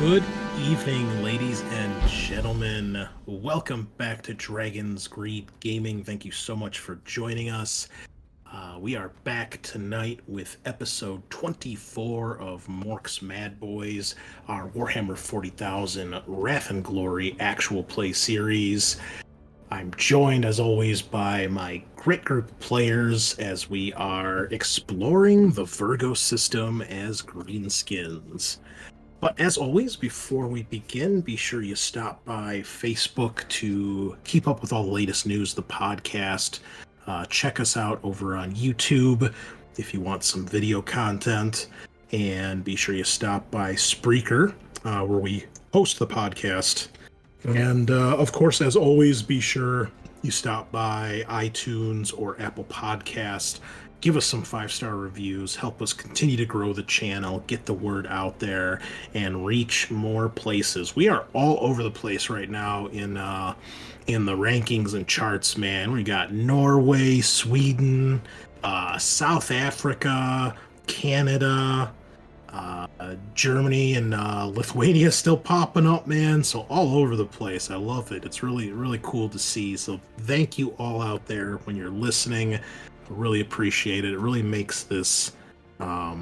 Good evening, ladies and gentlemen. Welcome back to Dragon's Greed Gaming. Thank you so much for joining us. We are back tonight with episode 24 of Mork's Madboyz, our Warhammer 40,000 Wrath and Glory actual play series. I'm joined, as always, by my great group of players as we are exploring the Virgo system as greenskins. But as always, before we begin, be sure you stop by Facebook to keep up with all the latest news of the podcast. Check us out over on YouTube if you want some video content. And be sure you stop by Spreaker, where we host the podcast. And of course, as always, be sure you stop by iTunes or Apple Podcast. Give us some 5-star reviews, help us continue to grow the channel, get the word out there, and reach more places. We are all over the place right now in the rankings and charts, man. We got Norway, Sweden, South Africa, Canada, Germany, and Lithuania still popping up, man. So all over the place. I love it. It's really, really cool to see. So thank you all out there when you're listening. I really appreciate it. It really makes this a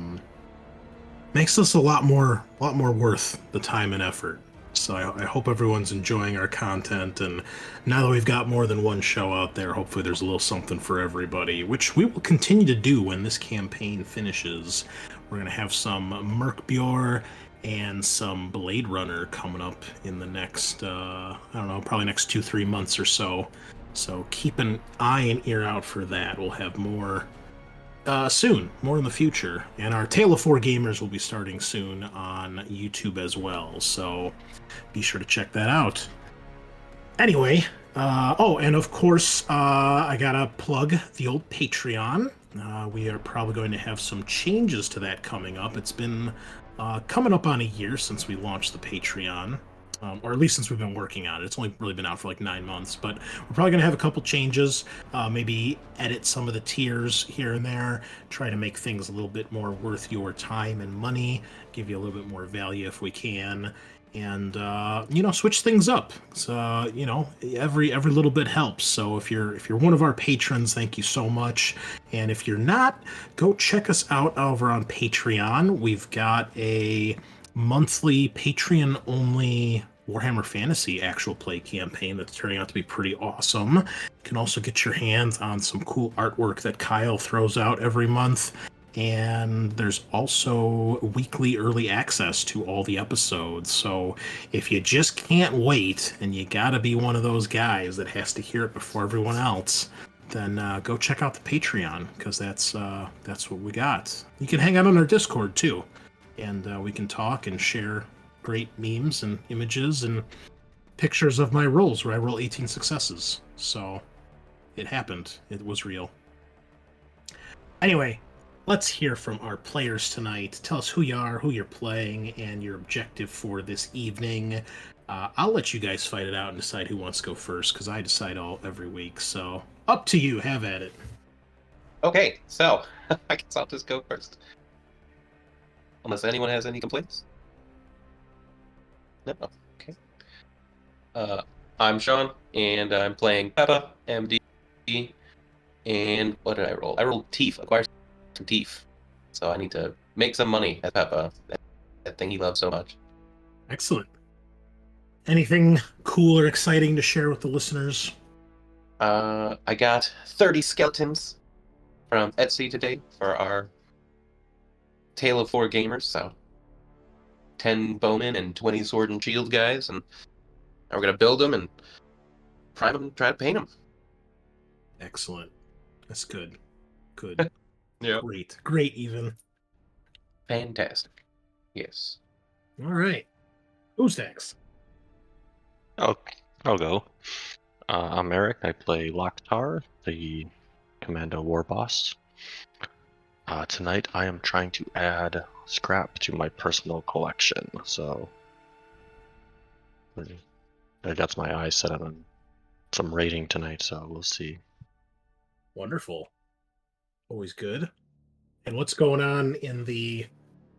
lot more worth the time and effort. So I hope everyone's enjoying our content, and now that we've got more than one show out there, hopefully there's a little something for everybody, which we will continue to do when this campaign finishes. We're going to have some Merkbjör and some Blade Runner coming up in the next, I don't know, probably next 2-3 months or so. So keep an eye and ear out for that. We'll have more soon, more in the future. And our Tale of Four Gamers will be starting soon on YouTube as well. So be sure to check that out. Anyway, and of course, I gotta plug the old Patreon. We are probably going to have some changes to that coming up. It's been coming up on a year since we launched the Patreon. Or at least since we've been working on it. It's only really been out for like 9 months, but we're probably going to have a couple changes, maybe edit some of the tiers here and there, try to make things a little bit more worth your time and money, give you a little bit more value if we can, and, switch things up. So, every little bit helps. So if you're one of our patrons, thank you so much. And if you're not, go check us out over on Patreon. We've got a monthly Patreon-only Warhammer Fantasy actual play campaign that's turning out to be pretty awesome. You can also get your hands on some cool artwork that Kyle throws out every month. And there's also weekly early access to all the episodes. So if you just can't wait and you gotta be one of those guys that has to hear it before everyone else, then go check out the Patreon, because that's what we got. You can hang out on our Discord too. And we can talk and share great memes and images and pictures of my rolls where I roll 18 successes. So it happened. It was real. Anyway, let's hear from our players tonight. Tell us who you are, who you're playing, and your objective for this evening. I'll let you guys fight it out and decide who wants to go first, because I decide every week. So up to you. Have at it. Okay, so I guess I'll just go first. Unless anyone has any complaints? No? Okay. I'm Sean, and I'm playing Peppa, MD, and what did I roll? I rolled teeth, acquire some teeth. So I need to make some money as Peppa, that thing he loves so much. Excellent. Anything cool or exciting to share with the listeners? I got 30 skeletons from Etsy today for our Tale of Four Gamers, so 10 bowmen and 20 sword and shield guys, and now we're going to build them and prime them and try to paint them. Excellent. That's good. Good. Yeah. Great even. Fantastic. Yes. All right. Who's next? I'll go. I'm Eric. I play Loktar, the Commando War Boss. Tonight I am trying to add scrap to my personal collection, so that's my eyes set on some raiding tonight, so we'll see. Wonderful. Always good. And what's going on in the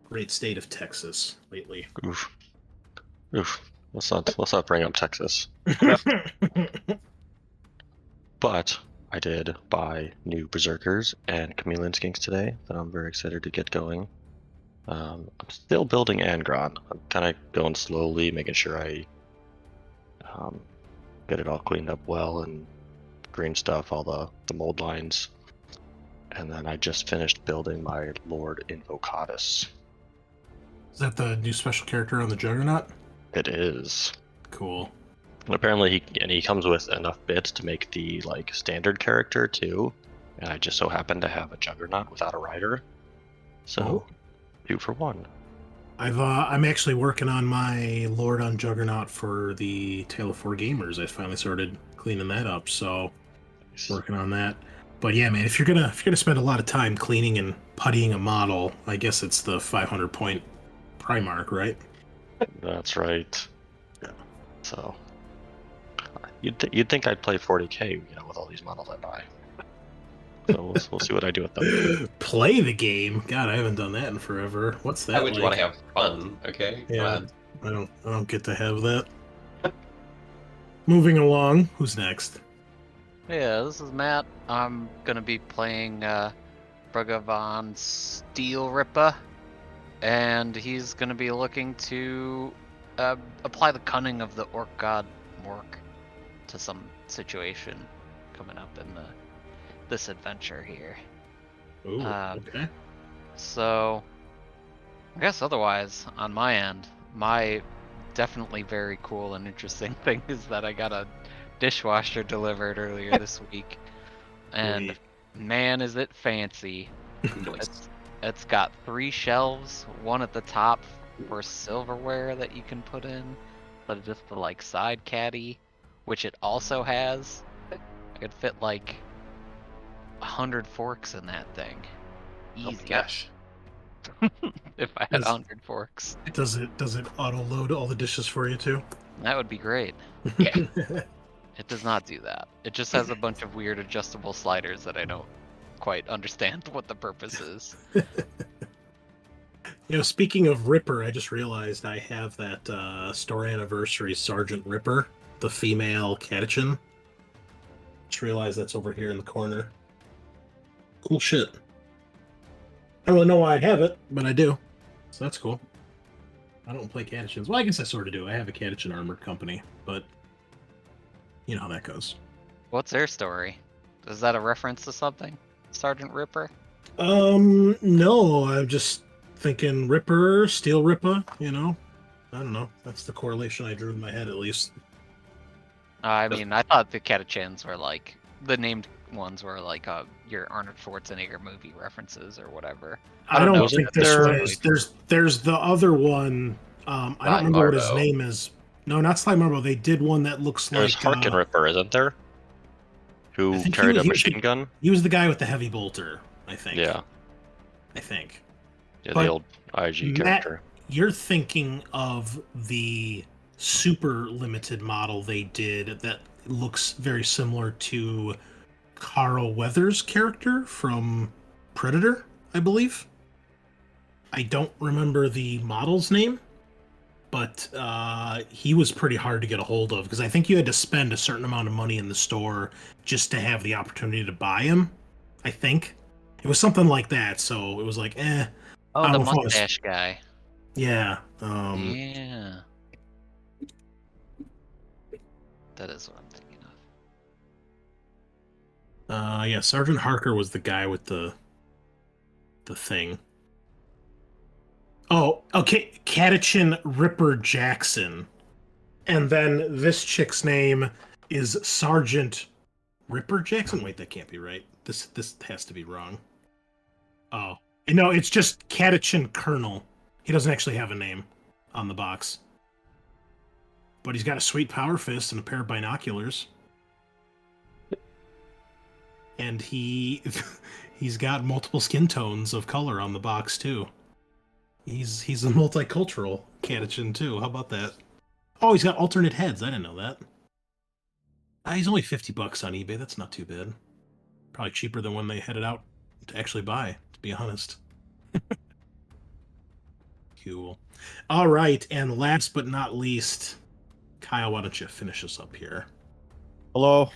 great state of Texas lately? Oof. Oof. Let's not bring up Texas. But I did buy new Berserkers and Chameleon Skinks today that I'm very excited to get going. I'm still building Angron. I'm kind of going slowly, making sure I get it all cleaned up well and green stuff, all the mold lines. And then I just finished building my Lord Invocatus. Is that the new special character on the Juggernaut? It is. Cool. And apparently he comes with enough bits to make the like standard character too. And I just so happen to have a Juggernaut without a rider. So 2 for 1. I'm actually working on my Lord on Juggernaut for the Tale of Four Gamers. I finally started cleaning that up, so working on that. But yeah, man, if you're gonna spend a lot of time cleaning and puttying a model, I guess it's the 500 point Primarch, right? That's right. Yeah. So you'd think I'd play 40k, with all these models I buy. So we'll see what I do with them. Play the game? God, I haven't done that in forever. What's that? How would you want to have fun? Okay. Yeah, I don't get to have that. Moving along, who's next? Yeah, this is Matt. I'm gonna be playing Brugavon Steel Ripper, and he's gonna be looking to apply the cunning of the orc god Mork to some situation coming up in this adventure here. Ooh, okay. So, I guess otherwise, on my end, my definitely very cool and interesting thing is that I got a dishwasher delivered earlier this week, and Sweet. man, is it fancy! It's got 3 shelves, one at the top for silverware that you can put in, but just the like side caddy, which it also has. I could fit like 100 forks in that thing. Oh Easy. my gosh. If I had Does- 100 forks, Does it auto load all the dishes for you too? that would be great. Yeah. It does not do that. It just has a bunch of weird adjustable sliders that I don't quite understand what the purpose is. Speaking of Ripper, I just realized I have that store anniversary Sergeant Ripper, the female Catachin. Just realized that's over here in the corner. Cool shit. I don't really know why I have it, but I do. So that's cool. I don't play Catachins. Well, I guess I sort of do. I have a Catachin armored company, but you know how that goes. What's their story? Is that a reference to something? Sergeant Ripper? No, I'm just thinking Ripper, Steel Ripper, I don't know. That's the correlation I drew in my head, at least. I mean, I thought the Catachans were like, the named ones were like your Arnold Schwarzenegger movie references or whatever. I don't know. think this one is. There's the other one. I don't remember what his Marbo. name is. No, not Sly Marbo. They did one that looks There's like Harkin Ripper, isn't there? I Who think carried a he was machine gun? He was the guy with the heavy bolter, I think. Yeah. I think. Yeah, But the old IG Matt- character. You're thinking of the super limited model they did that looks very similar to Carl Weathers' character from Predator, I believe. I don't remember the model's name, but he was pretty hard to get a hold of because I think you had to spend a certain amount of money in the store just to have the opportunity to buy him. I think it was something like that. So it was like, I Oh, the don't know if I was- mustache guy. yeah. Yeah. That is what I'm thinking of. Yeah. Sergeant Harker was the guy with the thing. Oh, okay. Catachin Ripper Jackson. And then this chick's name is Sergeant Ripper Jackson. Wait, that can't be right. This has to be wrong. Oh. No, it's just Catachin Colonel. He doesn't actually have a name on the box. But he's got a sweet power fist and a pair of binoculars. And he's got multiple skin tones of color on the box too. He's a multicultural Catachin too. How about that? Oh, he's got alternate heads. I didn't know that. He's only $50 on eBay. That's not too bad. Probably cheaper than when they headed out to actually buy, to be honest. Cool. All right, and last but not least, Kyle, why don't you finish us up here? Hello,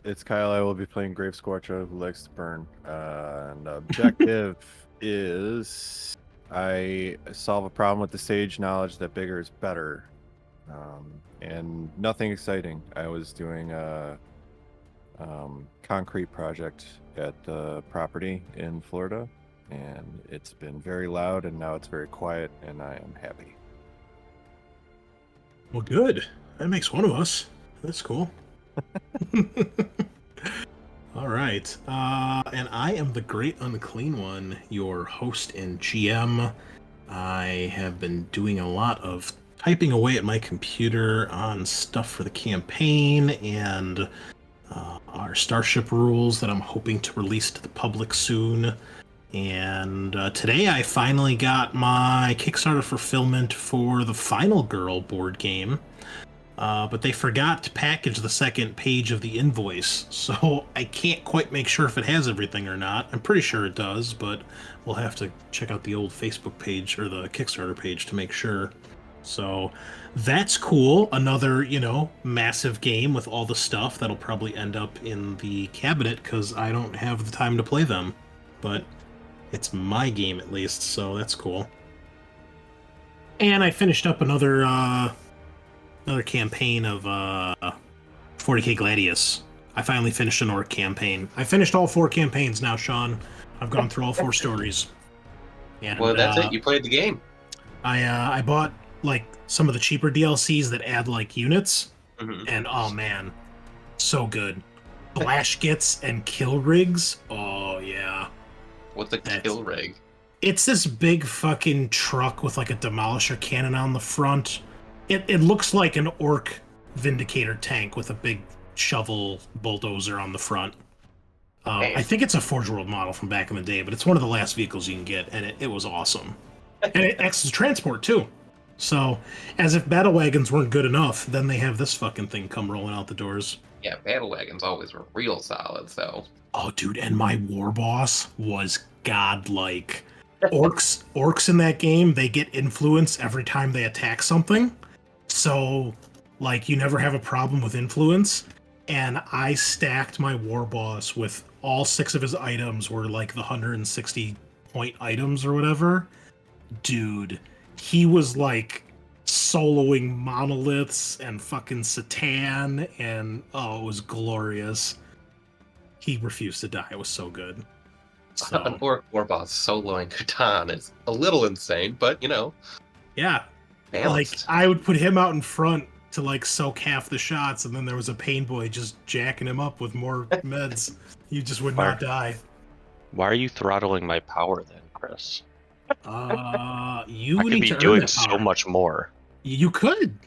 it's Kyle. I will be playing Grave Scorcher, who likes to burn. And the objective is I solve a problem with the sage knowledge that bigger is better. And nothing exciting. I was doing a concrete project at the property in Florida, and it's been very loud, and now it's very quiet, and I am happy. Well, good. That makes one of us. That's cool. All right. And I am the Great Unclean One, your host and GM. I have been doing a lot of typing away at my computer on stuff for the campaign and our Starship rules that I'm hoping to release to the public soon. And today I finally got my Kickstarter fulfillment for the Final Girl board game. But they forgot to package the second page of the invoice, so I can't quite make sure if it has everything or not. I'm pretty sure it does, but we'll have to check out the old Facebook page or the Kickstarter page to make sure. So that's cool. Another, massive game with all the stuff that'll probably end up in the cabinet because I don't have the time to play them. But it's my game at least, so that's cool. And I finished up another campaign of 40k Gladius. I finally finished an orc campaign. I finished all 4 campaigns now, Sean. I've gone through all 4 stories. And, Well, that's it. You played the game. I bought some of the cheaper DLCs that add units, and oh man, so good. Blashkits and kill rigs. Oh yeah. What's a kill rig? It's this big fucking truck with a demolisher cannon on the front. It looks like an orc Vindicator tank with a big shovel bulldozer on the front. I think it's a Forge World model from back in the day, but it's one of the last vehicles you can get, and it was awesome. And it acts as transport, too. So, as if battle wagons weren't good enough, then they have this fucking thing come rolling out the doors. Yeah, battle wagons always were real solid, so... Oh, dude, and my war boss was godlike. Orcs in that game, they get influence every time they attack something. So, you never have a problem with influence. And I stacked my war boss with all 6 of his items were the 160 point items or whatever. Dude, he was soloing monoliths and fucking Satan, and oh, it was glorious. He refused to die. It was so good. So, An orc war boss soloing Catan is a little insane, but yeah. balanced. I would put him out in front to soak half the shots, and then there was a pain boy just jacking him up with more meds. You just would not die. Why are you throttling my power then, Chris? You I need could be to earn doing that so power. much more. You could.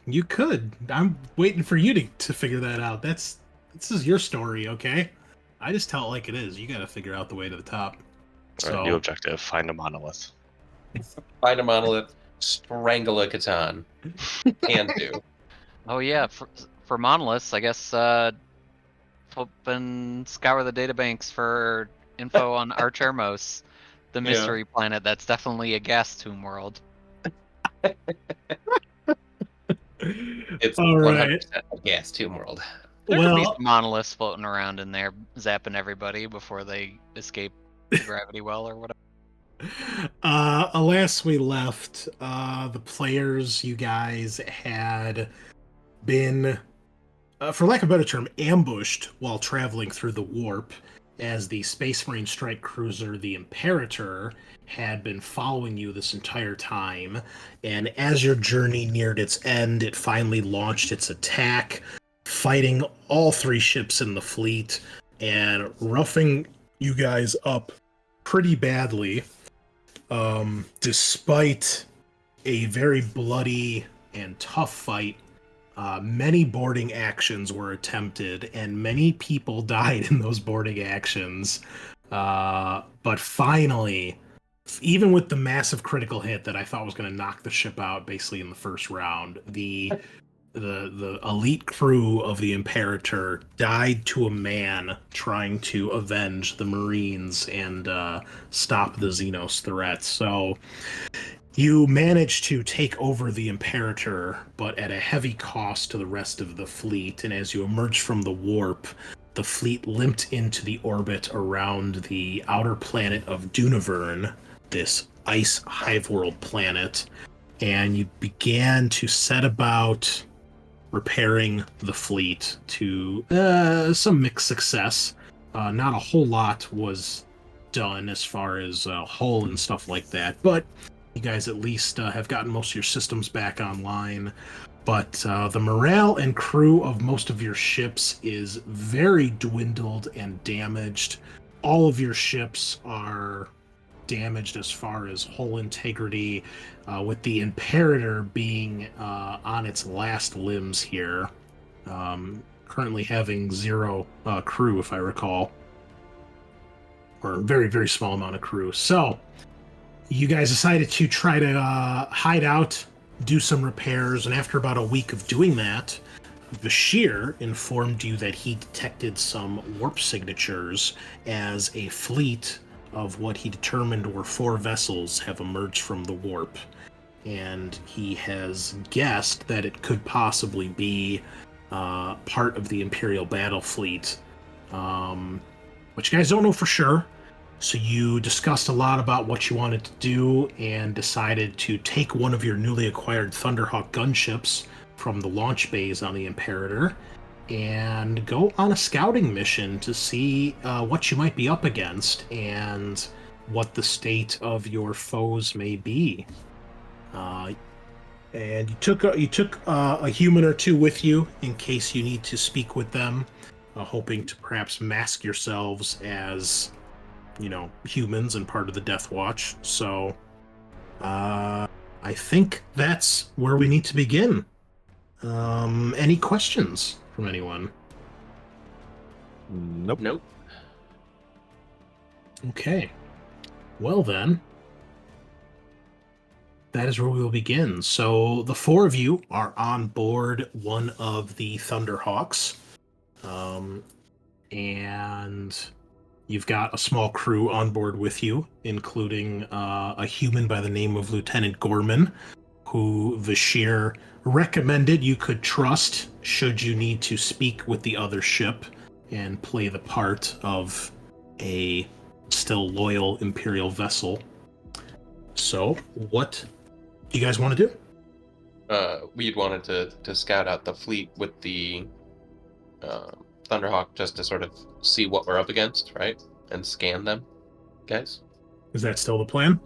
I'm waiting for you to figure that out. This is your story, okay? I just tell it like it is. You got to figure out the way to the top. All right, new objective: find a monolith. Find a monolith, strangle a Catan. Can do. Oh yeah, for monoliths, I guess flip and scour the databanks for info on Archermos, the mystery planet that's definitely a gas tomb world. It's All 100% right. a gas tomb world. There could be Well, some monoliths floating around in there, zapping everybody before they escape the gravity well or whatever. alas, we left. The players, you guys, had been, for lack of a better term, ambushed while traveling through the warp, as the Space Marine strike cruiser, the Imperator, had been following you this entire time. And as your journey neared its end, it finally launched its attack, fighting all 3 ships in the fleet and roughing you guys up pretty badly. Despite a very bloody and tough fight, many boarding actions were attempted, and many people died in those boarding actions. But finally, even with the massive critical hit that I thought was going to knock the ship out basically in the first round, the the elite crew of the Imperator died to a man trying to avenge the Marines and stop the Xenos threat. So you managed to take over the Imperator, but at a heavy cost to the rest of the fleet. And as you emerged from the warp, the fleet limped into the orbit around the outer planet of Dunevern, this ice hive world planet, and you began to set about repairing the fleet to some mixed success. Not a whole lot was done as far as hull and stuff like that, but you guys at least have gotten most of your systems back online. But the morale and crew of most of your ships is very dwindled and damaged. All of your ships are damaged as far as hull integrity, with the Imperator being on its last limbs here. Currently having 0 crew, if I recall. Or a very, very small amount of crew. So, you guys decided to try to hide out, do some repairs, and after about a week of doing that, Bashir informed you that he detected some warp signatures as a fleet of what he determined were 4 vessels have emerged from the warp. And he has guessed that it could possibly be part of the Imperial battle fleet. But you guys don't know for sure. So you discussed a lot about what you wanted to do and decided to take one of your newly acquired Thunderhawk gunships from the launch bays on the Imperator and go on a scouting mission to see what you might be up against and what the state of your foes may be. And you took a human or 2 with you in case you need to speak with them, hoping to perhaps mask yourselves as, humans and part of the Death Watch. So, I think that's where we need to begin. Any questions from anyone? Nope. Nope. Okay. Well then, that is where we will begin. So the 4 of you are on board one of the Thunderhawks. And you've got a small crew on board with you, including a human by the name of Lieutenant Gorman, who Vashir recommended you could trust should you need to speak with the other ship and play the part of a still loyal Imperial vessel. So, what do you guys want to do? We'd wanted to scout out the fleet with the Thunderhawk just to sort of see what we're up against, right? And scan them, guys. Is that still the plan?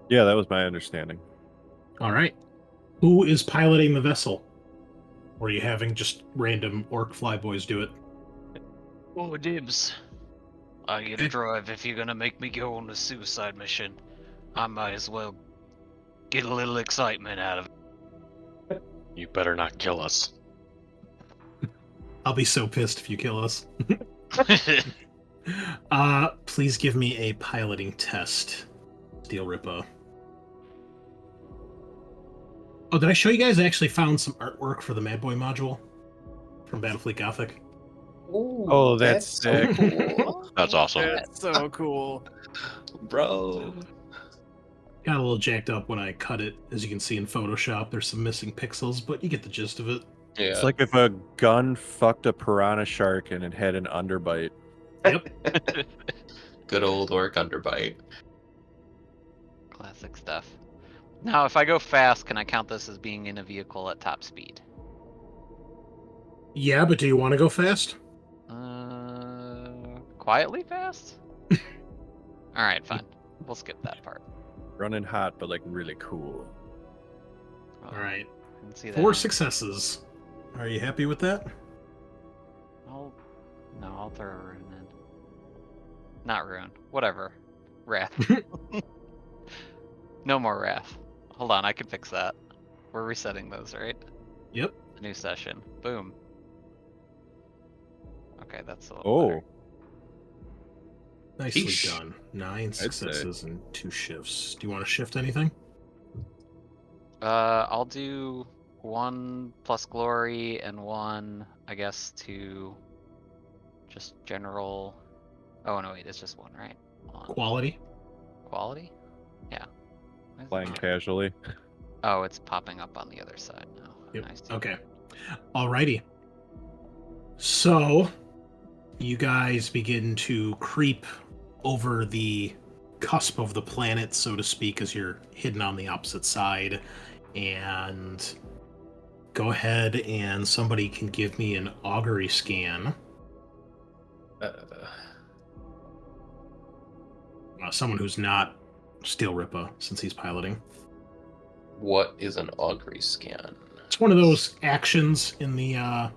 Yeah, that was my understanding. All right. Who is piloting the vessel? Or are you having just random orc flyboys do it? Oh, dibs. I get a drive if you're gonna make me go on a suicide mission. I might as well get a little excitement out of it. You better not kill us. I'll be so pissed if you kill us. Please give me a piloting test, Steel Rippa. Oh, did I show you guys I actually found some artwork for the Madboy module from Battlefleet Gothic? Ooh, Oh, that's so sick. cool. That's awesome. That's so cool. Bro. Got a little jacked up when I cut it. As you can see in Photoshop, there's some missing pixels, but you get the gist of it. Yeah. It's like if a gun fucked a piranha shark and it had an underbite. Yep. Good old orc underbite. Classic stuff. Now, if I go fast, can I count this as being in a vehicle at top speed? Yeah, but do you want to go fast? Quietly fast? Alright, fine. We'll skip that part. Running hot, but like really cool. Oh, All right. I can see that. 4 successes. Are you happy with that? I'll throw a rune in. Not rune. Whatever. Wrath. No more wrath. Hold on, I can fix that. We're resetting those, right? Yep. New session. Boom. Okay, that's a little Oh, better. Nicely Yeesh. done. 9 say. successes and 2 shifts. Do you want to shift anything? I'll do 1 plus glory and 1, I guess, to just general. Oh no, wait, it's just 1, right? Quality. Quality? Yeah. Why is it Playing not- casually. Oh, it's popping up on the other side now. Yep. I see. Okay. Alrighty. So, you guys begin to creep over the cusp of the planet, so to speak, as you're hidden on the opposite side. And go ahead and somebody can give me an augury scan. Someone who's not Steel Rippa, since he's piloting. What is an augury scan? It's one of those actions in the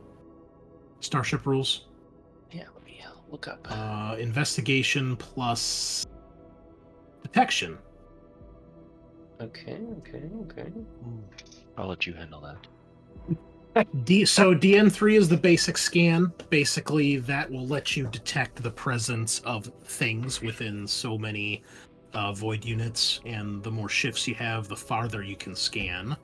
Starship rules. Yeah, let me look up. Investigation plus detection. Okay. I'll let you handle that. So DN3 is the basic scan. Basically, that will let you detect the presence of things within so many void units, and the more shifts you have, the farther you can scan.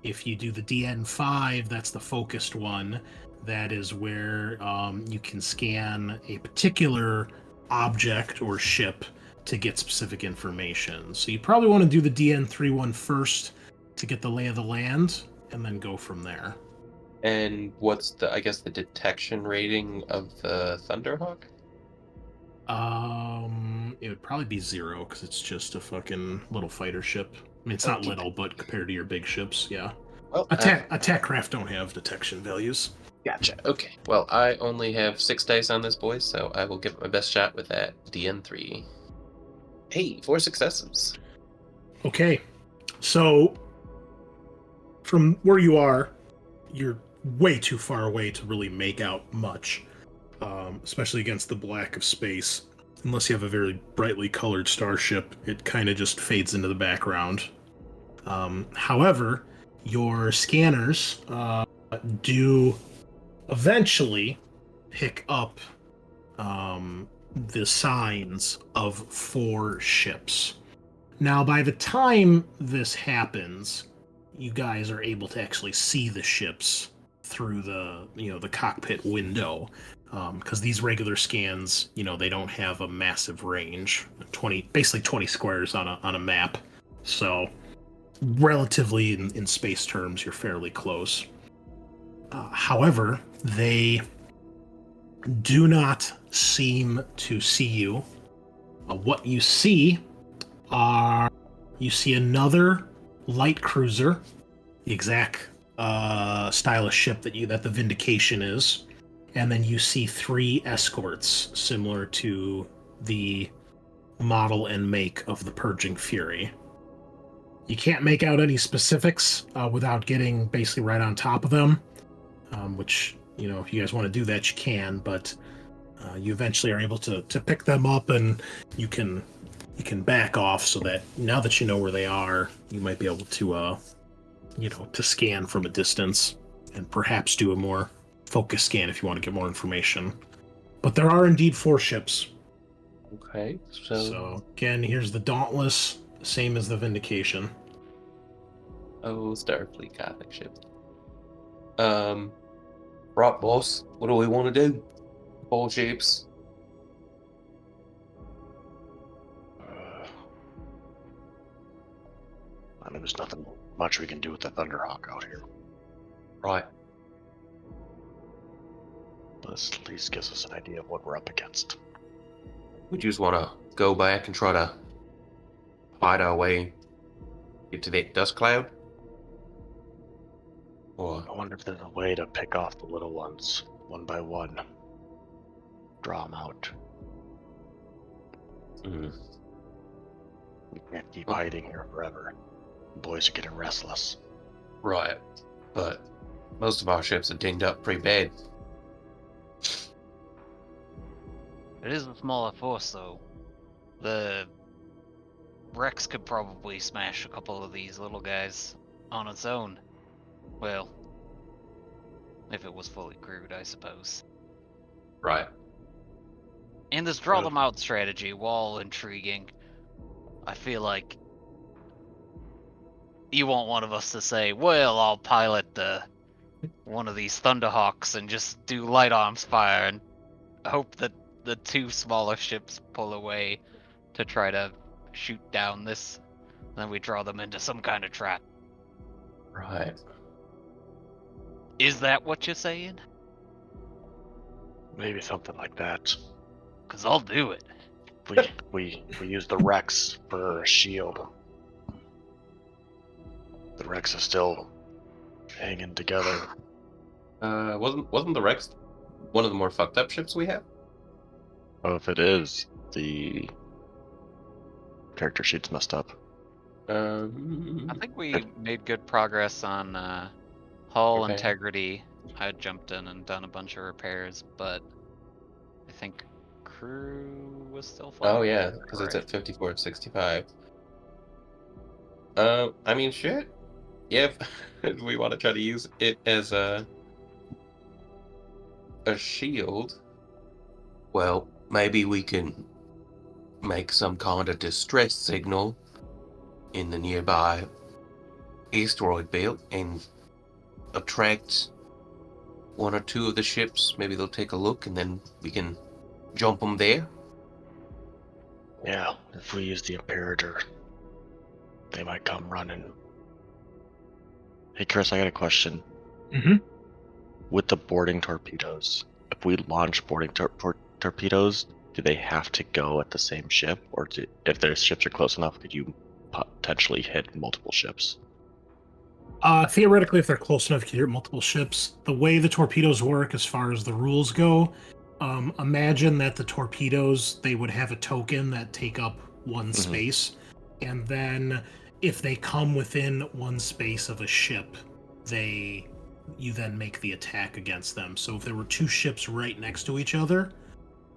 If you do the DN5, that's the focused one. That is where you can scan a particular object or ship to get specific information. So you probably want to do the DN3 one first to get the lay of the land, and then go from there. And what's the detection rating of the Thunderhawk? It would probably be 0 because it's just a fucking little fighter ship. I mean, it's not little, but compared to your big ships, yeah. Well, Attack craft don't have detection values. gotcha. Okay. Well, I only have 6 dice on this, boys, so I will give it my best shot with that DN3. Hey, 4 successes. Okay, so from where you are, you're way too far away to really make out much, especially against the black of space. Unless you have a very brightly colored starship, it kind of just fades into the background. However, your scanners do eventually pick up the signs of 4 ships. Now, by the time this happens, you guys are able to actually see the ships through the cockpit window, because these regular scans, they don't have a massive range, basically 20 squares on a map. So relatively in space terms, you're fairly close. However, they do not seem to see you. What you see another light cruiser, the exact style of ship that the Vindication is, and then you see 3 escorts similar to the model and make of the Purging Fury. You can't make out any specifics without getting basically right on top of them, which, if you guys want to do that, you can, but you eventually are able to pick them up, and you can back off so that now that you know where they are, you might be able to to scan from a distance and perhaps do a more focused scan if you want to get more information. But there are indeed 4 ships. Okay, So again, here's the Dauntless, same as the Vindication. Oh, Starfleet Gothic ship. Right, boss. What do we want to do? 4 ships. I mean, there's nothing much we can do with the Thunderhawk out here. Right. This at least gives us an idea of what we're up against. We just want to go back and try to fight our way, get to that dust cloud. Or I wonder if there's a way to pick off the little ones one by one. Draw them out. We can't keep hiding here forever. The boys are getting restless. right, but most of our ships are dinged up pretty bad. It is a smaller force, though. The Rex could probably smash a couple of these little guys on its own. Well, if it was fully crewed, I suppose. Right. And this draw them out strategy, while intriguing, I feel like you want one of us to say, "Well, I'll pilot one of these Thunderhawks and just do light arms fire and hope that the two smaller ships pull away to try to shoot down this. Then we draw them into some kind of trap." Right. Is that what you're saying? Maybe something like that. Cause I'll do it. We use the Rex for a shield. The Rex is still hanging together. Wasn't the Rex one of the more fucked up ships we have? Oh, if it is, the character sheet's messed up. I think we made good progress on hull Okay. integrity. I had jumped in and done a bunch of repairs, but I think crew was still fine. Oh yeah, because it's at 54-65. I mean, shit. Yeah, if we want to try to use it as a shield, well, maybe we can make some kind of distress signal in the nearby asteroid belt and attract one or two of the ships. Maybe they'll take a look, and then we can jump them there. Yeah, if we use the Imperator, they might come running. Hey, Chris, I got a question. Mm-hmm. With the boarding torpedoes, if we launch boarding torpedoes, do they have to go at the same ship? Or if their ships are close enough, could you potentially hit multiple ships? Theoretically, if they're close enough, you can hit multiple ships. The way the torpedoes work, as far as the rules go, imagine that the torpedoes, they would have a token that take up one space, and then if they come within one space of a ship, you then make the attack against them. So if there were two ships right next to each other,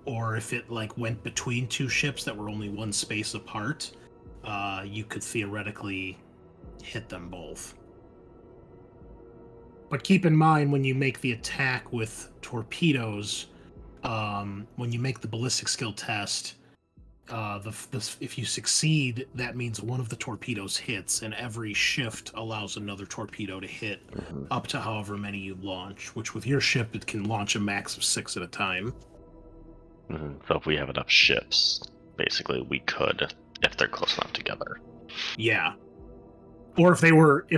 or if it like went between two ships that were only one space apart, you could theoretically hit them both. But keep in mind, when you make the attack with torpedoes, when you make the ballistic skill test, if you succeed, that means one of the torpedoes hits, and every shift allows another torpedo to hit up to however many you launch, which with your ship, it can launch a max of 6 at a time. So if we have enough ships, basically we could, if they're close enough together. Yeah. Or if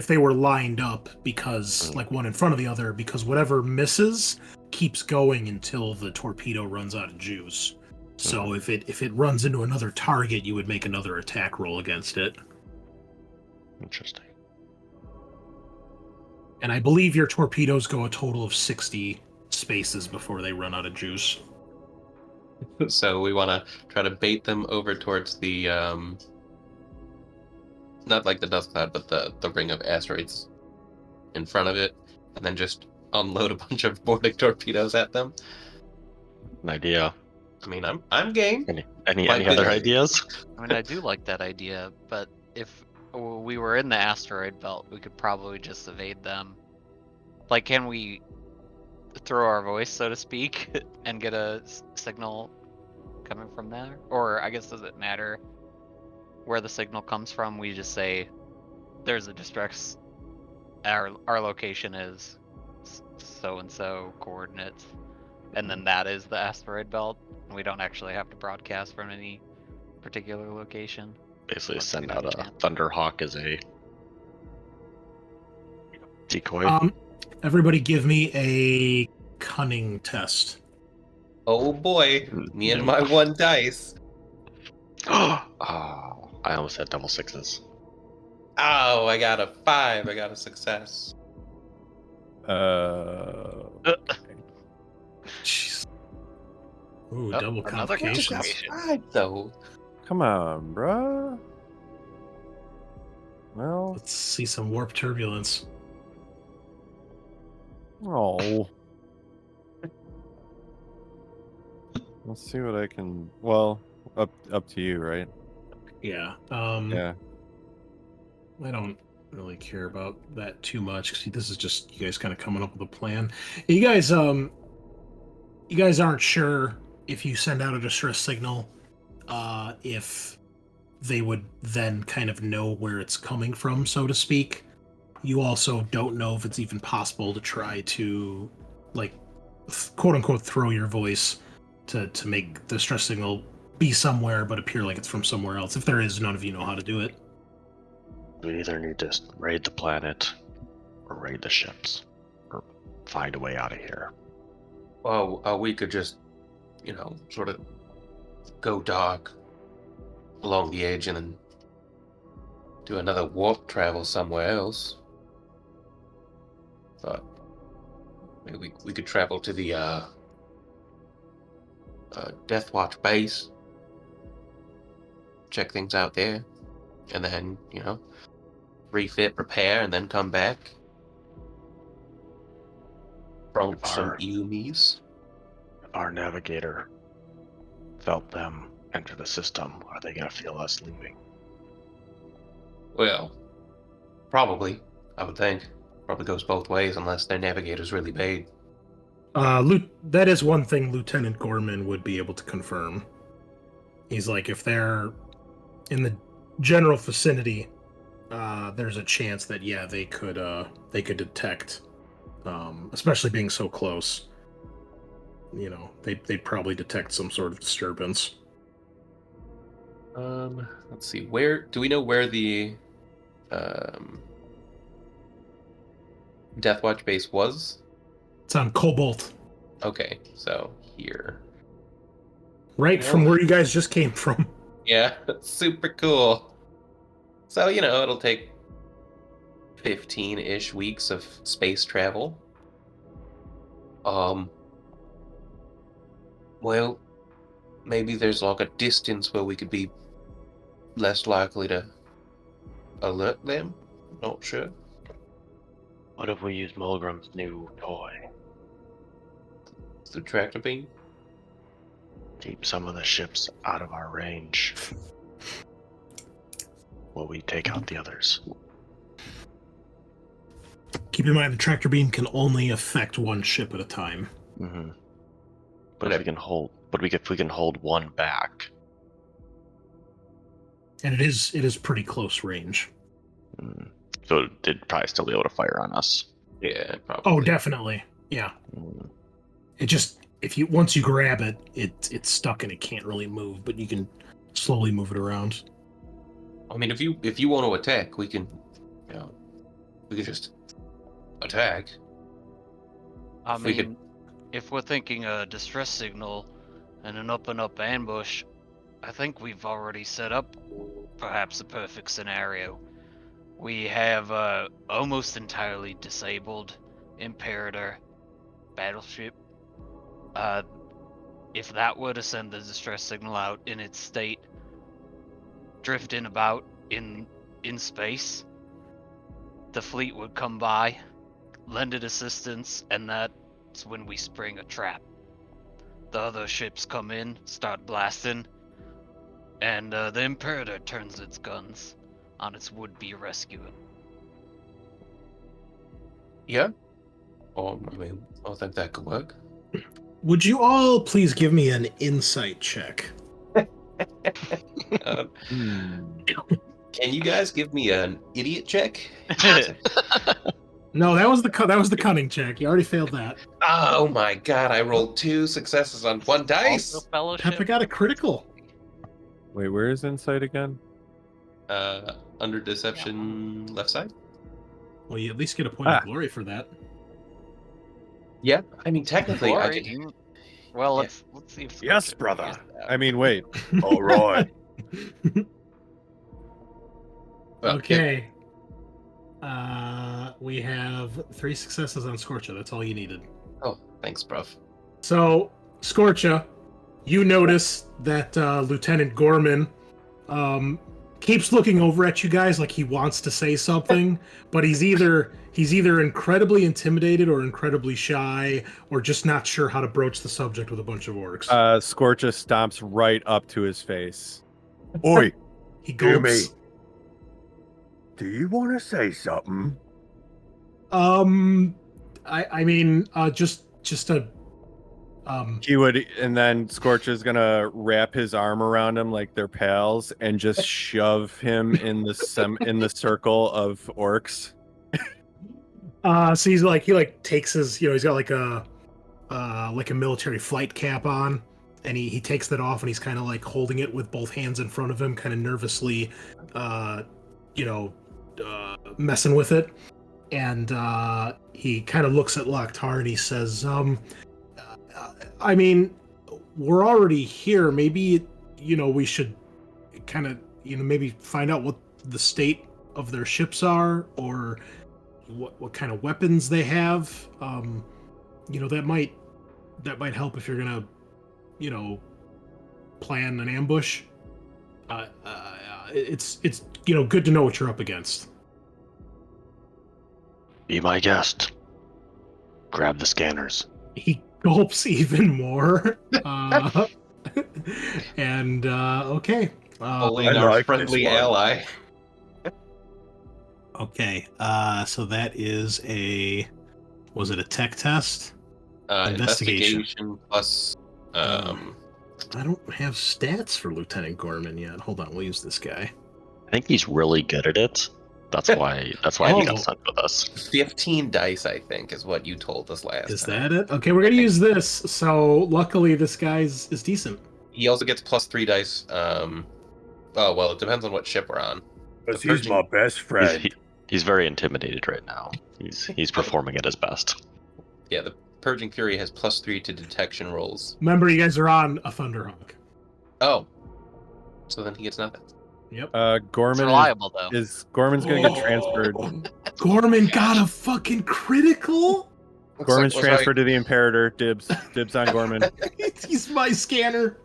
they were lined up, because like one in front of the other, because whatever misses keeps going until the torpedo runs out of juice. So if it runs into another target, you would make another attack roll against it. Interesting. And I believe your torpedoes go a total of 60 spaces before they run out of juice. So we want to try to bait them over towards the not like the dust cloud, but the ring of asteroids in front of it, and then just unload a bunch of boarding torpedoes at them. An idea. I mean, I'm game. Any Might be other the- ideas? I mean, I do like that idea, but if we were in the asteroid belt, we could probably just evade them. Like, can we throw our voice, so to speak, and get a signal coming from there? Or I guess, does it matter where the signal comes from? We just say, there's a distress, our location is so-and-so coordinates, and then that is the asteroid belt, and we don't actually have to broadcast from any particular location. Basically Let's send give out it a a chance. Thunderhawk as a decoy. Everybody give me a cunning test. Oh boy, me and my one dice. Oh, I almost had double sixes. Oh, I got a 5. I got a success. Jeez. Ooh, Oh, double another I just got complications. 5 though. Come on, bruh. Well, Let's see some warp turbulence. oh. Let's see what I can. Well, up to you, right? Yeah. Yeah. I don't really care about that too much, because this is just you guys kind of coming up with a plan. You guys aren't sure if you send out a distress signal, if they would then kind of know where it's coming from, so to speak. You also don't know if it's even possible to try to, like, quote unquote, throw your voice to make the stress signal be somewhere but appear like it's from somewhere else. If there is, none of you know how to do it. We either need to raid the planet or raid the ships or find a way out of here. Well, we could just, sort of go dark along the edge and then do another warp travel somewhere else. But maybe we could travel to the Death Watch base, check things out there, and then, refit, repair, and then come back. From some enemies. If our navigator felt them enter the system, are they going to feel us leaving? Well, probably, I would think. Probably goes both ways unless their navigator's really big. That is one thing Lieutenant Gorman would be able to confirm. He's like, if they're in the general vicinity, there's a chance that, yeah, they could detect, especially being so close. They'd probably detect some sort of disturbance. Let's see. Where do we know where the Death Watch base was? It's on Cobalt. Okay, so here. Right from where you guys just came from. Yeah, super cool. So, it'll take 15-ish weeks of space travel. Well, maybe there's like a distance where we could be less likely to alert them. Not sure. What if we use Mulgrim's new toy? The tractor beam? Keep some of the ships out of our range while we take out the others. Keep in mind, the tractor beam can only affect one ship at a time. Mm-hmm. But if we can hold one back. And it is pretty close range. So it'd probably still be able to fire on us. Yeah, probably. Oh, definitely. Yeah. It just, once you grab it, it's stuck and it can't really move, but you can slowly move it around. I mean, if you want to attack, we can just attack. If we're thinking a distress signal and an up ambush, I think we've already set up perhaps a perfect scenario. We have almost entirely disabled Imperator battleship. If that were to send the distress signal out in its state, drifting about in space, the fleet would come by, lend it assistance, and that's when we spring a trap. The other ships come in, start blasting, and the Imperator turns its guns on its would-be rescuer. Yeah. I think that could work. Would you all please give me an insight check? Can you guys give me an idiot check? No, that was the cunning check. You already failed that. Oh my god, I rolled 2 successes on 1 dice. Also fellowship. Peppa got a critical. Wait, where is insight again? Under deception, left side. Well, you at least get a point of glory for that. Yeah, I mean technically, I Glory. could. Well, Yeah. let's see if Yes, Scorcher brother. can use that. I mean, wait. All right. Well, Okay. We have 3 successes on Scorcha. That's all you needed. Oh, thanks, bruv. So, Scorcha, you notice that Lieutenant Gorman keeps looking over at you guys like he wants to say something, but he's either incredibly intimidated or incredibly shy or just not sure how to broach the subject with a bunch of orcs. Scorcha stomps right up to his face. Oi, He Hear me. gulps. Do you want to say something? I mean, just a He would, and then Scorch is gonna wrap his arm around him like they're pals, and just shove him in the circle of orcs. So he takes his, he's got like a military flight cap on, and he takes that off, and he's kind of like holding it with both hands in front of him, kind of nervously, messing with it. And he kind of looks at Loktar and he says, I mean, we're already here. Maybe, we should kind of, maybe find out what the state of their ships are, or what kind of weapons they have. That might help if you're gonna, plan an ambush. It's good to know what you're up against. Be my guest. Grab the scanners. He gulps even more. And okay. Only I our like friendly this one. ally. Okay. So that is was it a tech test? Investigation plus. I don't have stats for Lieutenant Gorman yet. Hold on, we'll use this guy. I think he's really good at it. That's why he got sent with us. 15 dice, I think, is what you told us last Is time. that it? Okay, we're gonna use this. So luckily, this guy is decent. He also gets plus 3 dice. Oh, well, it depends on what ship we're on. Because The he's my best friend. He's very intimidated right now. He's performing at his best. Yeah, the Purging Fury has plus 3 to detection rolls. Remember, you guys are on a Thunderhawk. Oh. So then he gets nothing. Yep. It's Gorman reliable though. Gorman's gonna get transferred. Gorman got a fucking critical. Gorman's Was transferred to the Imperator. Dibs on Gorman. He's my scanner.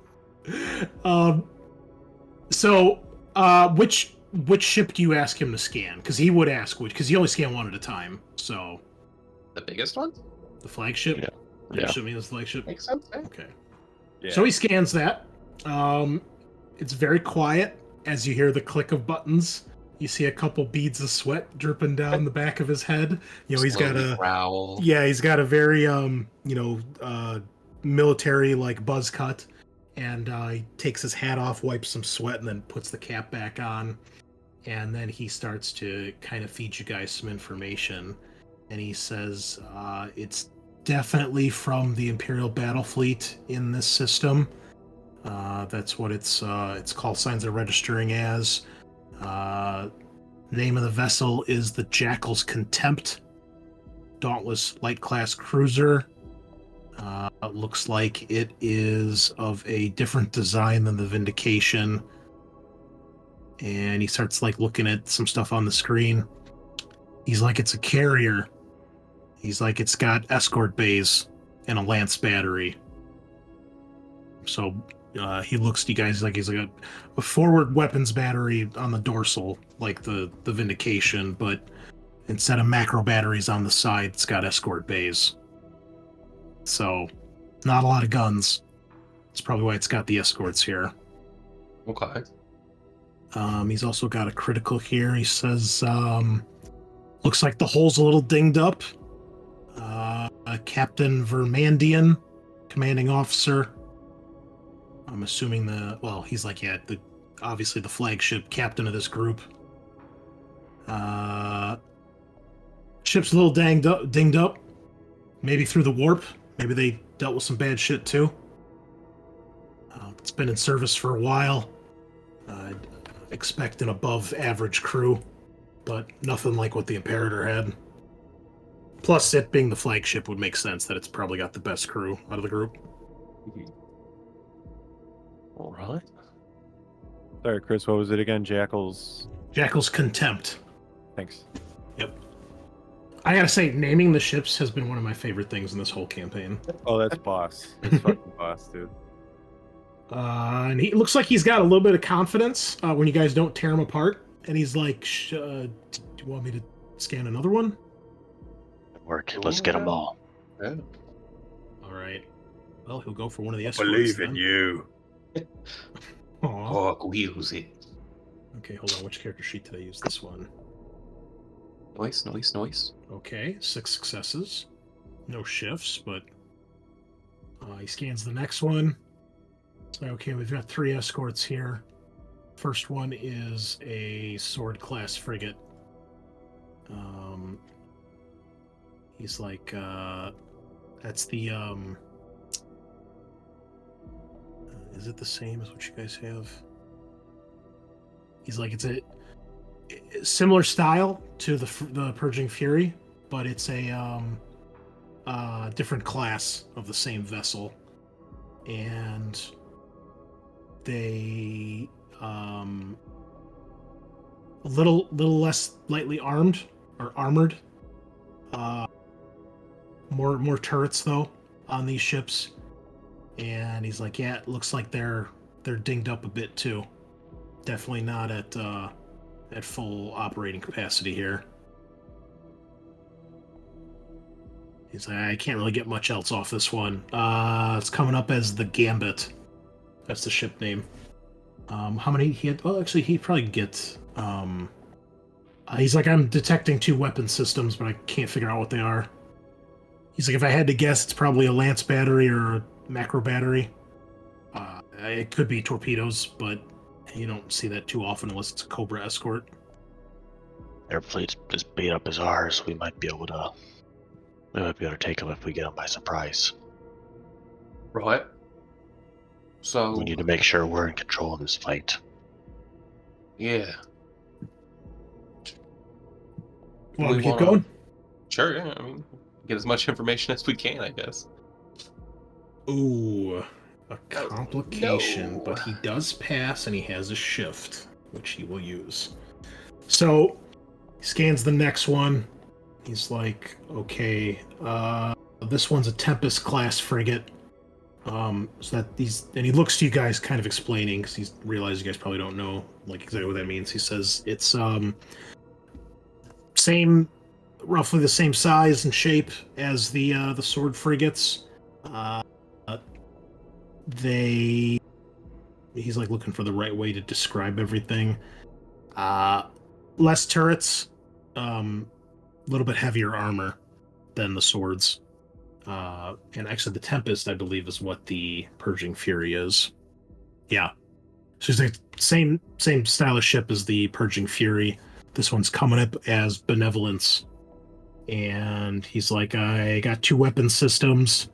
So, which ship do you ask him to scan? Because he would ask which, because he only scanned one at a time. So, The biggest one? the flagship. Yeah. You Yeah. should mean the flagship. Makes sense. Eh? Okay. Yeah. So he scans that. It's very quiet as you hear the click of buttons. You see a couple beads of sweat dripping down the back of his head. He's got Slowly a growl. he's got a very military like buzz cut, and he takes his hat off, wipes some sweat, and then puts the cap back on. And then he starts to kind of feed you guys some information. And he says, it's definitely from the Imperial battle fleet in this system. That's what its call signs are registering as. Name of the vessel is the Jackal's Contempt. Dauntless light class cruiser. Looks like it is of a different design than the Vindication. And he starts like looking at some stuff on the screen. He's like, it's a carrier. He's like, it's got escort bays and a lance battery. So he looks to you guys like he's like a forward weapons battery on the dorsal, like the Vindication, but instead of macro batteries on the side, it's got escort bays. So not a lot of guns. That's probably why it's got the escorts here. Okay. He's also got a critical here. He says, looks like the hull's a little dinged up. Captain Vermandian, commanding officer. I'm assuming he's like, obviously the flagship captain of this group. Ship's a little dinged up. Maybe through the warp. Maybe they dealt with some bad shit too. It's been in service for a while. Expect an above average crew, but nothing like what the Imperator had. Plus, it being the flagship would make sense that it's probably got the best crew out of the group. All right. Sorry, Chris. What was it again? Jackal's Contempt. Thanks. Yep. I gotta say, naming the ships has been one of my favorite things in this whole campaign. Oh, that's boss. That's fucking boss, dude. And he looks like he's got a little bit of confidence when you guys don't tear him apart. And he's like, do you want me to scan another one? Work. Let's get them all. Yeah. All right. Well, he'll go for one of the escorts. Believe in then. you. Aw. Oh, wheels it. Okay, hold on. Which character sheet did I use? This one. Noise. Okay, 6 successes. No shifts, but He scans the next one. So, okay, we've got 3 escorts here. First one is a sword class frigate. He's like, that's the, is it the same as what you guys have? He's like, it's a similar style to the Purging Fury, but it's a different class of the same vessel, and they a little less lightly armed or armored. More turrets though on these ships, and he's like, yeah, it looks like they're dinged up a bit too. Definitely not at full operating capacity here. He's like, I can't really get much else off this one. It's coming up as the Gambit. That's the ship name. How many he had? Well, actually, he probably get. He's like, I'm detecting 2 weapon systems, but I can't figure out what they are. He's like, if I had to guess, it's probably a lance battery or a macro battery. It could be torpedoes, but you don't see that too often unless it's a Cobra escort. Their fleet's as beat up as ours. We might be able to take them if we get them by surprise. Right. So We need to make sure we're in control of this fight. yeah. Want to get wanna- going? Sure, yeah. I mean, get as much information as we can, I guess. Ooh, a complication, no. but he does pass and he has a shift, which he will use. So, he scans the next one. He's like, okay, this one's a Tempest class frigate. So that and he looks to you guys kind of explaining, because he realizes you guys probably don't know like exactly what that means. He says it's roughly the same size and shape as the sword frigates. He's like looking for the right way to describe everything. Less turrets, a little bit heavier armor than the swords. And actually the Tempest, I believe, is what the Purging Fury is. Yeah. So it's like same style of ship as the Purging Fury. This one's coming up as Benevolence. And he's like, I got 2 weapon systems.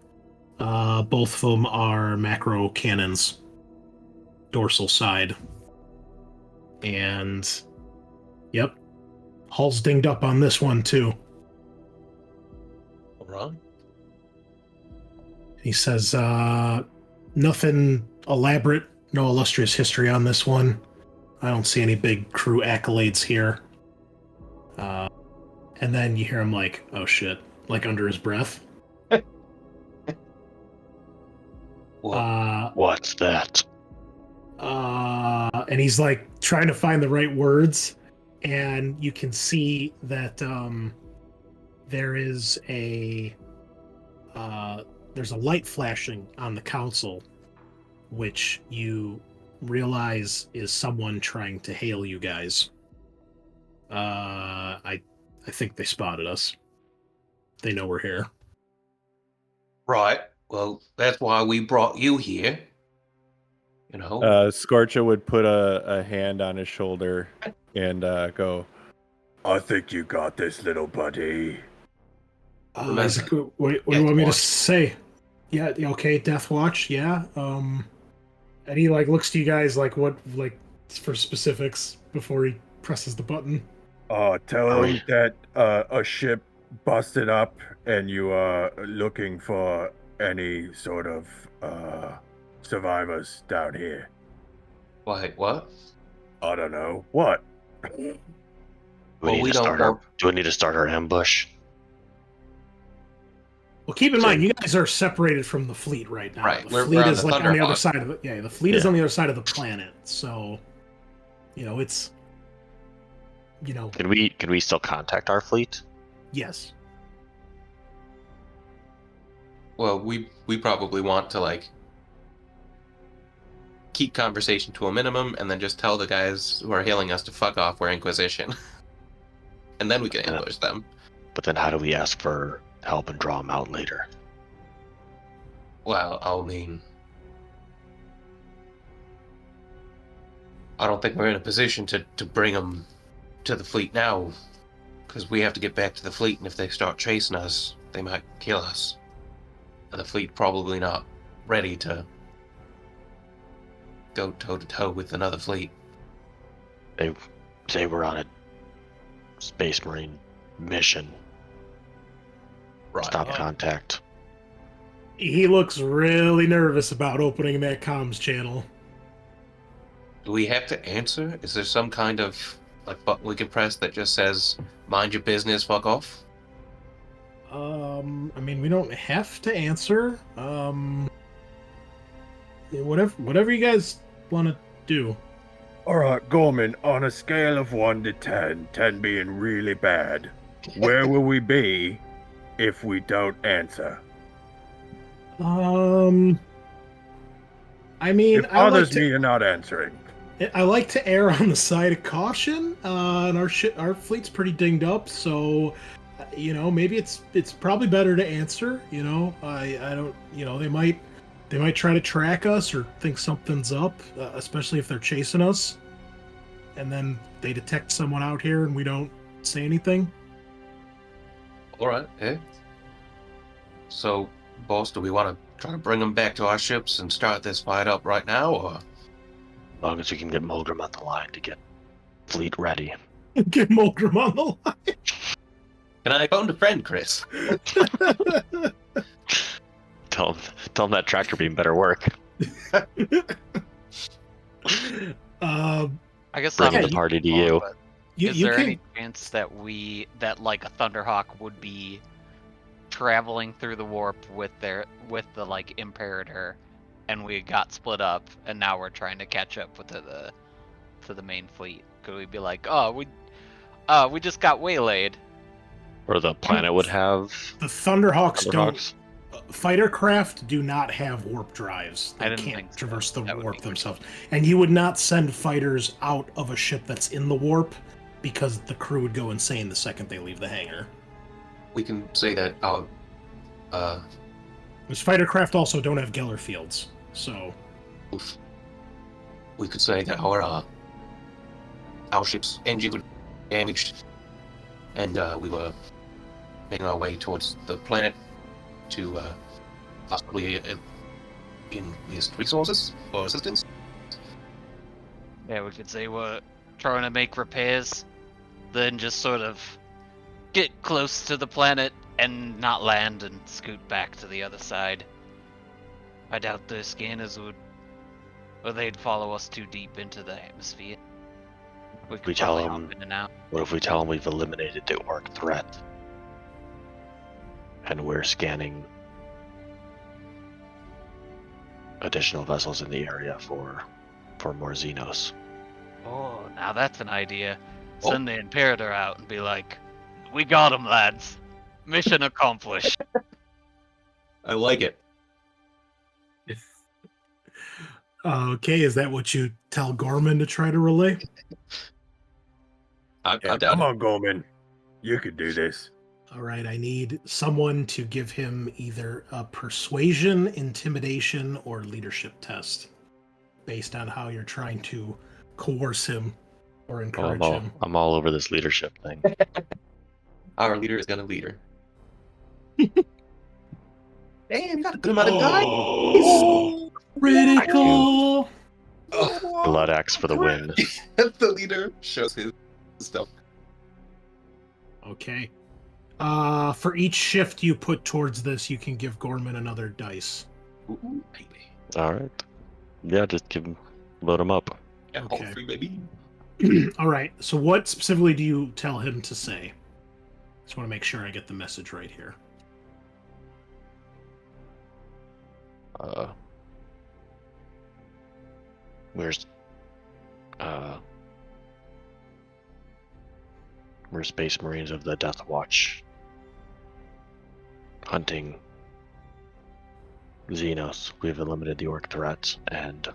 Both of them are macro cannons. Dorsal side. And, yep. Hull's dinged up on this one, too. Right. He says, nothing elaborate, no illustrious history on this one. I don't see any big crew accolades here. And then you hear him like, oh shit, like under his breath. What's that? And he's like trying to find the right words, and you can see that there is there's a light flashing on the council, which you realize is someone trying to hail you guys. I think they spotted us. They know we're here. Right. Well, that's why we brought you here. You know. Scorcha would put a hand on his shoulder and go, I think you got this, little buddy. Isaac, what do you want me to say? Yeah, okay, Death Watch, yeah. And he like looks to you guys like what for specifics before he presses the button. Tell him that a ship busted up and you are looking for any sort of survivors down here. Wait, what? I don't know. What? Do we need to start our ambush? Well, keep in mind, you guys are separated from the fleet right now. Right, The fleet is like on the other side of it. Yeah, the fleet is on the other side of the planet. So, it's. Can we still contact our fleet? Yes. Well, we probably want to keep conversation to a minimum, and then just tell the guys who are hailing us to fuck off. We're Inquisition, and then we can ambush them. But then, how do we ask for help and draw them out later? Well, I mean, I don't think we're in a position to bring them to the fleet now, because we have to get back to the fleet, and if they start chasing us, they might kill us. And the fleet probably not ready to go toe-to-toe with another fleet. They were on a Space Marine mission. Right. Stop contact. He looks really nervous about opening that comms channel. Do we have to answer? Is there some kind of button we can press that just says "Mind your business, fuck off"? I mean, we don't have to answer. Yeah, whatever you guys want to do. Alright, Gorman, on a scale of 1 to 10, 10 being really bad, where will we be if we don't answer? I mean, It bothers me you're not answering. I like to err on the side of caution. And our fleet's pretty dinged up, so maybe it's probably better to answer. I don't. They might try to track us or think something's up, especially if they're chasing us. And then they detect someone out here and we don't say anything. All right, eh? So, boss, do we want to try to bring them back to our ships and start this fight up right now, or? As long as we can get Mulgrim on the line to get fleet ready. Get Mulgrim on the line. Can I phone a friend, Chris? Tell him that tractor beam better work. I guess Bring I'm the just party to wrong, you. but You is there can- any chance that like a Thunderhawk would be traveling through the warp with the Imperator, and we got split up, and now we're trying to catch up with to the main fleet? Could we be like, oh, we just got waylaid? Or the planet would have The Thunderhawks don't. Thunderhawks. Fighter craft do not have warp drives. I They didn't can't think so. traverse the That would warp be themselves. And you would not send fighters out of a ship that's in the warp because the crew would go insane the second they leave the hangar. We can say that our Because fighter craft also don't have Geller fields, so we could say that our ship's engine was damaged, and we were making our way towards the planet to possibly enlist resources or assistance. Yeah, we could say we're trying to make repairs, then just sort of get close to the planet and not land and scoot back to the other side. I doubt the scanners would, or they'd follow us too deep into the atmosphere. We could We tell probably them- hop in and out. What if we tell them we've eliminated the orc threat? And we're scanning additional vessels in the area for more Xenos. Oh, now that's an idea. Oh. Send the Imperator out and be like, we got him, lads. Mission accomplished. I like it. okay, is that what you tell Gorman to try to relay? I'm Yeah, down. come on, Gorman. You could do this. All right, I need someone to give him either a persuasion, intimidation, or leadership test based on how you're trying to coerce him or encourage him. I'm all over this leadership thing. Our leader is gonna lead her. Damn, you got a good amount of guys. Oh, critical! Blood axe for the win. The leader shows his stuff. Okay. For each shift you put towards this, you can give Gorman another dice. Ooh, baby. All right. Yeah, just load him up. Yeah, Okay. all three, baby. All right. So, what specifically do you tell him to say? Just want to make sure I get the message right here. We're Space Marines of the Death Watch, hunting Xenos. We've eliminated the orc threats and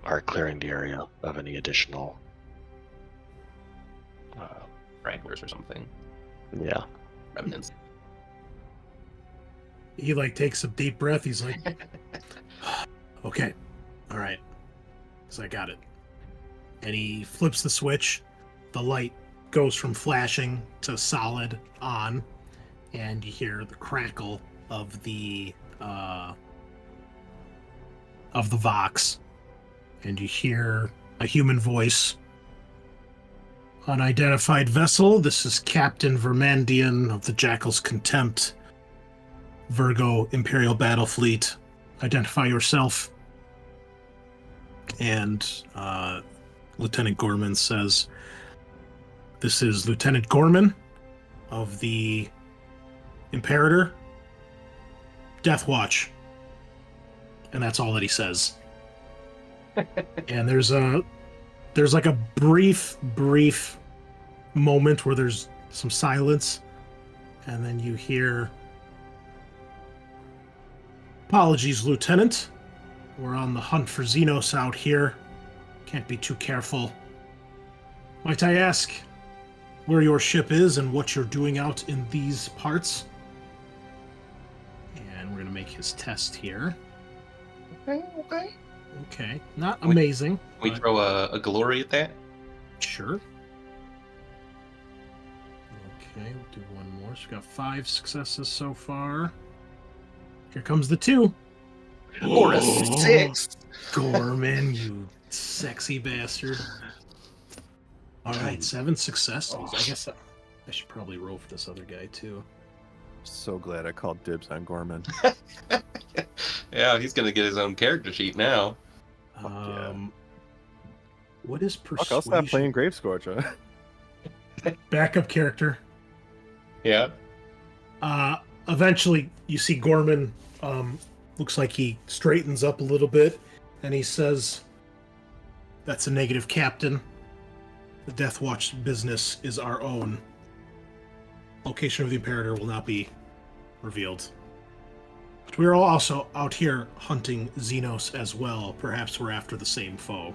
are clearing the area of any additional. Wranglers or something. Yeah. Remnants. he like takes a deep breath. He's like, okay, all right. So I got it. And he flips the switch. The light goes from flashing to solid on, and you hear the crackle of the Vox, and you hear a human voice. Unidentified vessel. This is Captain Vermandian of the Jackal's Contempt, Virgo Imperial Battle Fleet. Identify yourself. And Lieutenant Gorman says, this is Lieutenant Gorman of the Imperator Death Watch. And that's all that he says. And there's like a brief moment where there's some silence, and then you hear, apologies, Lieutenant. We're on the hunt for Xenos out here. Can't be too careful. Might I ask where your ship is and what you're doing out in these parts? And we're going to make his test here. Okay. Not amazing. We throw a glory at that? Sure. Okay, we'll do one more. So we've got 5 successes so far. Here comes the 2. Or a 6. Gorman, you sexy bastard. All right, 7 successes. I guess I should probably roll for this other guy too. So glad I called dibs on Gorman. Yeah, he's gonna get his own character sheet now. Yeah. What is Fuck, persuasion? I'll stop playing Gravescorcher. Backup character. Yeah. Eventually, you see Gorman. Looks like he straightens up a little bit, and he says, "That's a negative, Captain. The Death Watch business is our own. Location of the Imperator will not be revealed. But we are all also out here hunting Xenos as well. Perhaps we're after the same foe."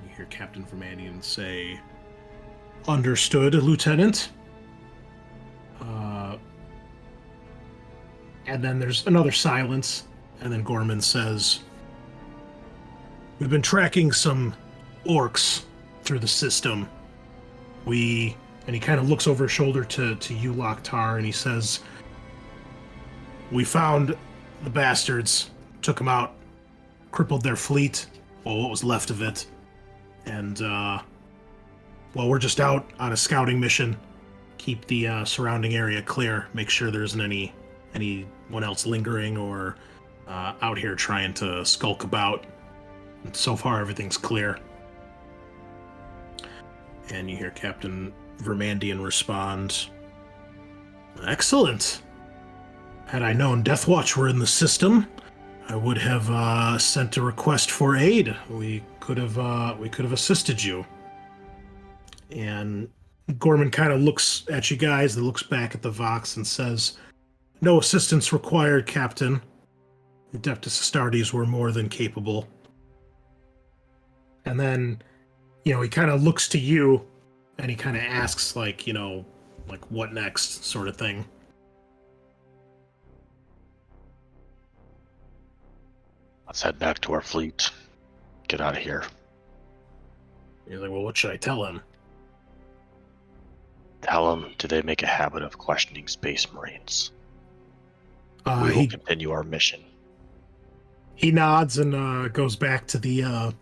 You hear Captain Vermandian say, "Understood, Lieutenant." And then there's another silence, and then Gorman says, "We've been tracking some orcs through the system. And he kind of looks over his shoulder to you, Loktar, and he says, we found the bastards, took them out, crippled their fleet, or what was left of it, and, we're just out on a scouting mission. Keep the surrounding area clear, make sure there isn't anyone else lingering or out here trying to skulk about. And so far, everything's clear." And you hear Captain Vermandian respond, "Excellent. Had I known Death Watch were in the system, I would have sent a request for aid. We could have assisted you." And Gorman kind of looks at you guys, then looks back at the Vox and says, "No assistance required, Captain. Adeptus Astartes were more than capable." And then, he kind of looks to you, and he kind of asks, like what next, sort of thing. Let's head back to our fleet. Get out of here. You're like, well, what should I tell him? Tell them, do they make a habit of questioning Space Marines? We will He continue our mission. nods and goes back to the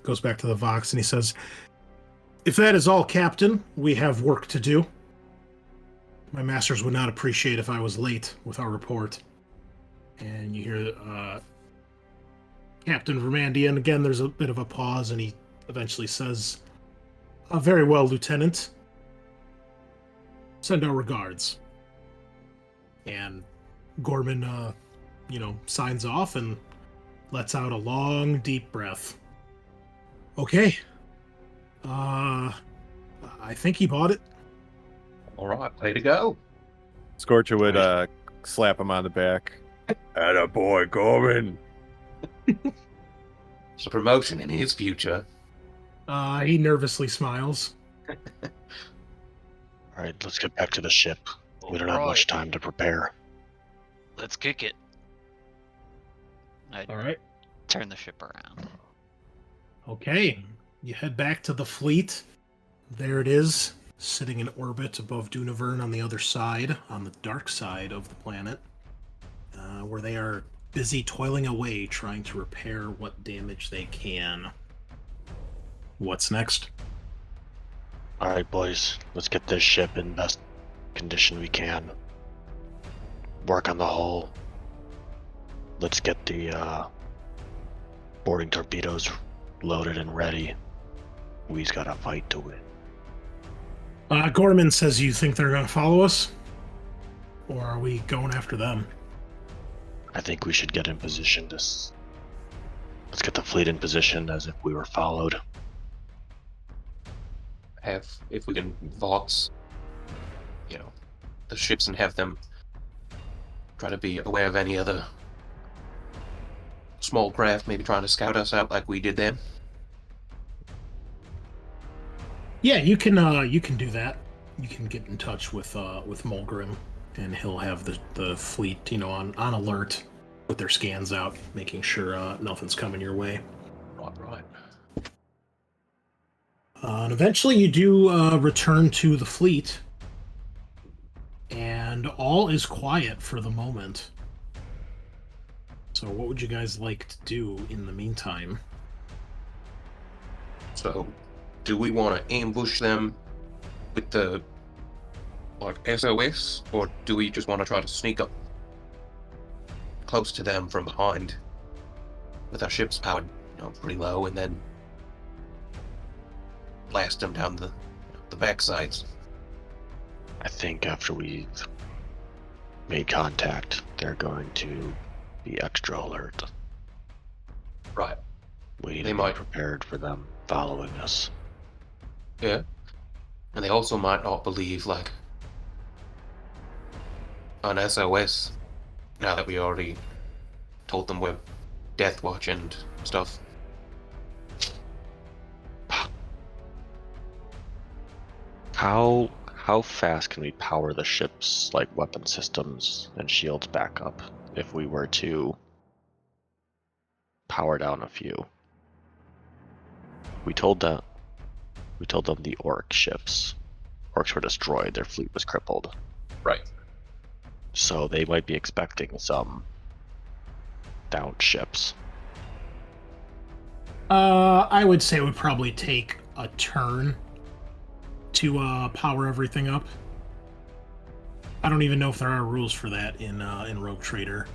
Vox, and he says, "If that is all, Captain, we have work to do. My masters would not appreciate if I was late with our report." And you hear Captain Vermandian again. There's a bit of a pause, and he eventually says, "Very well, Lieutenant. Send our regards." And Gorman, signs off and lets out a long, deep breath. Okay. I think he bought it. All right, way to go. Scorcher would slap him on the back. Atta boy, Gorman. It's a promotion in his future. He nervously smiles. All right, let's get back to the ship. We don't have much Right. time to prepare. Let's kick it. I All right. turn the ship around. Okay. You head back to the fleet. There it is, sitting in orbit above Dunevern on the other side, on the dark side of the planet, where they are busy toiling away trying to repair what damage they can. What's next? All right, boys, let's get this ship in best condition we can. Work on the hull. Let's get the boarding torpedoes loaded and ready. We've got a fight to win. Gorman says you think they're going to follow us? Or are we going after them? I think we should get in position to... Let's get the fleet in position as if we were followed. If we can Vox, the ships and have them try to be aware of any other small craft maybe trying to scout us out like we did then. Yeah, you can do that. You can get in touch with Mulgrim, and he'll have the fleet, on alert with their scans out, making sure nothing's coming your way. Right. And eventually you do return to the fleet, and all is quiet for the moment. So what would you guys like to do in the meantime? So, do we want to ambush them with the SOS, or do we just want to try to sneak up close to them from behind with our ships powered, pretty low, and then blast them down the backsides? I think after we've made contact, they're going to be extra alert. Right. We need They to be might. prepared for them following us. Yeah. And they also might not believe, an SOS, now that we already told them we're Death Watch and stuff. How fast can we power the ship's weapon systems and shields back up if we were to power down a few? We told them the orc ships. Orcs were destroyed, their fleet was crippled. Right. So they might be expecting some downed ships. I would say it would probably take a turn to power everything up. I don't even know if there are rules for that in Rogue Trader.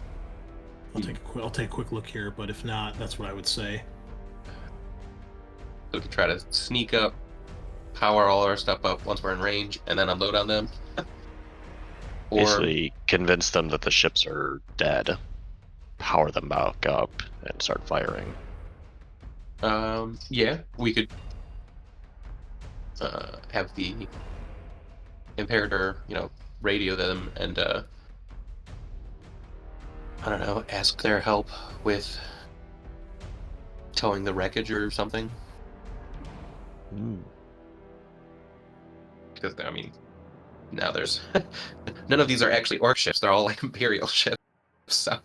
I'll take a quick look here, but if not, that's what I would say. So we could try to sneak up, power all our stuff up once we're in range, and then unload on them. Or Basically, convince them that the ships are dead, power them back up, and start firing. yeah, we could have the Imperator, radio them and I don't know, ask their help with towing the wreckage or something. Because now there's none of these are actually orc ships. They're all Imperial ships. So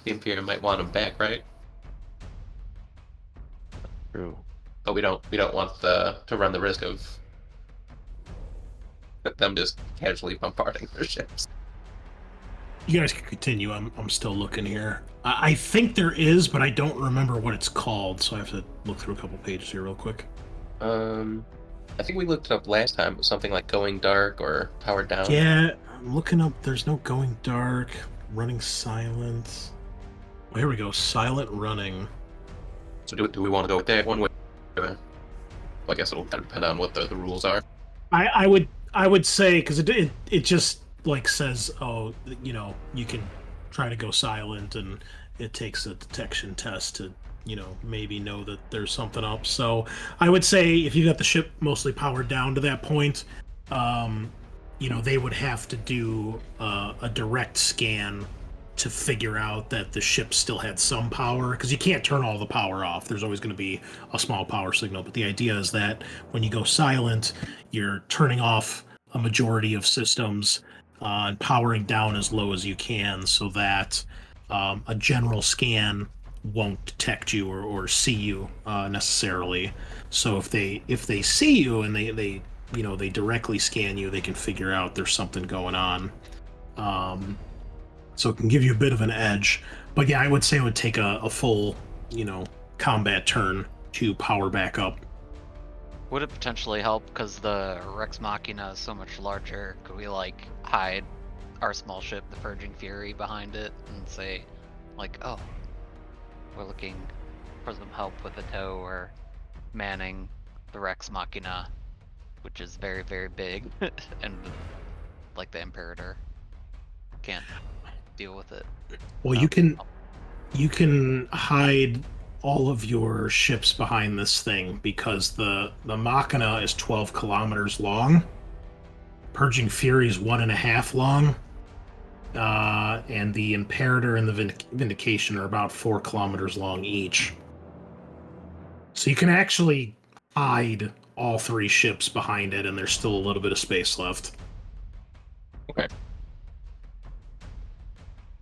the Imperial might want them back, right? True. But we don't want to run the risk of them just casually bombarding their ships. You guys can continue. I'm still looking here. I think there is, but I don't remember what it's called, so I have to look through a couple pages here real quick. I think we looked it up last time. It was something like going dark or powered down. Yeah, I'm looking up. There's no going dark, running silent. Oh, here we go. Silent running. So do we want to go with that one? I guess it'll kind of depend on what the rules are. I would say, because it just says, oh, you can try to go silent, and it takes a detection test to maybe know that there's something up. So I would say if you got the ship mostly powered down to that point, they would have to do a direct scan to figure out that the ship still had some power, because you can't turn all the power off. There's always going to be a small power signal, but the idea is that when you go silent, you're turning off a majority of systems, and powering down as low as you can so that a general scan won't detect you or see you necessarily. So if they see you and they they directly scan you, they can figure out there's something going on. So it can give you a bit of an edge. But yeah, I would say it would take a full combat turn to power back up. Would it potentially help because the Rex Machina is so much larger? Could we like hide our small ship, the Purging Fury, behind it and say, like, oh, we're looking for some help with the tow or manning the Rex Machina, which is very, very big, and like the Imperator can't deal with it. Well, you can hide all of your ships behind this thing because the Machina is 12 kilometers long. Purging Fury is 1.5 long. And the Imperator and the Vindication are about 4 kilometers long each. So you can actually hide all 3 ships behind it, and there's still a little bit of space left. Okay.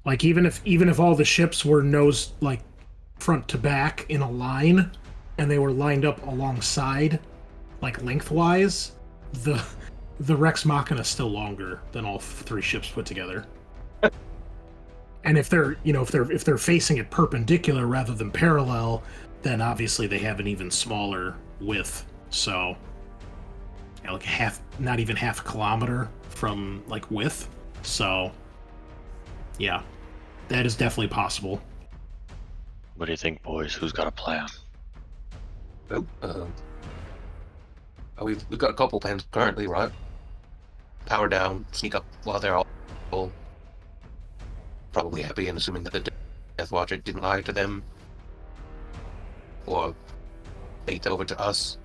Like even if all the ships were nose like front to back in a line, and they were lined up alongside, like lengthwise, the Rex Machina is still longer than all 3 ships put together. And if they're if they're facing it perpendicular rather than parallel, then obviously they have an even smaller width. So like not even half a kilometer from like width. So yeah, that is definitely possible. What do you think, boys? Who's got a plan? We've got a couple plans currently, right? Power down, sneak up while they're all probably happy and assuming that the Death Watcher didn't lie to them, or bait over to us,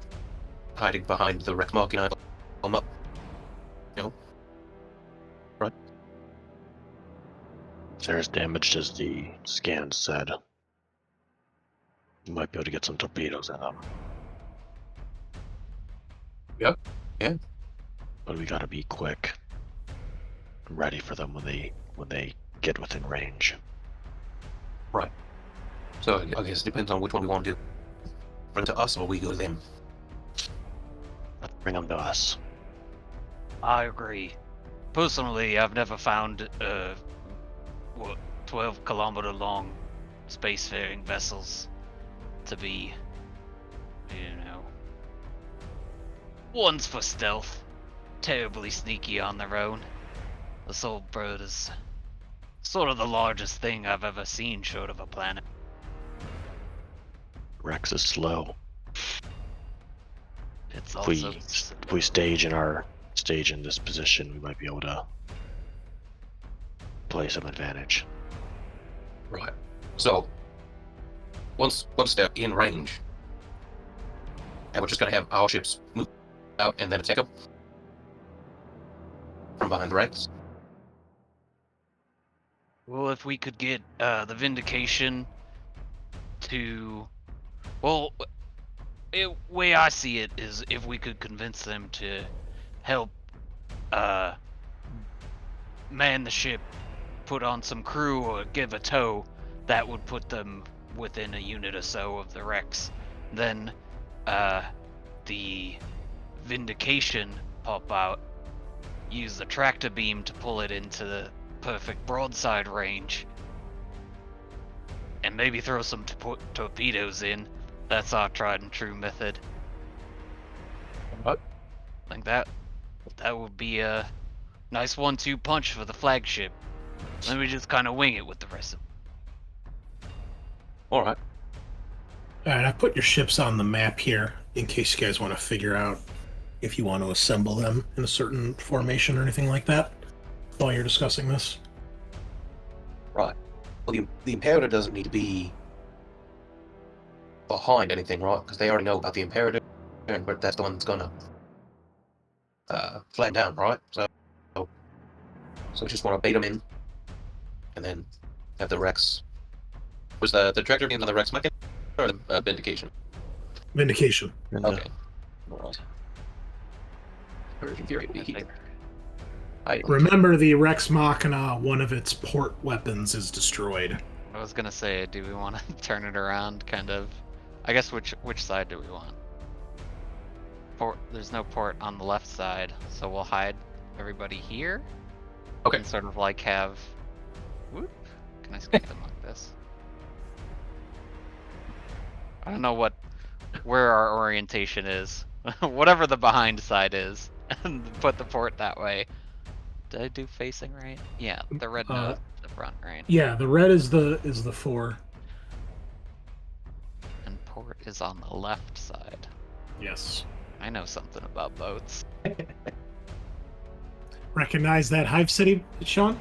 hiding behind the Rex Machina. Up, right? If they're as damaged as the scans said, you might be able to get some torpedoes in them. Yep. Yeah. But we gotta be quick, ready for them when they get within range. Right. So I guess it depends on which one we want to do. Bring to us or we go to them. Let's bring them to us. I agree. Personally, I've never found 12-kilometer long spacefaring vessels to be, one's for stealth, terribly sneaky on their own. The Soul Bird is sort of the largest thing I've ever seen short of a planet. Rex is slow. It's If also we stage in this position, we might be able to play some advantage. Right. So once they're in range, and we're just gonna have our ships move out and then attack them from behind the Rex. Well, if we could get the Vindication to... Well, way I see it is if we could convince them to help man the ship, put on some crew, or give a tow, that would put them within a unit or so of the Rex. Then the Vindication pop out, use the tractor beam to pull it into the perfect broadside range, and maybe throw some torpedoes in. That's our tried and true method. What? Like that would be a nice 1-2 punch for the flagship. Then we just kind of wing it with the rest of them. Alright. Alright, I put your ships on the map here in case you guys want to figure out if you want to assemble them in a certain formation or anything like that while you're discussing this. Right. Well, the Imperator doesn't need to be behind anything, right? Because they already know about the Imperator, but that's the one that's gonna flatten down, right? So we just want to bait them in, and then have the Rex. Was the tractor beam on the Rex Machina or the Vindication? Vindication. Okay. Alright. Purging Fury would be here. Remember, the Rex Machina, one of its port weapons is destroyed. I was gonna say, do we want to turn it around, kind of? I guess which side do we want? Port. There's no port on the left side, so we'll hide everybody here. Okay. And sort of like have. Whoop. Can I scoot them like this? I don't know where our orientation is. Whatever the behind side is, and put the port that way. Did I do facing right? Yeah, the red nose, the front, right? Yeah, the red is the 4. And port is on the left side. Yes. I know something about boats. Recognize that Hive City, Sean?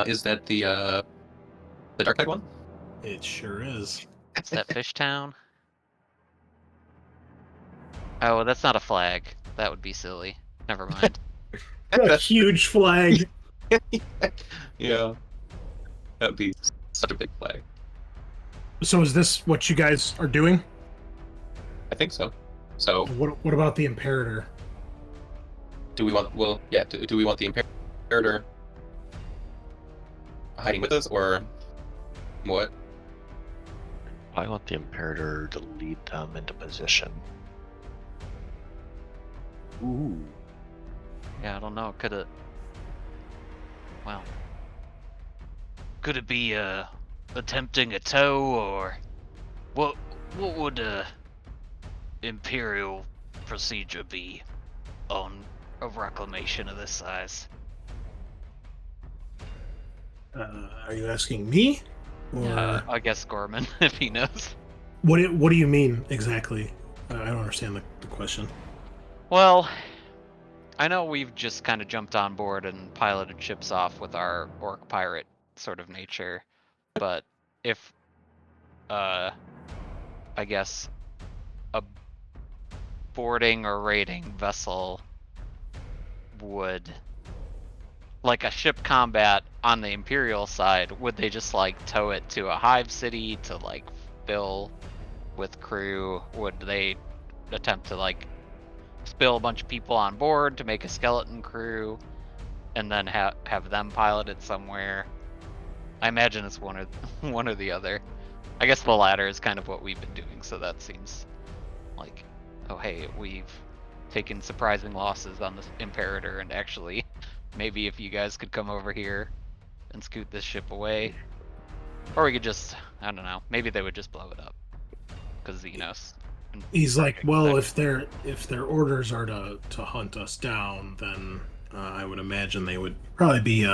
Is that the dark side one? It sure is. Is that Fishtown? Oh, that's not a flag. That would be silly. Never mind. A huge flag. Yeah. That would be such a big flag. So is this what you guys are doing? I think so. So, What about the Imperator? do we want? Well, yeah. Do we want the Imperator hiding with us, or what? I want the Imperator to lead them into position. Ooh. Yeah, I don't know. Could it? Well, could it be attempting a tow, or what? What would Imperial procedure be on a reclamation of this size? Are you asking me? Or I guess Gorman, if he knows. what do you mean exactly? I don't understand the question. Well, I know we've just kind of jumped on board and piloted ships off with our orc pirate sort of nature, but if, I guess, a boarding or raiding vessel would, like a ship combat on the Imperial side, would they just like tow it to a hive city to like fill with crew? Would they attempt to like spill a bunch of people on board to make a skeleton crew and then have them pilot it somewhere? I imagine it's one or the other. I guess the latter is kind of what we've been doing, so that seems like, oh hey, we've taken surprising losses on this Imperator, and actually maybe if you guys could come over here and scoot this ship away, or we could just, I don't know, maybe they would just blow it up because Xenos. He's like, well, if their orders are to hunt us down, then I would imagine they would probably be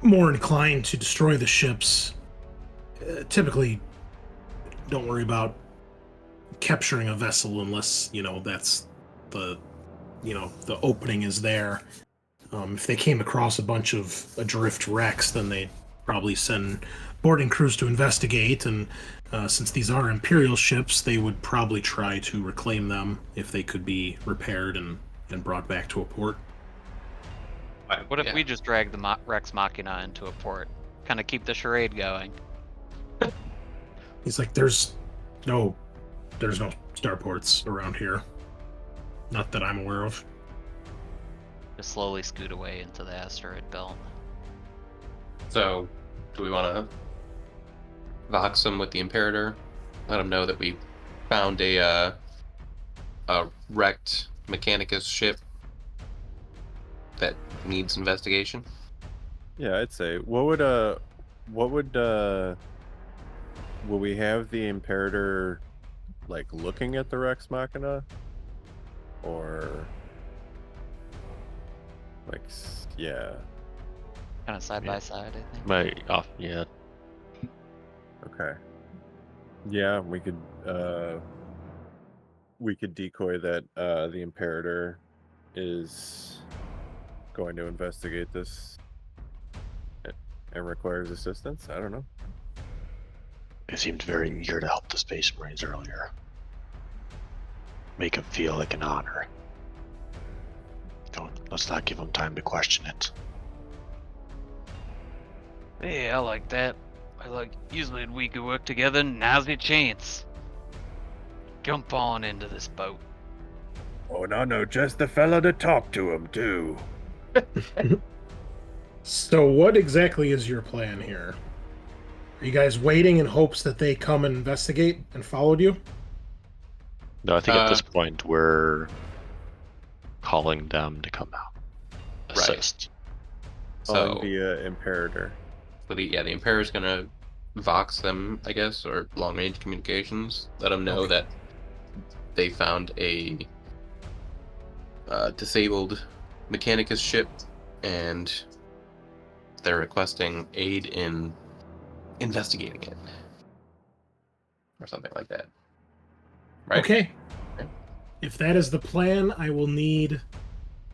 more inclined to destroy the ships. Typically, don't worry about capturing a vessel unless that's the opening is there. If they came across a bunch of adrift wrecks, then they'd probably send boarding crews to investigate, and since these are Imperial ships, they would probably try to reclaim them if they could be repaired and brought back to a port. What if we just drag the Rex Machina into a port? Kind of keep the charade going. He's like, there's no starports around here. Not that I'm aware of. Just slowly scoot away into the asteroid belt. So, do we want to vox them with the Imperator? Let them know that we found a wrecked Mechanicus ship that needs investigation. Yeah, I'd say. Will we have the Imperator like looking at the Rex Machina, or like yeah? Kind of side by side, I think. Yeah. Okay. Yeah, we could decoy that the Imperator is going to investigate this and requires assistance. I don't know. They seemed very eager to help the Space Marines earlier. Make them feel like an honor. Let's not give them time to question it. Hey, I like that. Usually we could work together, now's your chance. Jump on into this boat. Oh, no, just the fella to talk to him, too. So what exactly is your plan here? Are you guys waiting in hopes that they come and investigate and followed you? No, I think at this point we're calling them to come out, Right. assist. So, via Imperator. the Imperial's gonna vox them, I guess, or long-range communications. Let them know that they found a disabled Mechanicus ship, and they're requesting aid in investigating it, or something like that. Right? Okay. Yeah. If that is the plan, I will need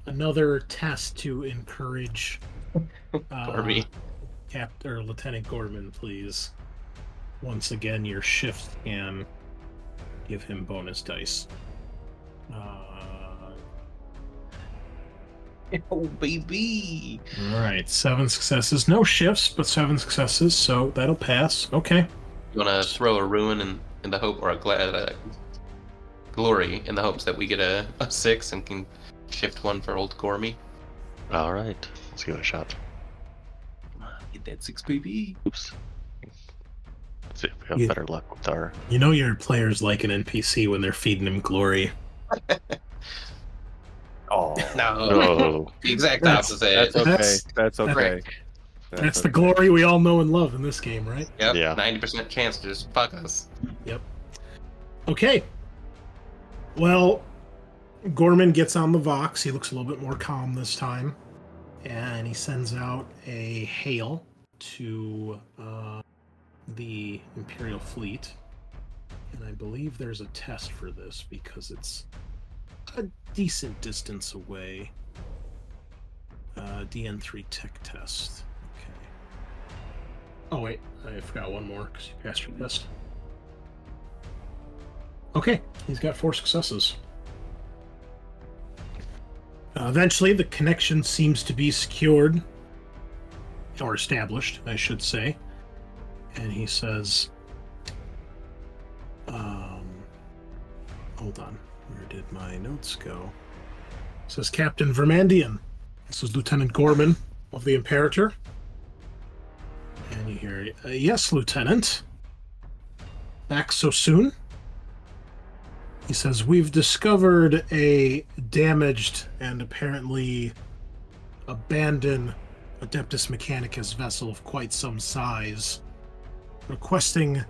another test to encourage Gormy. Lieutenant Gorman, please. Once again, your shift can give him bonus dice. Oh, baby! All right, 7 successes. No shifts, but 7 successes, so that'll pass. Okay. You want to throw a ruin in the hope, or a glory in the hopes that we get a 6 and can shift one for old Gormy? All right, let's give it a shot. Get that 6, baby! Oops. Let's see if we have Yeah. better luck with our. You know your players like an NPC when they're feeding him glory. Oh, No, No. the exact That's- opposite. that's okay. That's- That's okay. Frick. That's the glory we all know and love in this game, right? Yep, Yeah. 90% chance to just fuck us. Okay. Well, Gorman gets on the Vox. He looks a little bit more calm this time. And he sends out a hail to the Imperial fleet. And I believe there's a test for this because it's a decent distance away. DN3 tech test. Okay. Oh, wait. I forgot one more because you passed your test. Okay. He's got 4 successes. Eventually, the connection seems to be secured, or established, I should say. And he says, hold on, where did my notes go? It says, Captain Vermandian, this is Lieutenant Gorman of the Imperator. And you hear, yes, Lieutenant. Back so soon? He says, we've discovered a damaged and apparently abandoned Adeptus Mechanicus vessel of quite some size. Requesting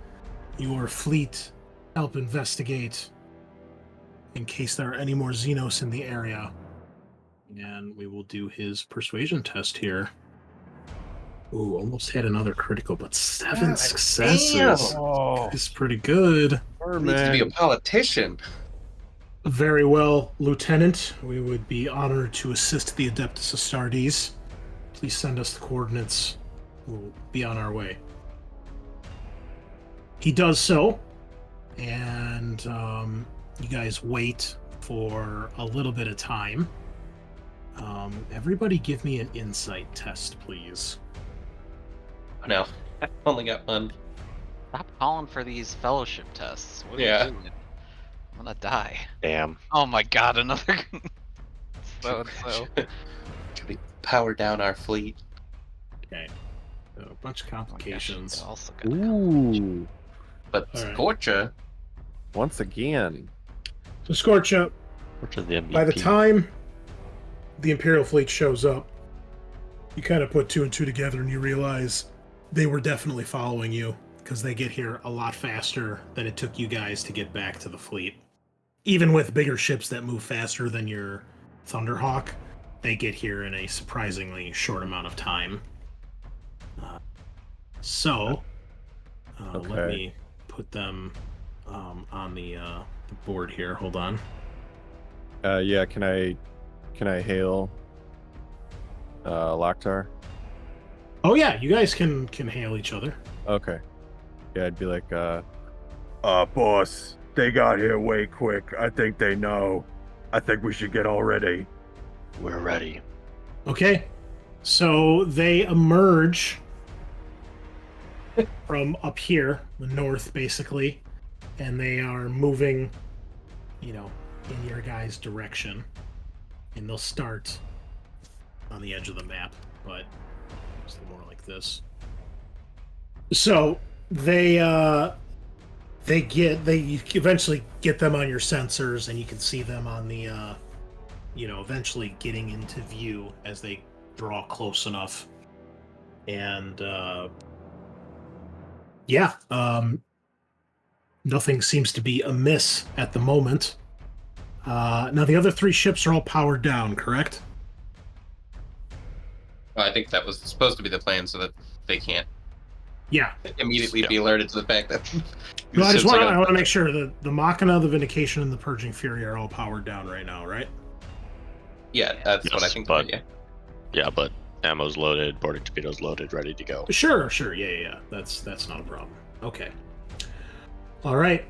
your fleet help investigate in case there are any more Xenos in the area. And we will do his persuasion test here. Ooh, almost had another critical, but 7 God successes. damn. Oh, It's pretty good. Needs to be a politician. Very well, Lieutenant. We would be honored to assist the Adeptus Astartes. Please send us the coordinates. We'll be on our way. He does so, and you guys wait for a little bit of time. Everybody give me an insight test, please. Oh, no, I only got one. Stop calling for these fellowship tests. What are Yeah. you doing? I'm gonna die. Damn. Oh my god, another. so. Should we power down our fleet? Okay. So a bunch of Oh my gosh, complications. you also got ooh! But All right. Scorcha, Once again, So, Scorcha, Which is the MVP? by the time the Imperial fleet shows up, you kind of put 2 and 2 together and you realize they were definitely following you because they get here a lot faster than it took you guys to get back to the fleet. Even with bigger ships that move faster than your Thunderhawk, they get here in a surprisingly short amount of time. Let Okay. me put them on the board here. Hold on. yeah. Can I hail Locktar? Oh yeah, you guys can hail each other. Okay. Yeah, I'd be like, Boss, they got here way quick. I think they know. I think we should get all ready. We're ready. Okay, so they emerge from up here, the north, basically, and they are moving, in your guys' direction, and they'll start on the edge of the map, but it's more like this. So they you eventually get them on your sensors, and you can see them on the eventually getting into view as they draw close enough. And nothing seems to be amiss at the moment. Now the other 3 ships are all powered down, correct? I think that was supposed to be the plan, so that they can't Yeah. immediately be alerted to the fact that. No, I want to make sure that the Machina, the Vindication, and the Purging Fury are all powered down right now, right? Yeah, that's what I think. But, yeah. Yeah, but ammo's loaded, boarding torpedoes loaded, ready to go. Sure. Yeah. That's not a problem. Okay. All right.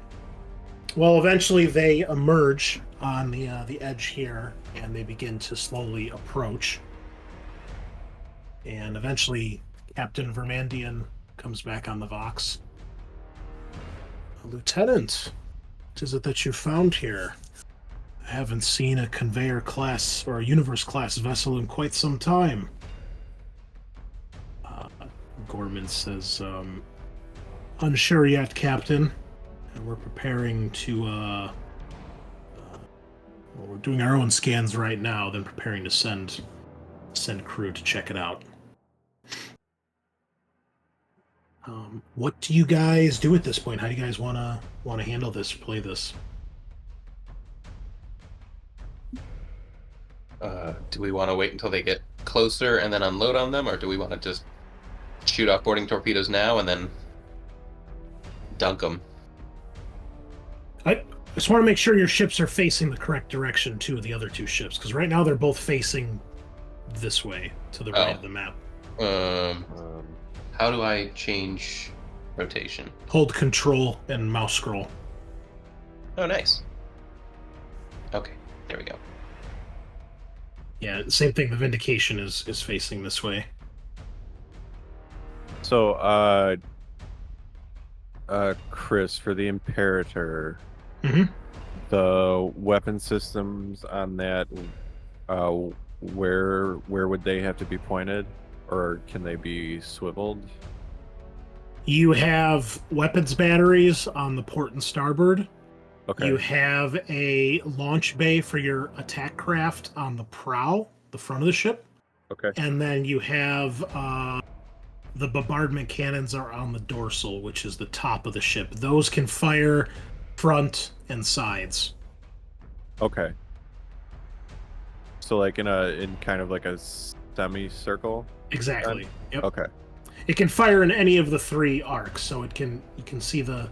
Well, eventually they emerge on the edge here, and they begin to slowly approach. And eventually, Captain Vermandian comes back on the Vox. Lieutenant, what is it that you found here? I haven't seen a conveyor class or a universe class vessel in quite some time. Gorman says, unsure yet, Captain. And we're preparing to, we're doing our own scans right now, then preparing to send crew to check it out. What do you guys do at this point? How do you guys want to handle this, play this? Do we want to wait until they get closer and then unload on them, or do we want to just shoot off boarding torpedoes now and then dunk them? I just want to make sure your ships are facing the correct direction, too, the other 2 ships, because right now they're both facing this way, to the right of the map. How do I change rotation? Hold Control and mouse scroll. Oh, nice. Okay, there we go. Yeah, same thing. The Vindication is facing this way. So, Chris, for the Imperator, the weapon systems on that, where would they have to be pointed, or can they be swiveled? You have weapons batteries on the port and starboard. Okay. You have a launch bay for your attack craft on the prow, the front of the ship. Okay. And then you have the bombardment cannons are on the dorsal, which is the top of the ship. Those can fire front and sides. Okay. So like in kind of like a semicircle? Exactly. Yep. Okay. It can fire in any of the 3 arcs, so you can see the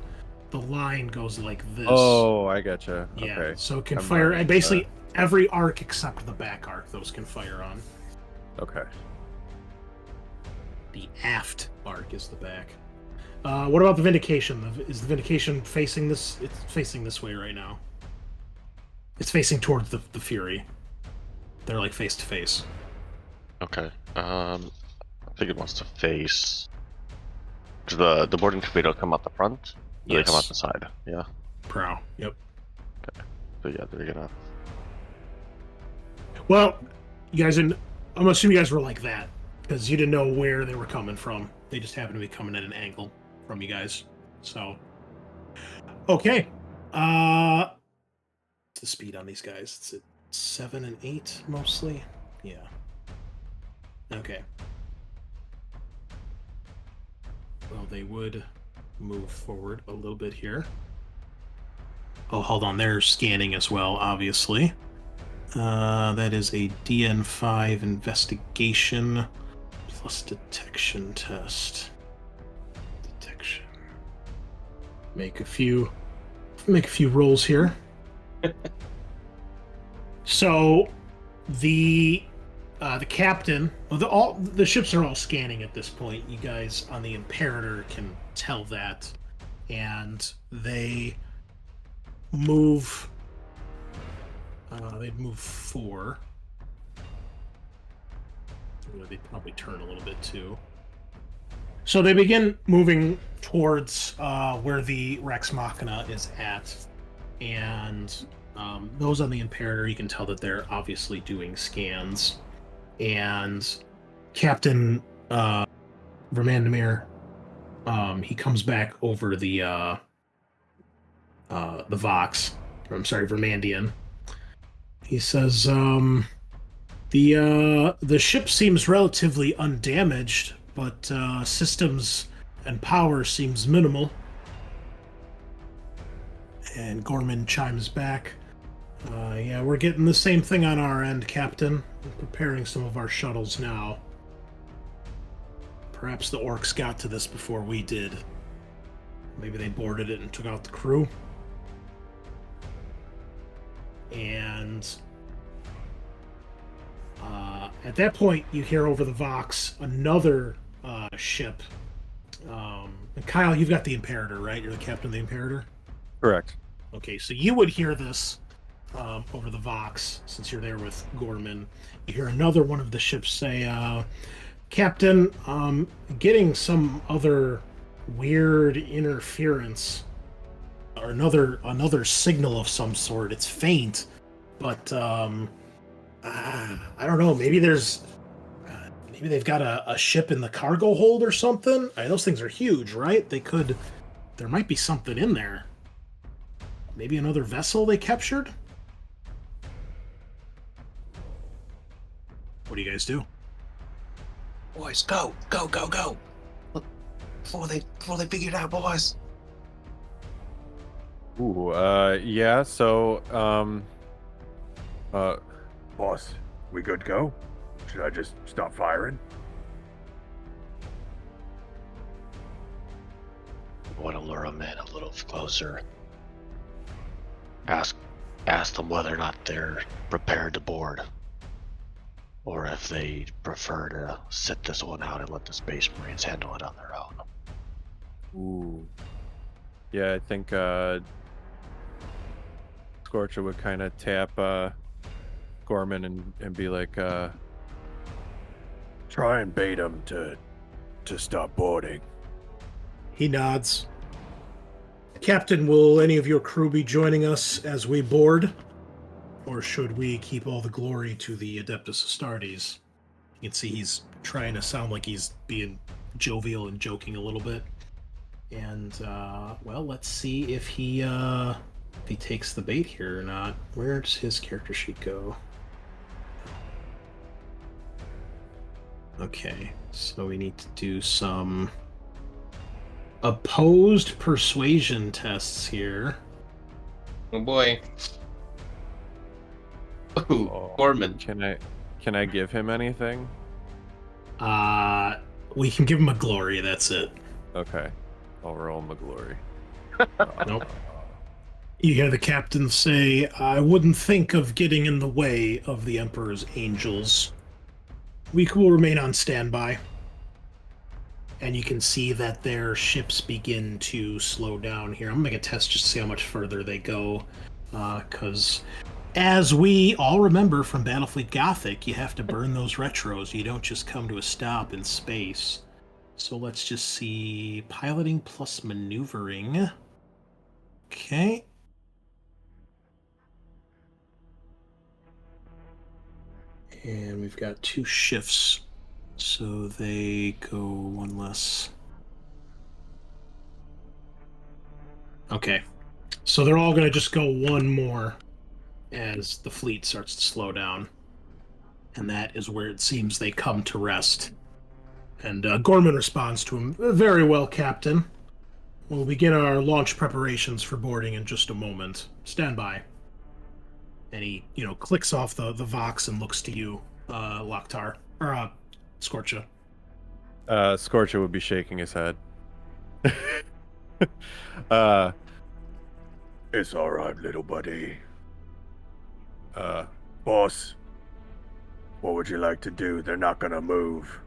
line goes like this. Oh, I gotcha. Yeah. Okay. So it can I'm fire learning basically every arc except the back arc. Those can fire on. Okay. The aft arc is the back. What about the Vindication? Is the Vindication facing this? It's facing this way right now. It's facing towards the Fury. They're like face to face. Okay. I think it wants to face. Does the boarding torpedo come out the front? Or they come out the side? Yeah. Prow. Yep. Okay. So yeah, they're gonna. Well, you guys didn't. I'm assuming you guys were like that because you didn't know where they were coming from. They just happened to be coming at an angle from you guys. So, okay. What's the speed on these guys? It's at 7 and 8 mostly. Yeah. Okay. Well, they would move forward a little bit here. Oh, hold on. They're scanning as well, obviously. That is a DN5 investigation plus detection test. Detection. Make a few rolls here. So, the captain. Well, the ships are all scanning at this point. You guys on the Imperator can tell that, and they move. They'd move 4. They'd probably turn a little bit too. So they begin moving towards where the Rex Machina is at, and Those on the Imperator, you can tell that they're obviously doing scans. And Captain Vermandemir, he comes back over the Vox. I'm sorry, Vermandian. He says, the ship seems relatively undamaged, but systems and power seems minimal. And Gorman chimes back. Yeah, we're getting the same thing on our end, Captain. We're preparing some of our shuttles now. Perhaps the orcs got to this before we did. Maybe they boarded it and took out the crew. And at that point, you hear over the Vox another ship. And Kyle, you've got the Imperator, right? You're the captain of the Imperator? Correct. Okay, so you would hear this over the Vox, since you're there with Gorman. You hear another one of the ships say, Captain, getting some other weird interference, or another signal of some sort. It's faint, but I don't know. Maybe they've got a ship in the cargo hold or something. Those things are huge, right? There might be something in there. Maybe another vessel they captured? What do you guys do? Boys, go! Look, before they figure it out, boys. Ooh, yeah, so, Boss, we good to go? Should I just stop firing? Want to lure them in a little closer. Ask them whether or not they're prepared to board, or if they prefer to sit this one out and let the Space Marines handle it on their own. ooh. Yeah, I think, Scorcher would kind of tap, Gorman and be like, Try and bait them to stop boarding. He nods. Captain, will any of your crew be joining us as we board? Or should we keep all the glory to the Adeptus Astartes? You can see he's trying to sound like he's being jovial and joking a little bit. And, well, let's see if he takes the bait here or not. Where does his character sheet go? Okay, so we need to do some opposed persuasion tests here. Oh boy. Ooh, Gorman. can I give him anything? We can give him a glory, that's it. Okay. I'll roll him a glory. Nope. You hear the captain say, I wouldn't think of getting in the way of the Emperor's angels. We will remain on standby. And you can see that their ships begin to slow down here. I'm going to make a test just to see how much further they go. Because as we all remember from Battlefleet Gothic, you have to burn those retros. You don't just come to a stop in space. So let's just see. Piloting plus maneuvering. Okay. And we've got 2 shifts. So they go 1 less. Okay. So they're all going to just go 1 more as the fleet starts to slow down. And that is where it seems they come to rest. And Gorman responds to him, very well, Captain. We'll begin our launch preparations for boarding in just a moment. Stand by. And he, clicks off the Vox and looks to you, Loktar. Or, Scorcha. Scorcher would be shaking his head. It's all right, little buddy. Boss, what would you like to do? They're not gonna move.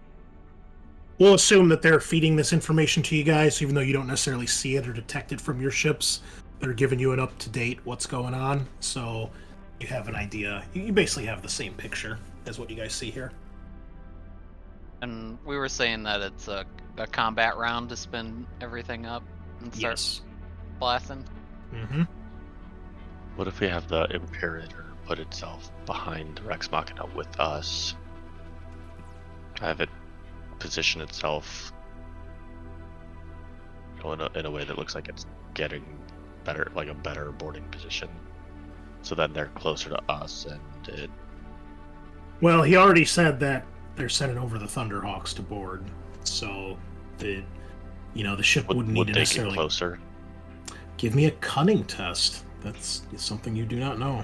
We'll assume that they're feeding this information to you guys, even though you don't necessarily see it or detect it from your ships. They're giving you an up-to-date what's going on, so you have an idea. You basically have the same picture as what you guys see here. And we were saying that it's a combat round to spin everything up and start Yes. blasting. Mm-hmm. What if we have the Imperator put itself behind Rex Machina with us? Have it position itself in a way that looks like it's getting better, like a better boarding position, so that they're closer to us and it. Well, he already said that they're sending over the Thunderhawks to board, so the ship wouldn't need Would to they necessarily get closer? Give me a cunning test. That's something you do not know.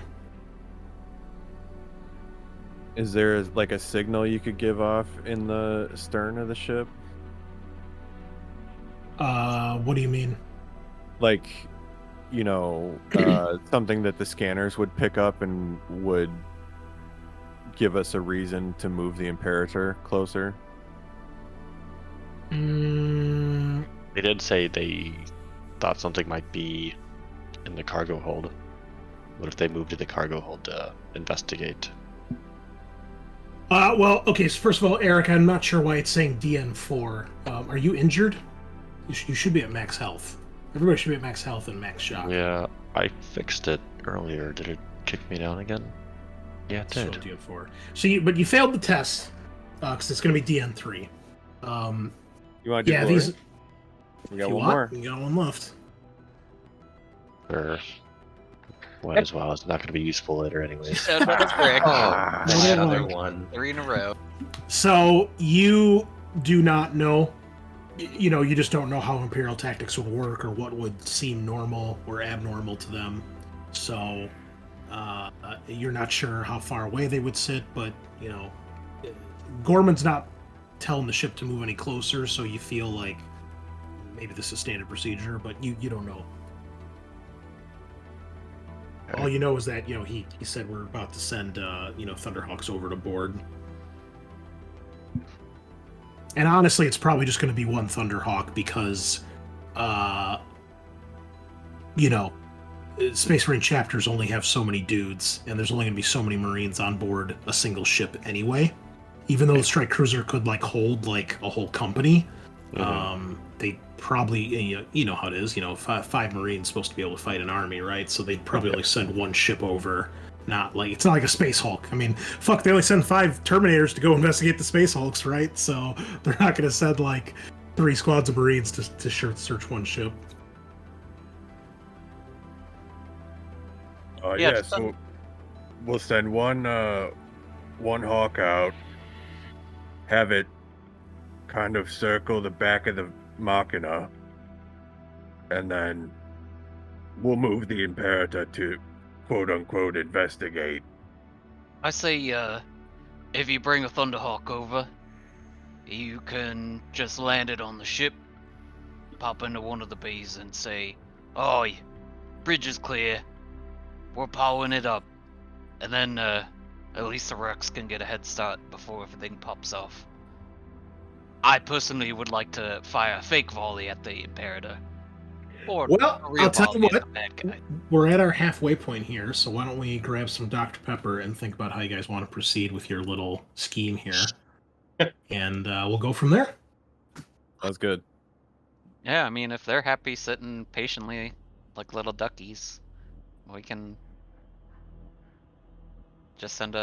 Is there like a signal you could give off in the stern of the ship? What do you mean? Like, something that the scanners would pick up and would give us a reason to move the Imperator closer? They did say they thought something might be in the cargo hold. What if they moved to the cargo hold to investigate? Well, okay, so first of all, Eric, I'm not sure why it's saying DN4. Are you injured? You should be at max health. Everybody should be at max health and max shock. Yeah, I fixed it earlier. Did it kick me down again? Yeah, it did. So DN4. So but you failed the test, because it's going to be DN3. You want to do yeah, glory? these... We got one more. You got one left. Sure. Might as well. It's not going to be useful later anyways. Another brick. Another one. 3 in a row. So you do not know, you just don't know how Imperial tactics would work or what would seem normal or abnormal to them. So you're not sure how far away they would sit, but, Gorman's not telling the ship to move any closer, so you feel like maybe this is standard procedure, but you don't know. All you know is that, he said we're about to send, Thunderhawks over to board. And honestly, it's probably just going to be one Thunderhawk because, Space Marine chapters only have so many dudes, and there's only going to be so many Marines on board a single ship anyway. Even though the strike cruiser could hold a whole company, they probably, you know how it is, five Marines supposed to be able to fight an army, right? So they'd probably only send one ship over. It's not like a Space Hulk. I mean, fuck, they only send 5 Terminators to go investigate the Space Hulks, right? So they're not going to send 3 squads of Marines to search one ship. Yeah, so we'll send one Hawk out, have it kind of circle the back of the Machina, and then we'll move the Imperator to quote-unquote investigate. I say, if you bring a Thunderhawk over, you can just land it on the ship, pop into one of the bays and say, "Oi, bridge is clear, we're powering it up," and then at least the Rex can get a head start before everything pops off. I personally would like to fire a fake volley at the Imperator. Or Well, a real I'll tell you volley at what. the bad guy. We're at our halfway point here, so why don't we grab some Dr. Pepper and think about how you guys want to proceed with your little scheme here. And we'll go from there. That's good. Yeah, I mean, if they're happy sitting patiently like little duckies, we can just send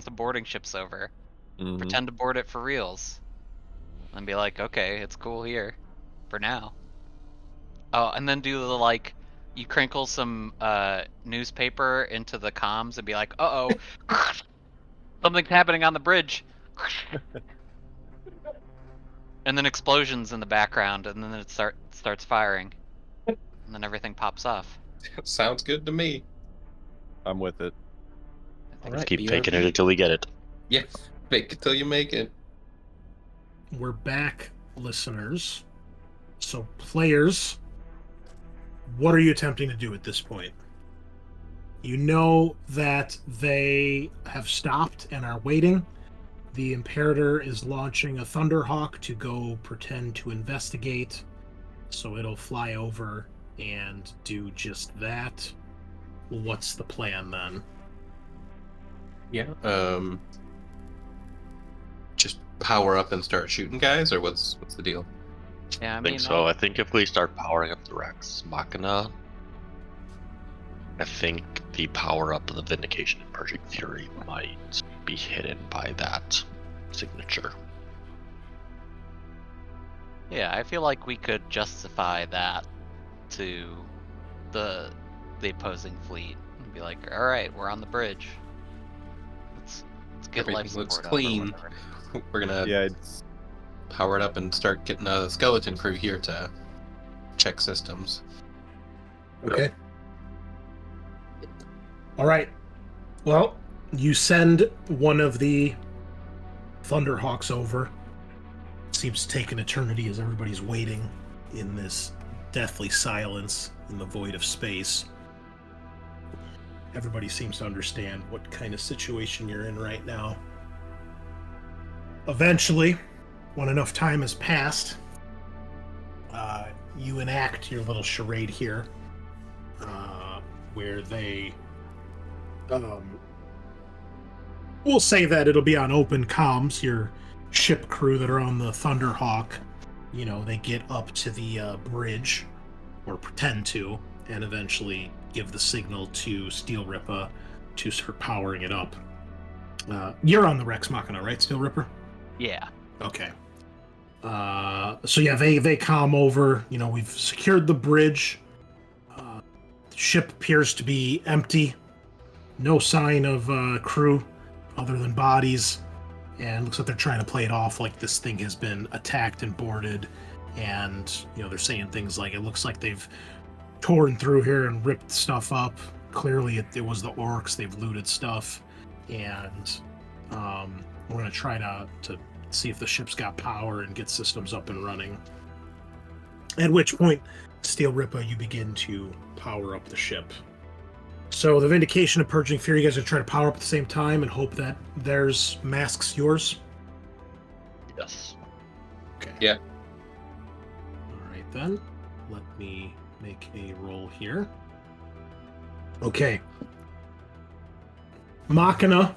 some boarding ships over. Mhm. Pretend to board it for reals. And be like, okay, it's cool here. For now. Oh, and then do the, you crinkle some newspaper into the comms and be like, uh-oh, something's happening on the bridge. And then explosions in the background, and then it starts firing. And then everything pops off. Sounds good to me. I'm with it. Let's keep faking it until we get it. Yeah, fake it till you make it. We're back, listeners. So, players, what are you attempting to do at this point? You know that they have stopped and are waiting. The Imperator is launching a Thunderhawk to go pretend to investigate. So it'll fly over and do just that. What's the plan then? Yeah. Just power up and start shooting guys, or what's the deal? Yeah, I I mean, think so. I think if we start powering up the Rex Machina, I think the power up of the Vindication and Purging Fury might be hidden by that signature. Yeah, I feel like we could justify that to the opposing fleet and be like, all right, we're on the bridge. Let's get life Everything looks support up or clean. whatever. We're gonna Yeah, it's power it up and start getting a skeleton crew here to check systems. Okay. All right. Well, you send one of the Thunderhawks over. Seems to take an eternity as everybody's waiting in this deathly silence in the void of space. Everybody seems to understand what kind of situation you're in right now. Eventually, when enough time has passed, you enact your little charade here, where they we'll say that it'll be on open comms. Your ship crew that are on the Thunderhawk, they get up to the bridge, or pretend to, and eventually give the signal to Steel Ripper to start powering it up. You're on the Rex Machina, right, Steel Ripper? Yeah. Okay. So yeah, they comm over. We've secured the bridge. The ship appears to be empty. No sign of crew other than bodies. And looks like they're trying to play it off like this thing has been attacked and boarded. And, they're saying things like, it looks like they've torn through here and ripped stuff up. Clearly it was the orcs. They've looted stuff. And we're going to try to see if the ship's got power and get systems up and running. At which point, Steel Ripper, you begin to power up the ship. So the Vindication of Purging Fury, you guys are trying to power up at the same time and hope that theirs masks yours? Yes. Okay. Yeah. All right then. Let me make a roll here. Okay. Machina.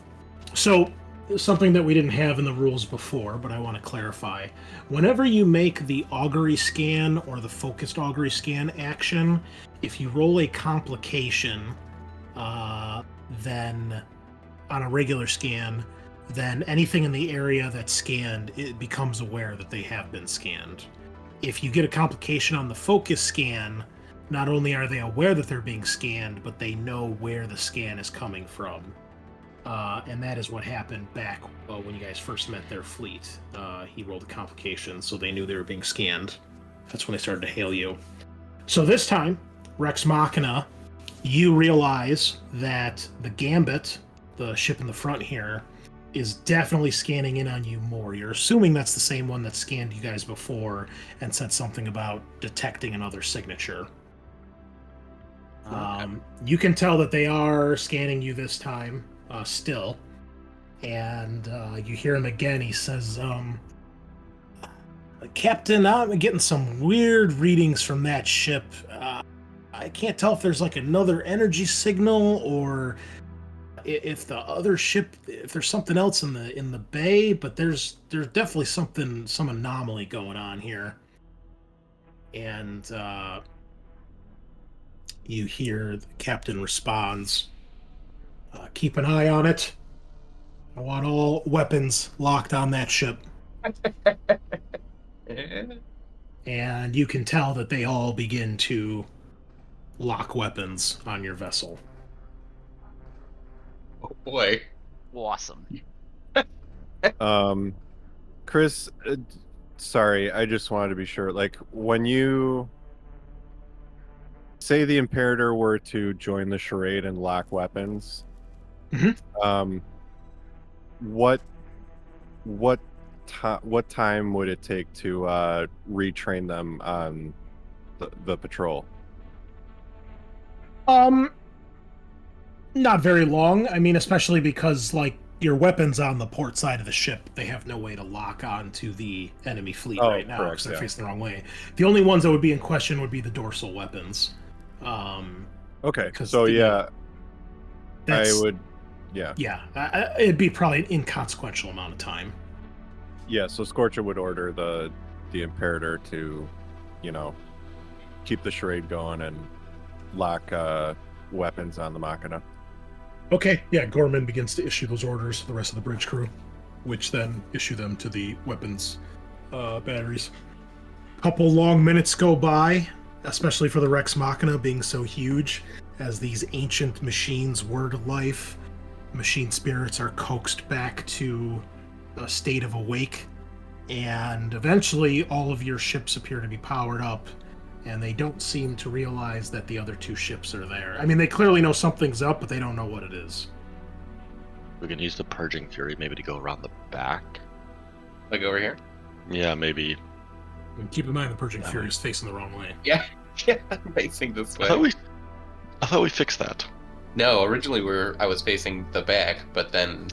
So something that we didn't have in the rules before, but I want to clarify. Whenever you make the augury scan or the focused augury scan action, if you roll a complication, then on a regular scan, then anything in the area that's scanned, it becomes aware that they have been scanned. If you get a complication on the focus scan, not only are they aware that they're being scanned, but they know where the scan is coming from. And that is what happened back when you guys first met their fleet. He rolled a complication, so they knew they were being scanned. That's when they started to hail you. So this time, Rex Machina, you realize that the Gambit, the ship in the front here, is definitely scanning in on you more. You're assuming that's the same one that scanned you guys before and said something about detecting another signature. You can tell that they are scanning you this time, still. And you hear him again. He says, Captain, I'm getting some weird readings from that ship. I can't tell if there's like another energy signal or if the other ship, if there's something else in the bay, but there's definitely some anomaly going on here. And you hear the captain responds, keep an eye on it. I want all weapons locked on that ship. And you can tell that they all begin to lock weapons on your vessel. Oh boy. Awesome. Chris, sorry, I just wanted to be sure. Like, when you say the Imperator were to join the charade and lock weapons, what time would it take to retrain them on the patrol? Not very long. I mean, especially because, like, your weapon's on the port side of the ship. They have no way to lock on to the enemy fleet right now because they're facing the wrong way. The only ones that would be in question would be the dorsal weapons. Okay, so I would, it'd be probably an inconsequential amount of time. Yeah, so Scorcher would order the Imperator to, keep the charade going and lock weapons on the Machina. Okay, yeah, Gorman begins to issue those orders to the rest of the bridge crew, which then issue them to the weapons batteries. Couple long minutes go by, especially for the Rex Machina being so huge, as these ancient machines whir to life. Machine spirits are coaxed back to a state of awake, and eventually all of your ships appear to be powered up, and they don't seem to realize that the other two ships are there. I mean, they clearly know something's up, but they don't know what it is. We can use the Purging Fury maybe to go around the back. Like over here? Yeah, maybe. And keep in mind the Purging Fury is facing the wrong way. Yeah, I'm facing this way. I thought we fixed that. No, originally I was facing the back, but then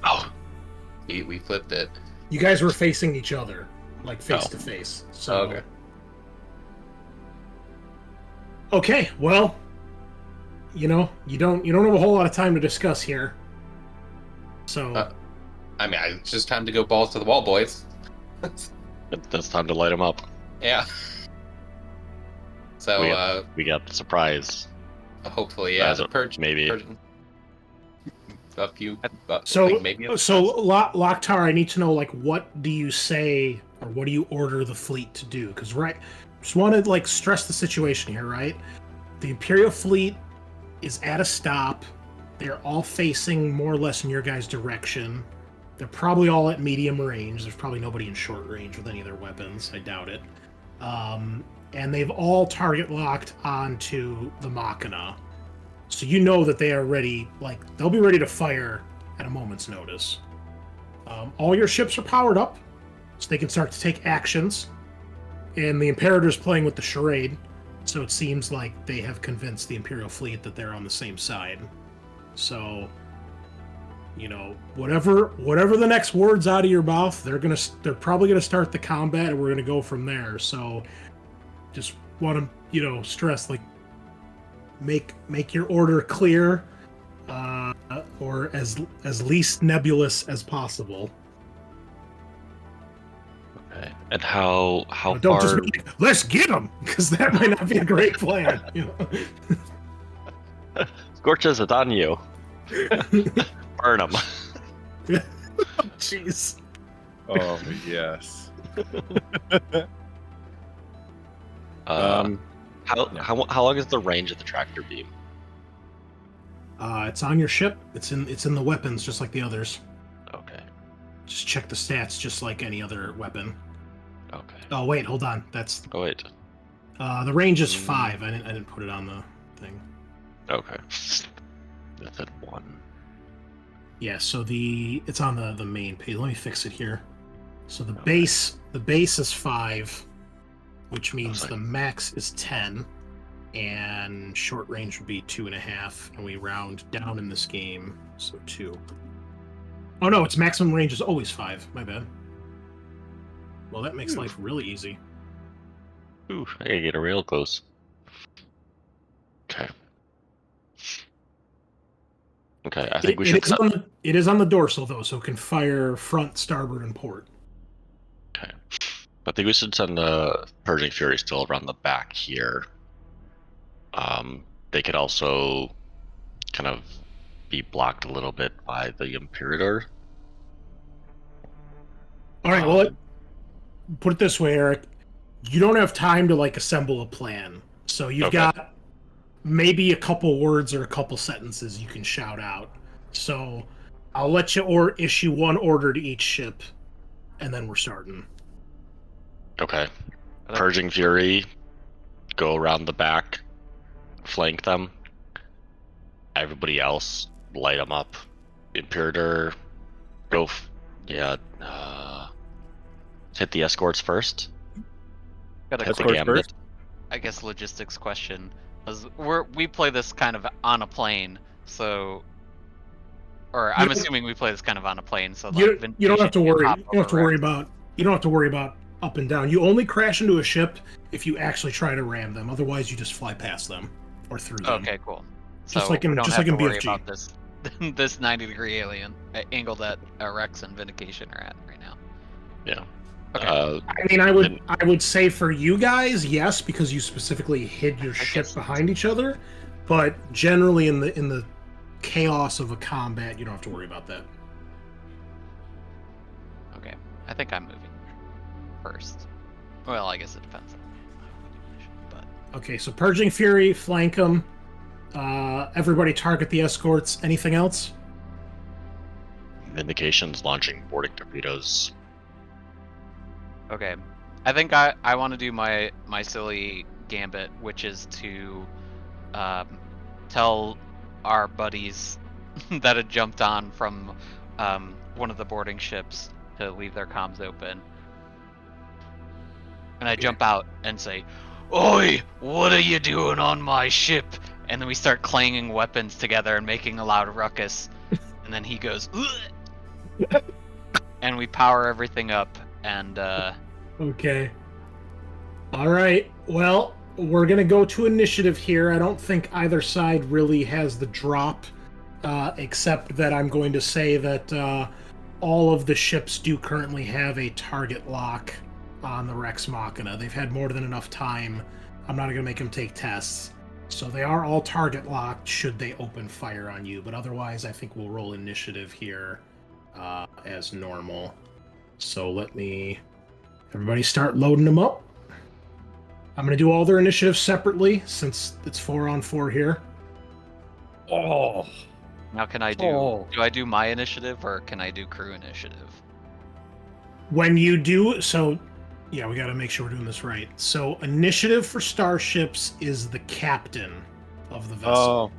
we flipped it. You guys were facing each other, like face to face. So Okay. Okay, well, you don't have a whole lot of time to discuss here. So I mean, it's just time to go balls to the wall, boys. It's time to light them up. Yeah. So We got the surprise. hopefully, yeah, the purge maybe. A few. So like maybe. Locktar, I need to know, like, what do you say or what do you order the fleet to do? Because just want to like stress the situation here, right? The Imperial fleet is at a stop. They're all facing more or less in your guys' direction. They're probably all at medium range. There's probably nobody in short range with any of their weapons. I doubt it. And they've all target locked onto the Machina. So you know that they are ready, like, they'll be ready to fire at a moment's notice. All your ships are powered up, so they can start to take actions. And the Imperator's playing with the charade, so it seems like they have convinced the Imperial fleet that they're on the same side. So, whatever the next words out of your mouth, they're probably gonna start the combat, and we're gonna go from there. So, just want to stress, like, make your order clear, or as least nebulous as possible. Okay. And how Don't far? just be like, let's get them, because that might not be a great plan. Scorches it on you. Burn them. Jeez. Oh yes. How long is the range of the tractor beam? It's on your ship. It's in the weapons, just like the others. Okay. Just check the stats, just like any other weapon. Okay. Oh wait, hold on. Oh wait. The range is 5. I didn't put it on the thing. Okay. That's at 1. Yeah, so it's on the main page. Let me fix it here. So the base is 5, which means the max is 10, and short range would be 2.5, and we round down in this game, so 2. Oh no, its maximum range is always 5. My bad. Well, that makes life really easy. Ooh, I gotta get a real close. Okay. Okay, I think we should. It is on the dorsal though, so it can fire front, starboard, and port. Okay. I think we should send the Purging Fury still around the back here. They could also kind of be blocked a little bit by the Imperator. All right, well, put it this way, Eric. You don't have time to like assemble a plan, so you've got maybe a couple words or a couple sentences you can shout out. So I'll let you issue one order to each ship, and then we're starting. Okay. Purging Fury, go around the back, flank them. Everybody else, light them up. Imperator, go. Hit the escorts first. Got a Hit the quick, gambit. I guess, logistics question. We play this kind of on a plane, so, or I'm assuming we play this kind of on a plane. So you don't have to worry. Vindication You don't have to worry about up and down. You only crash into a ship if you actually try to ram them. Otherwise, you just fly past them or through them. Okay, cool. Just so like in we don't have to worry BFG. about this 90-degree alien angle that Rex and Vindication are at right now. Yeah. Okay. I mean, I would say for you guys, yes, because you specifically hid your ship behind each other. But generally, in the chaos of a combat, you don't have to worry about that. Okay, I think I'm moving first. Well, I guess it depends on how we do the mission, but Okay, so Purging Fury, flank them. Everybody target the escorts. Anything else? Vindication's launching boarding torpedoes. okay. I think I want to do my silly gambit, which is to tell our buddies that had jumped on from one of the boarding ships to leave their comms open. And I jump out and say, "Oi, what are you doing on my ship?" And then we start clanging weapons together and making a loud ruckus. And then he goes, "Ugh!" And we power everything up and Okay. All right. Well, we're going to go to initiative here. I don't think either side really has the drop, except that I'm going to say that all of the ships do currently have a target lock on the Rex Machina. They've had more than enough time. I'm not going to make them take tests. So they are all target locked should they open fire on you. But otherwise, I think we'll roll initiative here as normal. So let me... Everybody start loading them up. I'm going to do all their initiatives separately since it's 4-on-4 here. Oh, now can I do I do my initiative or can I do crew initiative? When you do, so yeah, we got to make sure we're doing this right. So initiative for starships is the captain of the vessel.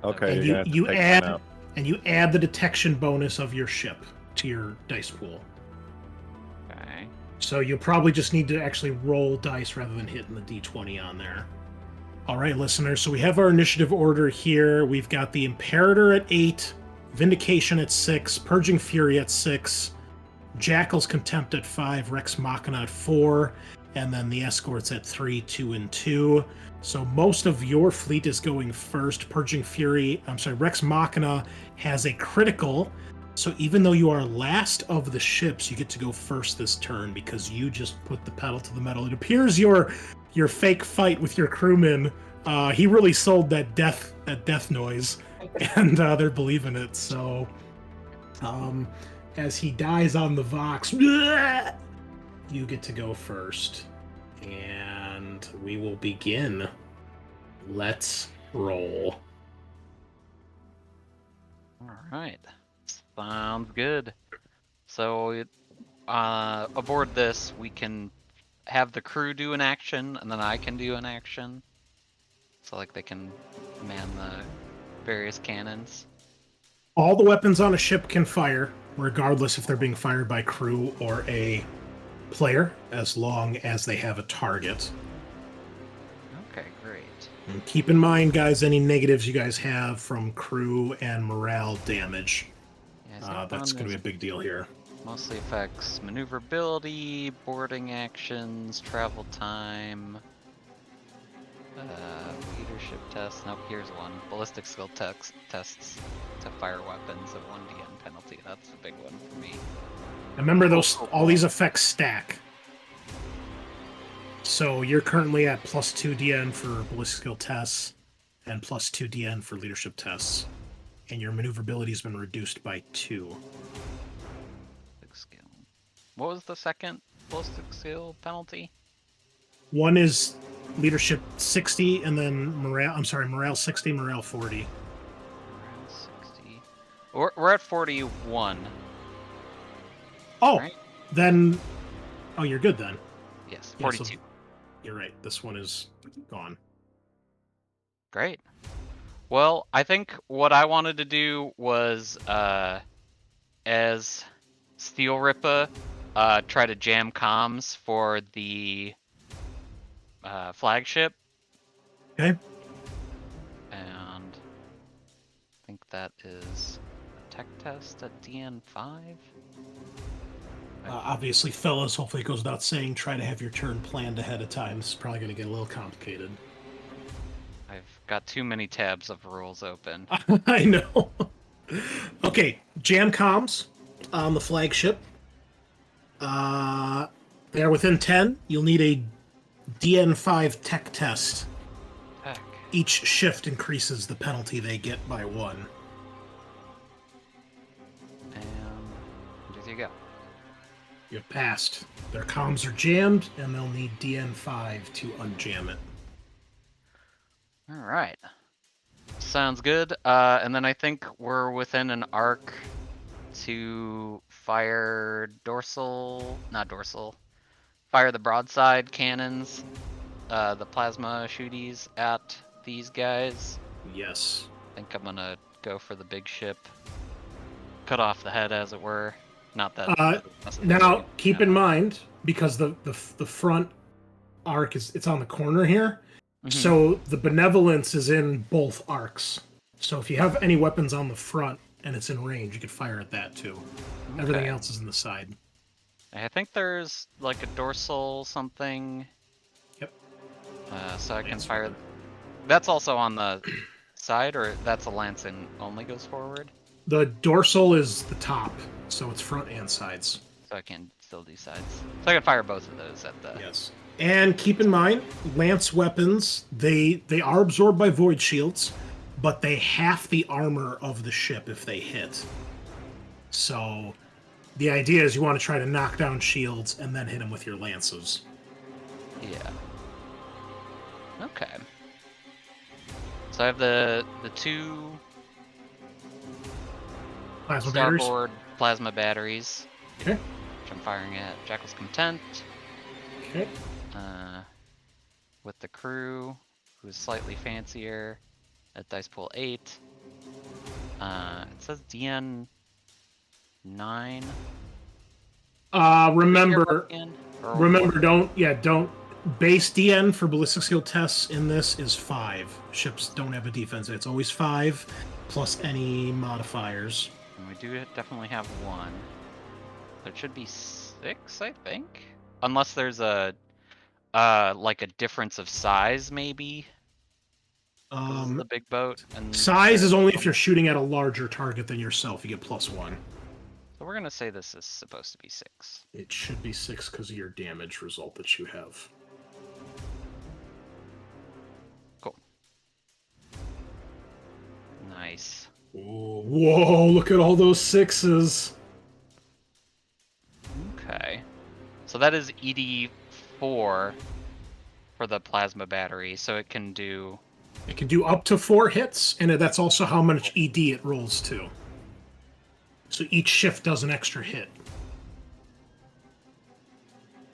Oh, okay. And you're gonna have to you take add one out. and you add the detection bonus of your ship to your dice pool. Okay. So you'll probably just need to actually roll dice rather than hitting the d20 on there. All right, listeners. So we have our initiative order here. We've got the Imperator at 8, Vindication at 6, Purging Fury at 6, Jackal's Contempt at 5, Rex Machina at 4, and then the escorts at 3, 2, and 2. So most of your fleet is going first. Rex Machina has a critical. So even though you are last of the ships, you get to go first this turn because you just put the pedal to the metal. It appears your fake fight with your crewman, he really sold that death noise, and they're believing it. So as he dies on the Vox, you get to go first. And we will begin. Let's roll. All right. Sounds good. So aboard this, we can have the crew do an action, and then I can do an action. So like they can man the various cannons. All the weapons on a ship can fire, regardless if they're being fired by crew or a player, as long as they have a target. Okay, great. And keep in mind, guys, any negatives you guys have from crew and morale damage. Yeah, That's going to be a big deal here. Mostly affects maneuverability, boarding actions, travel time, leadership tests. Nope, here's one. Ballistic skill tests to fire weapons of 1d penalty. That's a big one for me. Remember, all these effects stack. So you're currently at +2 DN for ballistic skill tests and +2 DN for leadership tests. And your maneuverability has been reduced by 2. Big skill. What was the second ballistic skill penalty? One is leadership 60, and then morale 60, morale 40. Morale 60. We're at 41. Oh, right? then... Oh, you're good then. Yes, Yeah, 42. so you're right. This one is gone. Great. Well, I think what I wanted to do was, as Steel Ripper, try to jam comms for the flagship. Okay. And I think that is a tech test at DN5. Obviously, fellas, hopefully it goes without saying, try to have your turn planned ahead of time. This is probably going to get a little complicated. I've got too many tabs of rules open. I know. Okay, jam comms on the flagship. They are within 10. You'll need a DN5 tech test. Heck. each shift increases the penalty they get by 1. And there you go. You've passed. Their comms are jammed, and they'll need DN5 to unjam it. All right. Sounds good. And then I think we're within an arc to fire fire the broadside cannons, the plasma shooties at these guys. Yes. I think I'm gonna go for the big ship. Cut off the head, as it were. Not that. Now, keep in mind, because the front arc it's on the corner here, so the benevolence is in both arcs. So if you have any weapons on the front and it's in range, you could fire at that too. Okay. Everything else is in the side. I think there's like a dorsal something. Yep. So I can fire. That's also on the side, or that's a lance and only goes forward? The dorsal is the top, so it's front and sides. So I can still do sides. So I can fire both of those at the... Yes. And keep in mind, lance weapons, they are absorbed by void shields, but they half the armor of the ship if they hit. So the idea is you want to try to knock down shields and then hit them with your lances. Yeah. Okay. So I have the 2 plasma batteries. starboard plasma batteries. Okay. Which I'm firing at Jackal's Content. Okay. With the crew, who's slightly fancier, at dice pool 8. It says DN 9. Remember, don't. Base DN for ballistic skill tests in this is 5. Ships don't have a defense. It's always 5 plus any modifiers. And we do definitely have 1. There should be 6, I think, unless there's a like a difference of size, maybe. This is the big boat. And size is only if you're shooting at a larger target than yourself. You get +1. So we're gonna say this is supposed to be 6. It should be 6 because of your damage result that you have. Cool. Nice. Whoa! Look at all those 6s. Okay. So that is ED4 for the plasma battery, so it can do... It can do up to 4 hits, and that's also how much ED it rolls to. So each shift does an extra hit.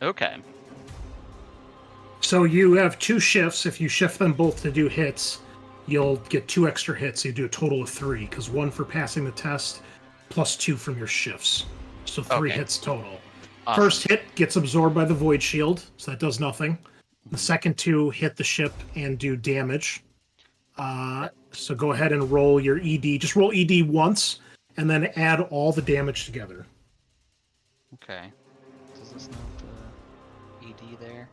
Okay. So you have 2 shifts. If you shift them both to do hits, you'll get 2 extra hits. So you do a total of 3, because 1 for passing the test, plus 2 from your shifts. So 3 hits total. Awesome. First hit gets absorbed by the void shield, so that does nothing. The second 2 hit the ship and do damage. So go ahead and roll your ED. Just roll ED once, and then add all the damage together. Okay. Does this note the ED there?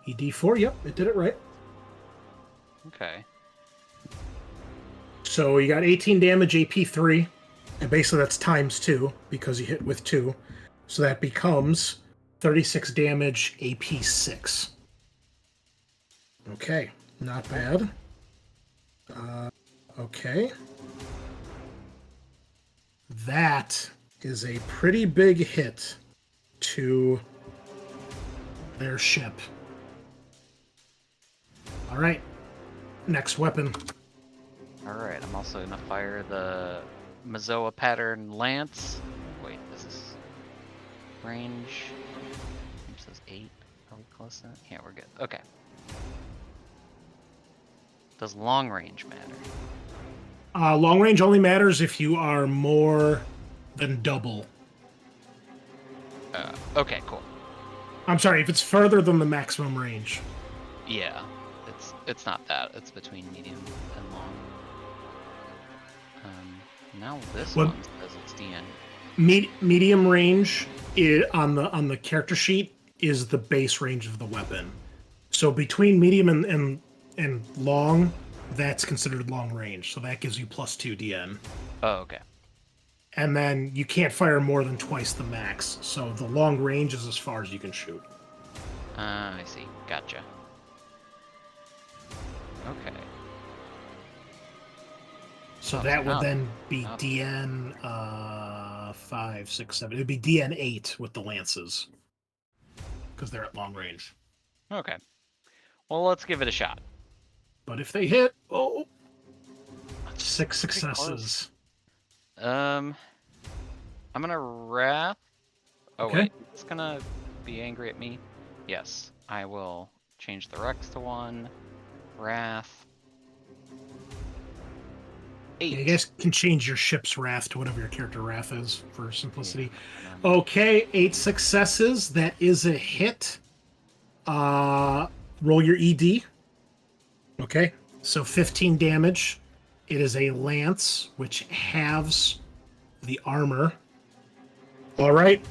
ED4, yep, it did it right. Okay. So you got 18 damage AP3, and basically that's times 2, because you hit with 2. So that becomes 36 damage AP6. Okay, not bad. Okay. That is a pretty big hit to their ship. All right, next weapon. All right, I'm also gonna fire the Mazoa pattern lance. Wait, this is range. It says 8. Are we close to that? Yeah, we're good. Okay. Does long range matter? Long range only matters if you are more than double. Okay, cool. I'm sorry, if it's further than the maximum range. Yeah, it's not that. It's between medium and long. Now this one says it's DN. Medium range on the character sheet is the base range of the weapon. So between medium and long, that's considered long range. So that gives you +2 DN. Oh, okay. And then you can't fire more than twice the max. So the long range is as far as you can shoot. I see. Gotcha. Okay. So Oh, that would not- then be not- DN 5, 6, 7. It would be DN 8 with the lances. Because they're at long range. Okay. Well, let's give it a shot. But if they hit, oh, That's 6 pretty close. successes. I'm gonna wrath. Oh Okay. wait, it's gonna be angry at me. Yes, I will change the Rex to 1. Wrath. 8. Yeah, you guys can change your ship's wrath to whatever your character wrath is for simplicity. Yeah. Okay, 8 successes. That is a hit. Roll your ED. Okay, so 15 damage. It is a lance, which halves the armor. All right,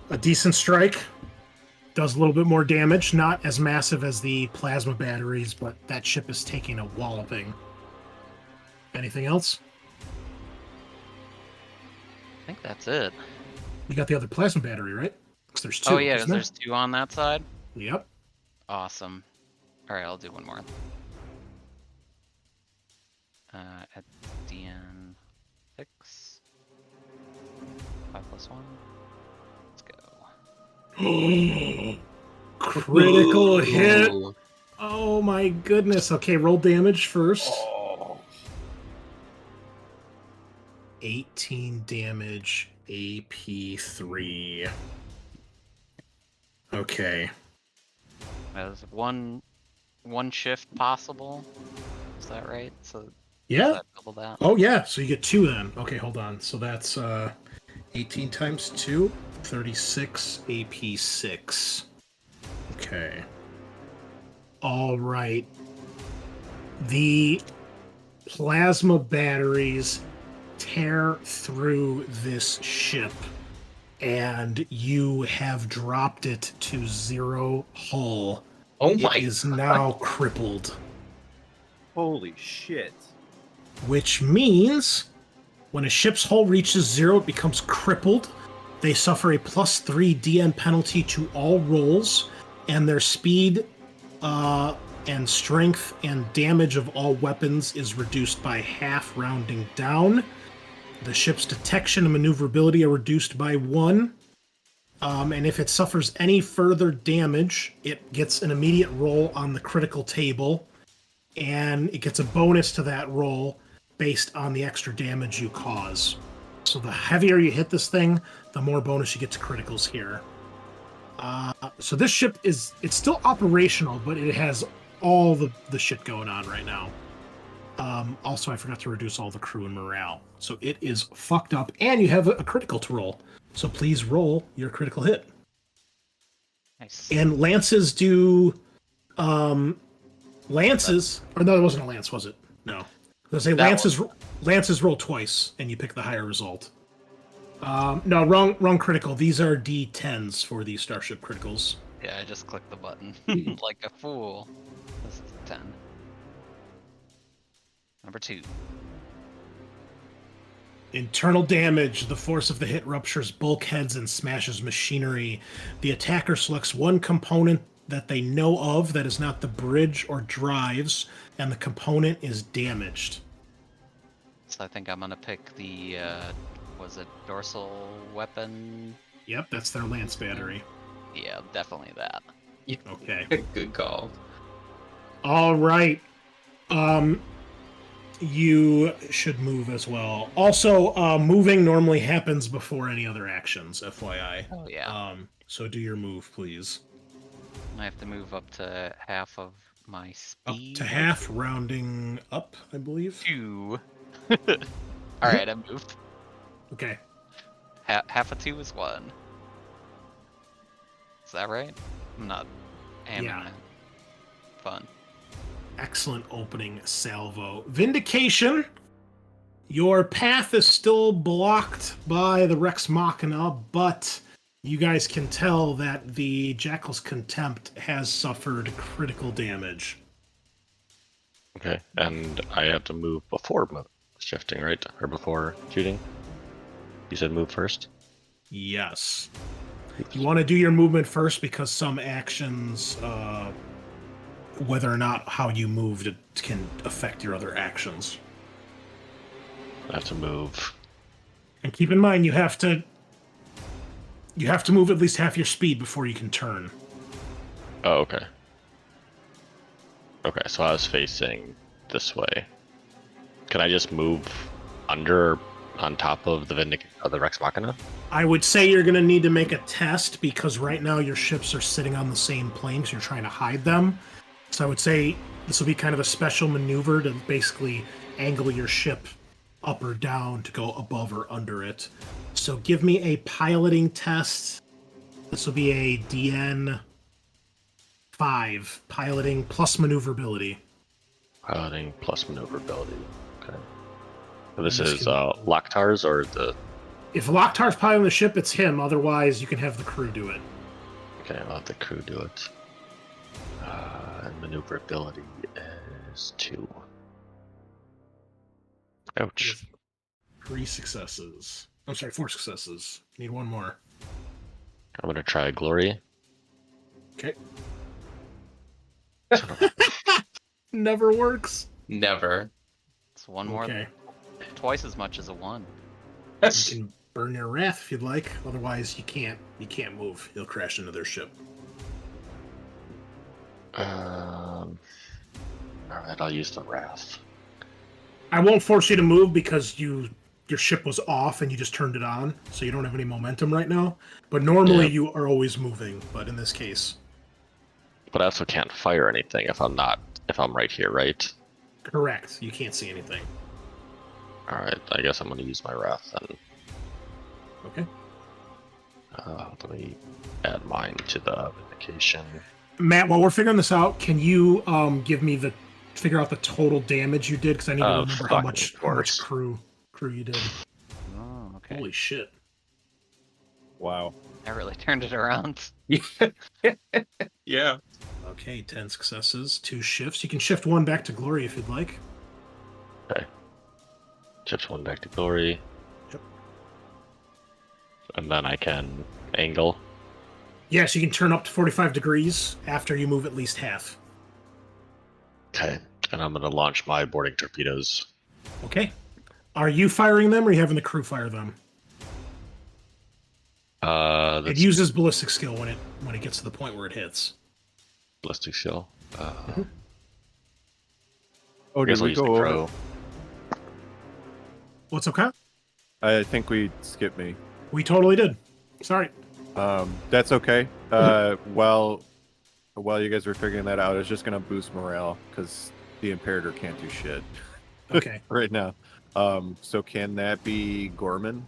a decent strike. Does a little bit more damage. Not as massive as the plasma batteries, but that ship is taking a walloping. Anything else? I think that's it. You got the other plasma battery, right? 'Cause there's 2. Oh yeah, isn't there? there's 2 on that side. Yep. Awesome. All right, I'll do one more. At DN 6. 5 + 1. Let's go. Critical hit. Ooh. Oh my goodness. Okay, roll damage first. Oh. 18 damage, AP3. Okay. There's one shift possible. Is that right? So does Yeah. that double that? Oh yeah, so you get 2 then. Okay, hold on. So that's 18 times 2, 36 AP6. Okay. All right. The plasma batteries tear through this ship, and you have dropped it to 0 hull. Oh my! It is now crippled, Holy shit. which means when a ship's hull reaches 0, it becomes crippled. They suffer a +3 DN penalty to all rolls, and their speed and strength and damage of all weapons is reduced by half, rounding down. The ship's detection and maneuverability are reduced by 1. And if it suffers any further damage, it gets an immediate roll on the critical table, and it gets a bonus to that roll based on the extra damage you cause. So the heavier you hit this thing, the more bonus you get to criticals here. So this ship it's still operational, but it has all the shit going on right now. Also, I forgot to reduce all the crew and morale. So it is fucked up, and you have a critical to roll. So please roll your critical hit. Nice. And lances do... lances... Or no, it wasn't a lance, was it? No. I was going to say lances roll twice, and you pick the higher result. No, wrong critical. These are D10s for the Starship criticals. Yeah, I just clicked the button like a fool. This is a 10. Number 2. Internal damage. The force of the hit ruptures bulkheads and smashes machinery. The attacker selects one component that they know of that is not the bridge or drives, and the component is damaged. So I think I'm gonna pick the was it dorsal weapon? Yep, that's their lance battery. Yeah, definitely that. Okay. Good call. All right. You should move as well. Also, moving normally happens before any other actions, FYI. Oh yeah. So do your move, please. I have to move up to half of my Up speed. to half, rounding up, I believe. 2. Alright, I moved. Okay. Half of 2 is 1. Is that right? I'm not aiming Yeah. it. Fun. Excellent opening salvo. Vindication. Your path is still blocked by the Rex Machina, but you guys can tell that the Jackal's Contempt has suffered critical damage. Okay, and I have to move before shifting, right? Or before shooting? You said move first? Yes. You want to do your movement first because some actions whether or not how you moved it can affect your other actions. I have to move. And keep in mind, you have to move at least half your speed before you can turn. Oh, okay. Okay, so I was facing this way. Can I just move under, on top of the Rex Machina? I would say you're going to need to make a test because right now your ships are sitting on the same plane because you're trying to hide them. So I would say this will be kind of a special maneuver to basically angle your ship up or down to go above or under it. So give me a piloting test. This will be a DN 5, piloting plus maneuverability. Piloting plus maneuverability. Okay. So this Just is kidding. Locktar's or the... If Locktar's piloting the ship, it's him. Otherwise, you can have the crew do it. Okay, I'll let the crew do it. And maneuverability is 2. Ouch. 3 successes. I'm sorry, 4 successes. Need one more. I'm gonna try Glory. Okay. Never works. Never. It's one more, Okay. twice as much as a 1. You can burn your wrath if you'd like. Otherwise, you can't. You can't move. You'll crash into their ship. Alright, I'll use the Wrath. I won't force you to move because your ship was off and you just turned it on, so you don't have any momentum right now. But normally you are always moving. But in this case, But I also can't fire anything if I'm right here, right? correct. You can't see anything. Alright, I guess I'm gonna use my Wrath then. Okay. Let me add mine to the Vindication. Matt, while we're figuring this out, can you figure out the total damage you did? Because I need to remember how much crew you did. Oh, okay. Holy shit. Wow. That really turned it around. Yeah. Okay, 10 successes, 2 shifts. You can shift 1 back to glory if you'd like. Okay. Shift 1 back to Glory. Yep. And then I can angle. Yes, you can turn up to 45 degrees after you move at least half. Okay. And I'm gonna launch my boarding torpedoes. Okay. Are you firing them or are you having the crew fire them? It uses ballistic skill when it gets to the point where it hits. ballistic skill. Oh, I did guess I'll we use the go over? crow. What's okay? I think we skipped me. We totally did. Sorry. That's okay. While you guys were figuring that out, I was just gonna boost morale because the Imperator can't do shit Okay. right now. So can that be Gorman,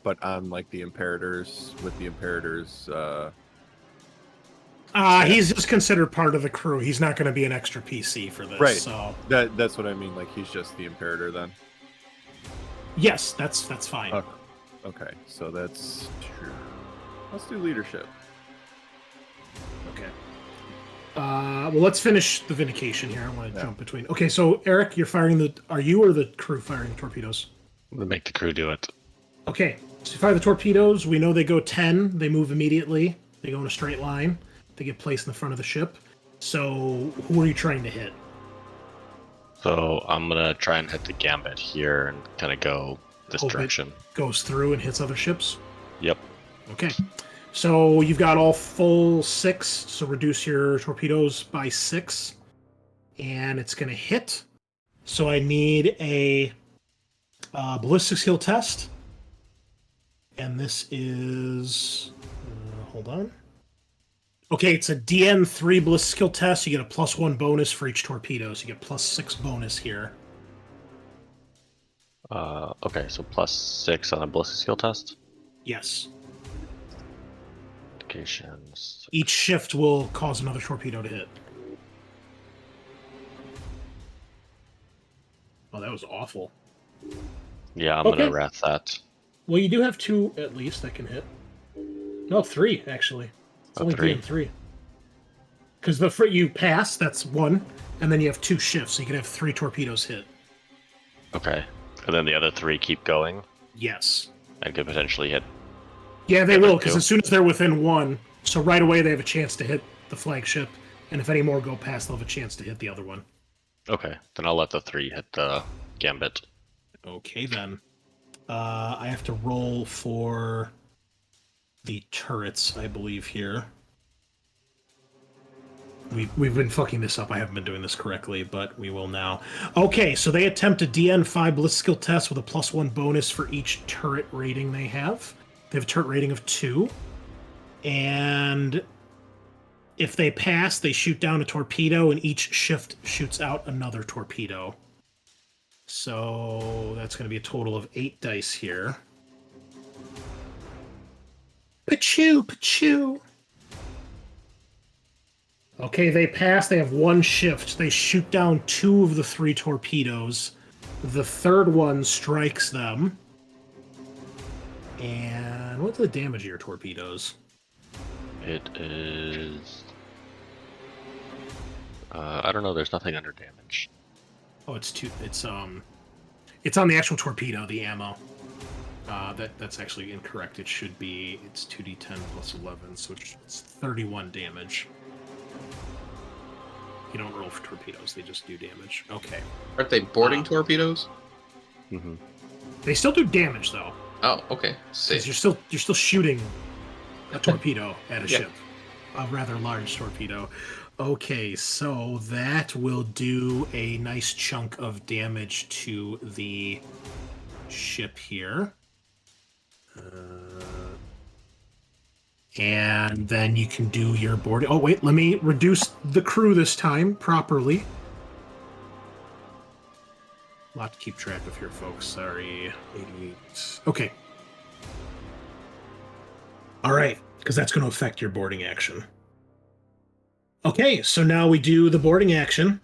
but on like the Imperators with the Imperators? He's just considered part of the crew. He's not going to be an extra PC for this. Right. So That's what I mean. Like he's just the Imperator then. yes, that's fine. Okay. So that's true. Let's do leadership. Okay. Well, let's finish the vindication here. I want to jump between. Okay, so Eric, you're firing are you or the crew firing torpedoes? I'm gonna make the crew do it. Okay, so you fire the torpedoes. We know they go 10. They move immediately. They go in a straight line. They get placed in the front of the ship. So who are you trying to hit? So I'm gonna try and hit the gambit here and kind of go this Hope it direction. goes through and hits other ships? Yep. Okay. So you've got all full 6, so reduce your torpedoes by 6. And it's going to hit. So I need a ballistic skill test. And this is... hold on. Okay, it's a DN3 ballistic skill test. You get a +1 bonus for each torpedo, so you get +6 bonus here. Okay, so +6 on a ballistic skill test. Yes. Indications. Each shift will cause another torpedo to hit. Oh, that was awful. Yeah, I'm Okay. gonna wrath that. Well, you do have 2 at least that can hit. No, 3 actually. It's only 3. DN3. Because you pass, that's 1, and then you have 2 shifts, so you can have 3 torpedoes hit. Okay. And then the other 3 keep going Yes. and could potentially hit. Yeah, they Yeah, will, those because two. as soon as they're within 1, so right away they have a chance to hit the flagship, And if any more go past, they'll have a chance to hit the other one. Okay, then I'll let the 3 hit the gambit. Okay, then. I have to roll for the turrets, I believe, here. We've been fucking this up. I haven't been doing this correctly, but we will now. Okay, so they attempt a DN5 ballistic skill test with a +1 bonus for each turret rating they have. They have a turret rating of 2. And if they pass, they shoot down a torpedo, and each shift shoots out another torpedo. So that's going to be a total of 8 dice here. Pachoo, pachoo. Okay, they pass. They have 1 shift. They shoot down 2 of the 3 torpedoes. The third one strikes them. And what's the damage of your torpedoes? It is... I don't know, there's nothing under damage. Oh, it's 2. It's on the actual torpedo, the ammo. That's actually incorrect. It should be, it's 2d10 plus 11, so it's 31 damage. You don't roll for torpedoes, they just do damage. Okay. Aren't they boarding torpedoes? Mm-hmm. They still do damage, though. Oh, okay. 'Cause Safe. you're still shooting a torpedo at a Yeah. ship. A rather large torpedo. Okay, so that will do a nice chunk of damage to the ship here. And then you can do your board. Oh, wait, let me reduce the crew this time properly. A lot to keep track of here, folks. Sorry. 88. Okay. All right, because that's going to affect your boarding action. Okay, so now we do the boarding action.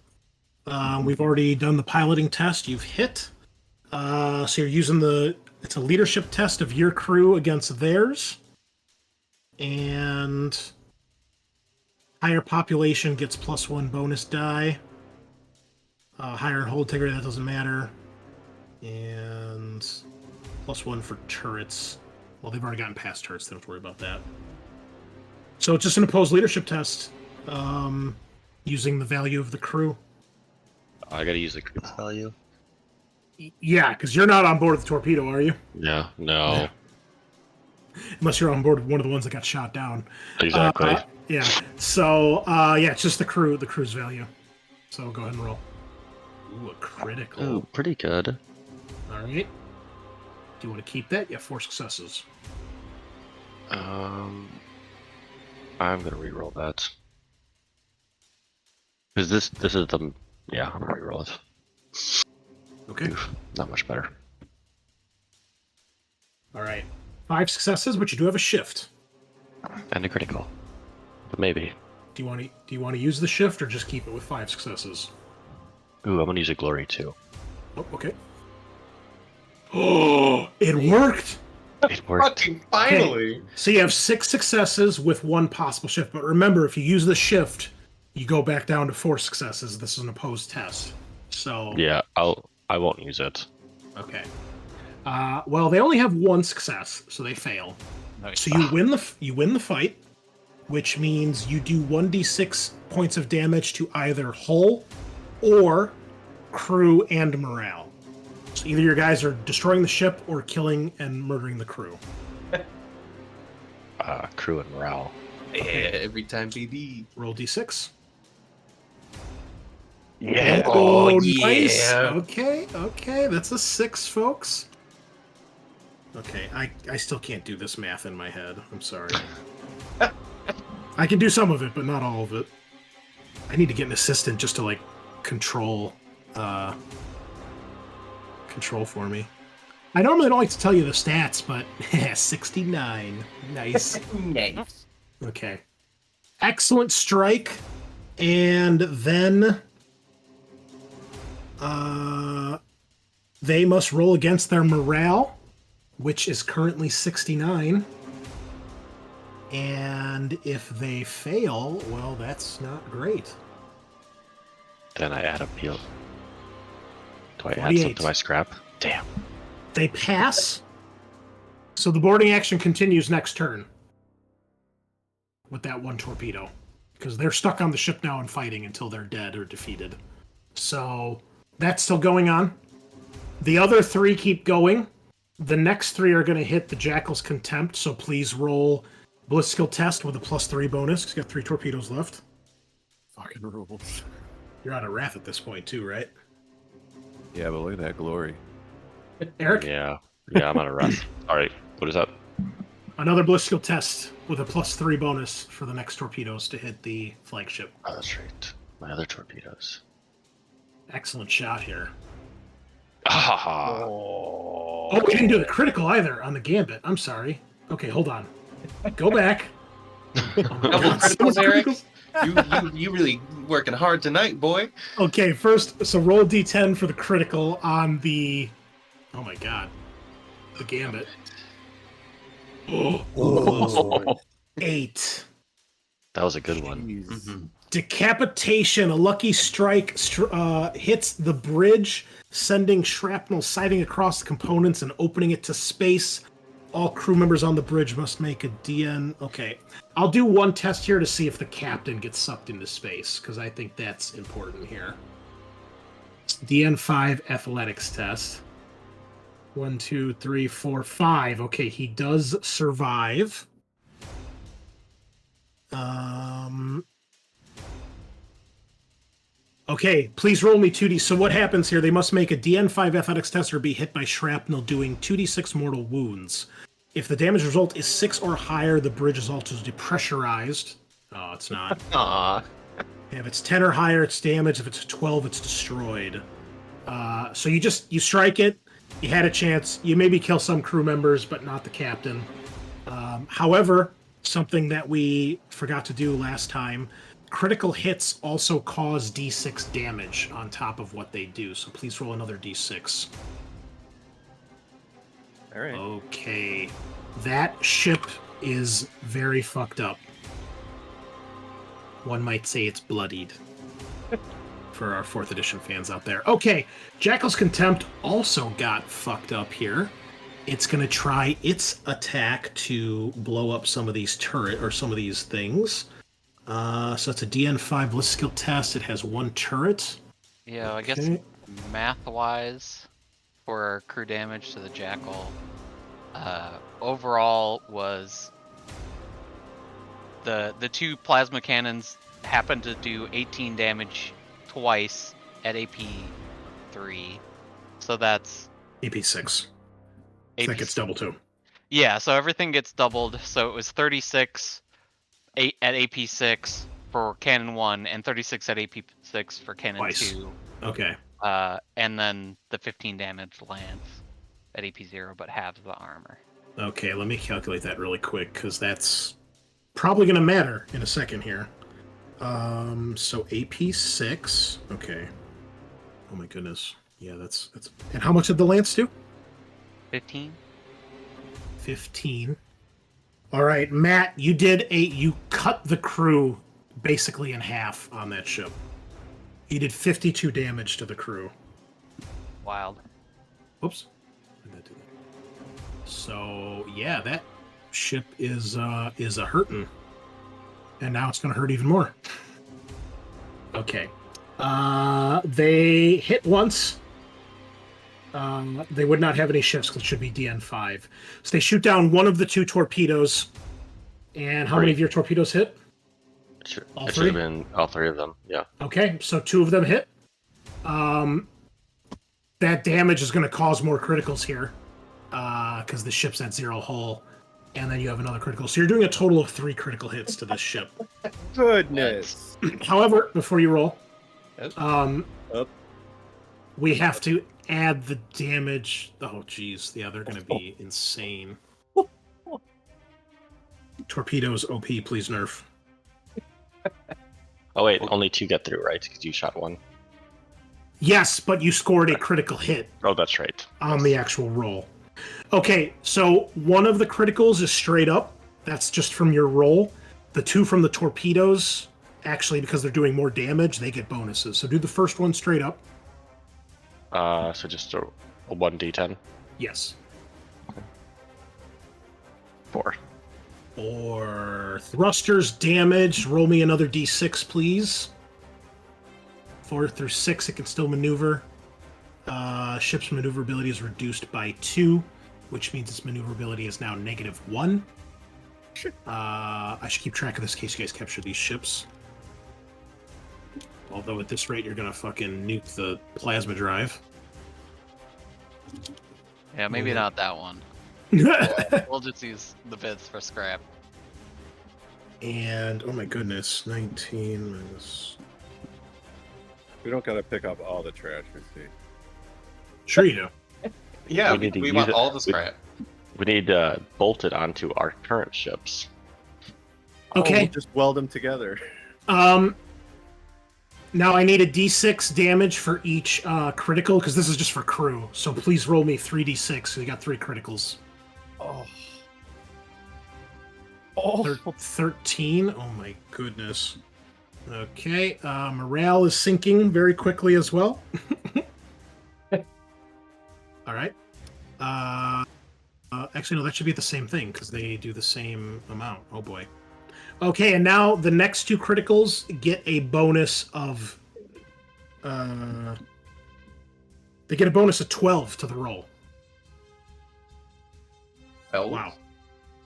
We've already done the piloting test. You've hit. So you're using it's a leadership test of your crew against theirs. And higher population gets +1 bonus die. Higher hold integrity, that doesn't matter. And +1 for turrets. Well, they've already gotten past turrets, they don't have to worry about that. So it's just an opposed leadership test, using the value of the crew. I gotta use the crew's value? Yeah, because you're not on board with the torpedo, are you? Yeah, no. Yeah. Unless you're on board with one of the ones that got shot down. Exactly. Yeah. So, yeah, it's just the crew's value. So go ahead and roll. Ooh, a critical. Ooh, pretty good. All right. Do you want to keep that? You have 4 successes. I'm gonna reroll that. Because this is the... Yeah, I'm gonna reroll it. Okay. Oof, not much better. All right. 5 successes, but you do have a shift. And a critical. But maybe. Do you want to use the shift or just keep it with 5 successes? Ooh, I'm gonna use a glory too. Oh, okay. Oh, it worked. It worked. Fucking finally! So you have 6 successes with 1 possible shift. But remember, if you use the shift, you go back down to 4 successes. This is an opposed test. So Yeah, I won't use it. okay. Well, they only have 1 success, so they fail. Nice. So you win the fight, which means you do 1d6 points of damage to either hull or crew and morale. So either your guys are destroying the ship or killing and murdering the crew. Crew and morale. Yeah, every time, baby. Roll d6. Yeah. Oh, Oh, nice. yeah. Okay, that's a 6, folks. Okay, I still can't do this math in my head. I'm sorry. I can do some of it, but not all of it. I need to get an assistant just to, like, control for me. I normally don't like to tell you the stats, but 69. Nice. Nice. Okay. Excellent strike. And then they must roll against their morale, which is currently 69. And if they fail, well, that's not great. Then I add a peel. Do I add 48. some to my scrap? Damn. They pass. So the boarding action continues next turn with that 1 torpedo. because they're stuck on the ship now and fighting until they're dead or defeated. So that's still going on. The other 3 keep going. The next 3 are going to hit the Jackal's Contempt, so please roll Bliss skill test with a +3 bonus. He's got 3 torpedoes left. Fucking rules. You're out of wrath at this point too, right? Yeah, but look at that glory. Eric? Yeah, I'm out of wrath. Alright, what is that? Another Bliss skill test with a +3 bonus for the next torpedoes to hit the flagship. Oh, that's right. My other torpedoes. Excellent shot here. Ah, Oh, we didn't do the critical either on the Gambit. I'm sorry. Okay, hold on. Go back. Double God, so criticals, Eric. criticals. You really working hard tonight, boy. Okay, first, so roll d10 for the critical on the... Oh my god. The Gambit. Oh. 8. That was a good one. Mhm. Decapitation. A lucky strike hits the bridge, sending shrapnel sighting across the components and opening it to space. All crew members on the bridge must make a DN. Okay, I'll do one test here to see if the captain gets sucked into space, because I think that's important here. DN5 athletics test. 1, 2, 3, 4, 5. Okay, he does survive. Okay, please roll me 2d. So what happens here? They must make a DN5 athletics test or be hit by shrapnel doing 2d6 mortal wounds. If the damage result is 6 or higher, the bridge is also depressurized. Oh, it's not. Aw. If it's 10 or higher, it's damaged. If it's 12, it's destroyed. So you strike it. You had a chance. You maybe kill some crew members, but not the captain. However, something that we forgot to do last time, critical hits also cause d6 damage on top of what they do. So please roll another d6. All right. Okay. That ship is very fucked up. One might say it's bloodied. For our 4th edition fans out there. Okay, Jackal's Contempt also got fucked up here. It's going to try its attack to blow up some of these turret or some of these things. So it's a DN5 Bliss skill test. It has 1 turret. Yeah, I guess Okay. math-wise, for crew damage to the Jackal, overall was the 2 plasma cannons happened to do 18 damage twice at AP3, so that's AP6. I AP. think it's double too. Yeah, so everything gets doubled. So it was 36 at AP6 for Cannon 1 and 36 at AP6 for Cannon Twice. 2. Okay. And then the 15 damage lands at AP0, but halves the armor. Okay, let me calculate that really quick, because that's probably going to matter in a second here. So AP6. Okay. Oh my goodness. Yeah, that's. And how much did the lance do? 15? 15. All right, Matt, you cut the crew basically in half on that ship. You did 52 damage to the crew. Wild. Oops. Why did I do that? So yeah, that ship is a hurtin'. And now it's gonna hurt even more. Okay. They hit once. They would not have any shifts because it should be DN5. So they shoot down one of the 2 torpedoes. And how many of your torpedoes hit? It should All have three? been all 3 of them, yeah. Okay, so 2 of them hit. That damage is going to cause more criticals here because the ship's at 0 hull. And then you have another critical. So you're doing a total of 3 critical hits to this ship. Goodness. However, before you roll, Up. we have to add the damage. Oh, geez. Yeah, they're going to be insane. Torpedoes, OP, please nerf. Oh wait, only 2 get through, right? Because you shot 1. Yes, but you scored a critical hit Oh, that's right. on the actual roll. Okay, so one of the criticals is straight up. That's just from your roll. The 2 from the torpedoes, actually, because they're doing more damage, they get bonuses. So do the first one straight up. So just a 1d10. Yes. 4. or thrusters damage. Roll me another d6, please. 4 through 6, it can still maneuver. Ship's maneuverability is reduced by 2, which means its maneuverability is now -1. I should keep track of this in case you guys capture these ships. Although at this rate, you're gonna fucking nuke the plasma drive. Yeah, maybe not that one. We'll just use the bits for scrap. And, oh my goodness, 19 minus... We don't gotta pick up all the trash we see. Sure you do. Yeah, We need to we use want it. all the scrap. We need to bolt it onto our current ships. Okay. We'll just weld them together. Now I need a d6 damage for each critical, because this is just for crew. So please roll me 3d6, so you got 3 criticals. Oh. 13? Oh my goodness. Okay, morale is sinking very quickly as well. Alright. Actually, no, that should be the same thing, because they do the same amount. Oh boy. Okay, and now the next 2 criticals get a bonus of... they get a bonus of 12 to the roll. Oh, Wow.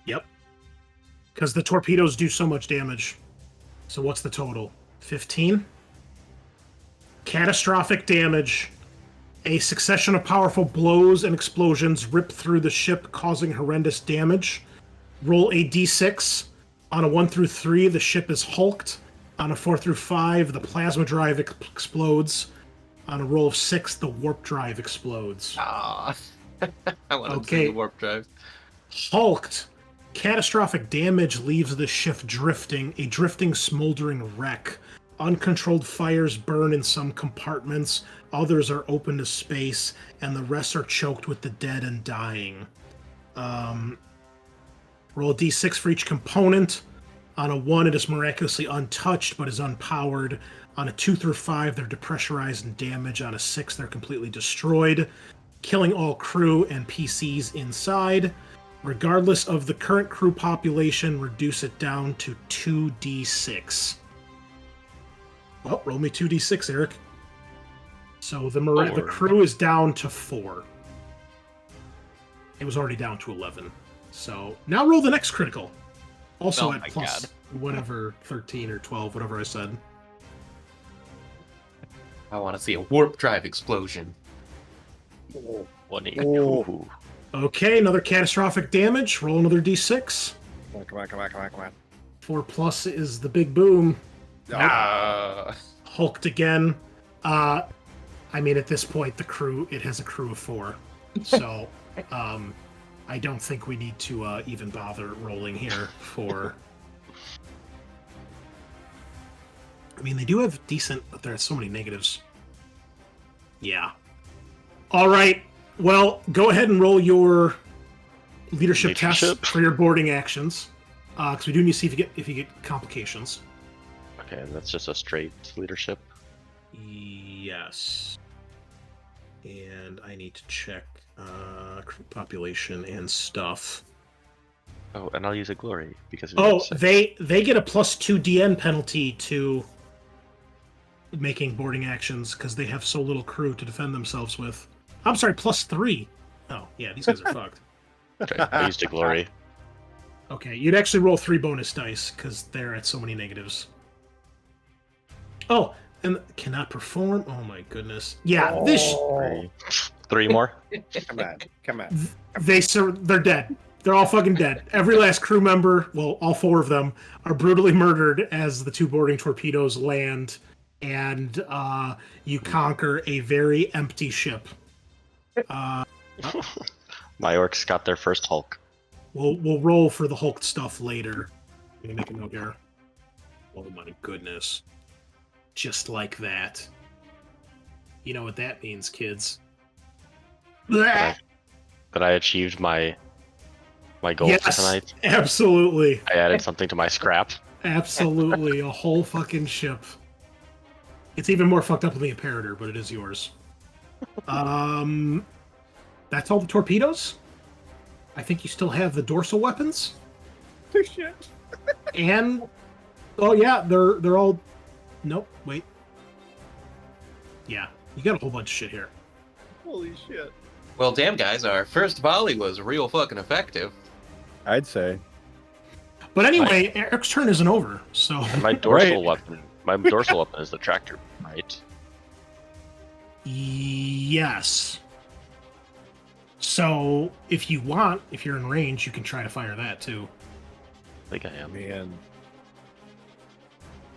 Yep. Because the torpedoes do so much damage. So what's the total? 15? Catastrophic damage. A succession of powerful blows and explosions rip through the ship, causing horrendous damage. Roll a d6. On a 1 through 3, the ship is hulked. On a 4 through 5, the plasma drive explodes. On a roll of 6, the warp drive explodes. Ah. I want to Okay. see the warp drive. Hulked. Catastrophic damage leaves the ship drifting, a drifting, smoldering wreck. Uncontrolled fires burn in some compartments, others are open to space, and the rest are choked with the dead and dying. Roll a d6 for each component. On a 1, it is miraculously untouched, but is unpowered. On a 2 through 5, they're depressurized and damaged. On a 6, they're completely destroyed, killing all crew and PCs inside. Regardless of the current crew population, reduce it down to 2d6. Well, roll me 2d6, Eric. So the crew is down to 4. It was already down to 11. So now roll the next critical. Also Oh at my plus God. whatever, 13 or 12, whatever I said. I want to see a warp drive explosion. 20. Oh. Ooh. Okay, another catastrophic damage. Roll another d6. Come on. 4 plus is the big boom. Ah. Hulked again. I mean, at this point, it has a crew of 4. So, I don't think we need to even bother rolling here for... I mean, they do have decent, but there are so many negatives. Yeah. All right. Well, go ahead and roll your leadership test for your boarding actions, because we do need to see if you get complications. Okay, and that's just a straight leadership. Yes. And I need to check crew population and stuff. Oh, and I'll use a glory because. They get a +2 DN penalty to making boarding actions because they have so little crew to defend themselves with. I'm sorry, +3. Oh, yeah, these guys are fucked. Okay, I used a glory. Okay, you'd actually roll 3 bonus dice because they're at so many negatives. Oh, and cannot perform. Oh my goodness. Yeah, this. 3 more. Come on. They're dead. They're all fucking dead. Every last crew member, well, all 4 of them, are brutally murdered as the 2 boarding torpedoes land, and you conquer a very empty ship. My orcs got their first Hulk. We'll roll for the Hulk stuff later. Let me make a note here. Oh my goodness. Just like that. You know what that means, kids. But I achieved my goal for tonight. Absolutely. I added something to my scrap. Absolutely. A whole fucking ship. It's even more fucked up than the Imperator, but it is yours. That's all the torpedoes? I think you still have the dorsal weapons? Holy shit. And oh yeah, they're all. Nope. Wait. Yeah, you got a whole bunch of shit here. Holy shit. Well, damn, guys, our first volley was real fucking effective. I'd say. But anyway, Eric's turn isn't over, so. And my dorsal weapon. My dorsal weapon is the tractor, right? Yes. So if you want, if you're in range, you can try to fire that too. I think I am. Man.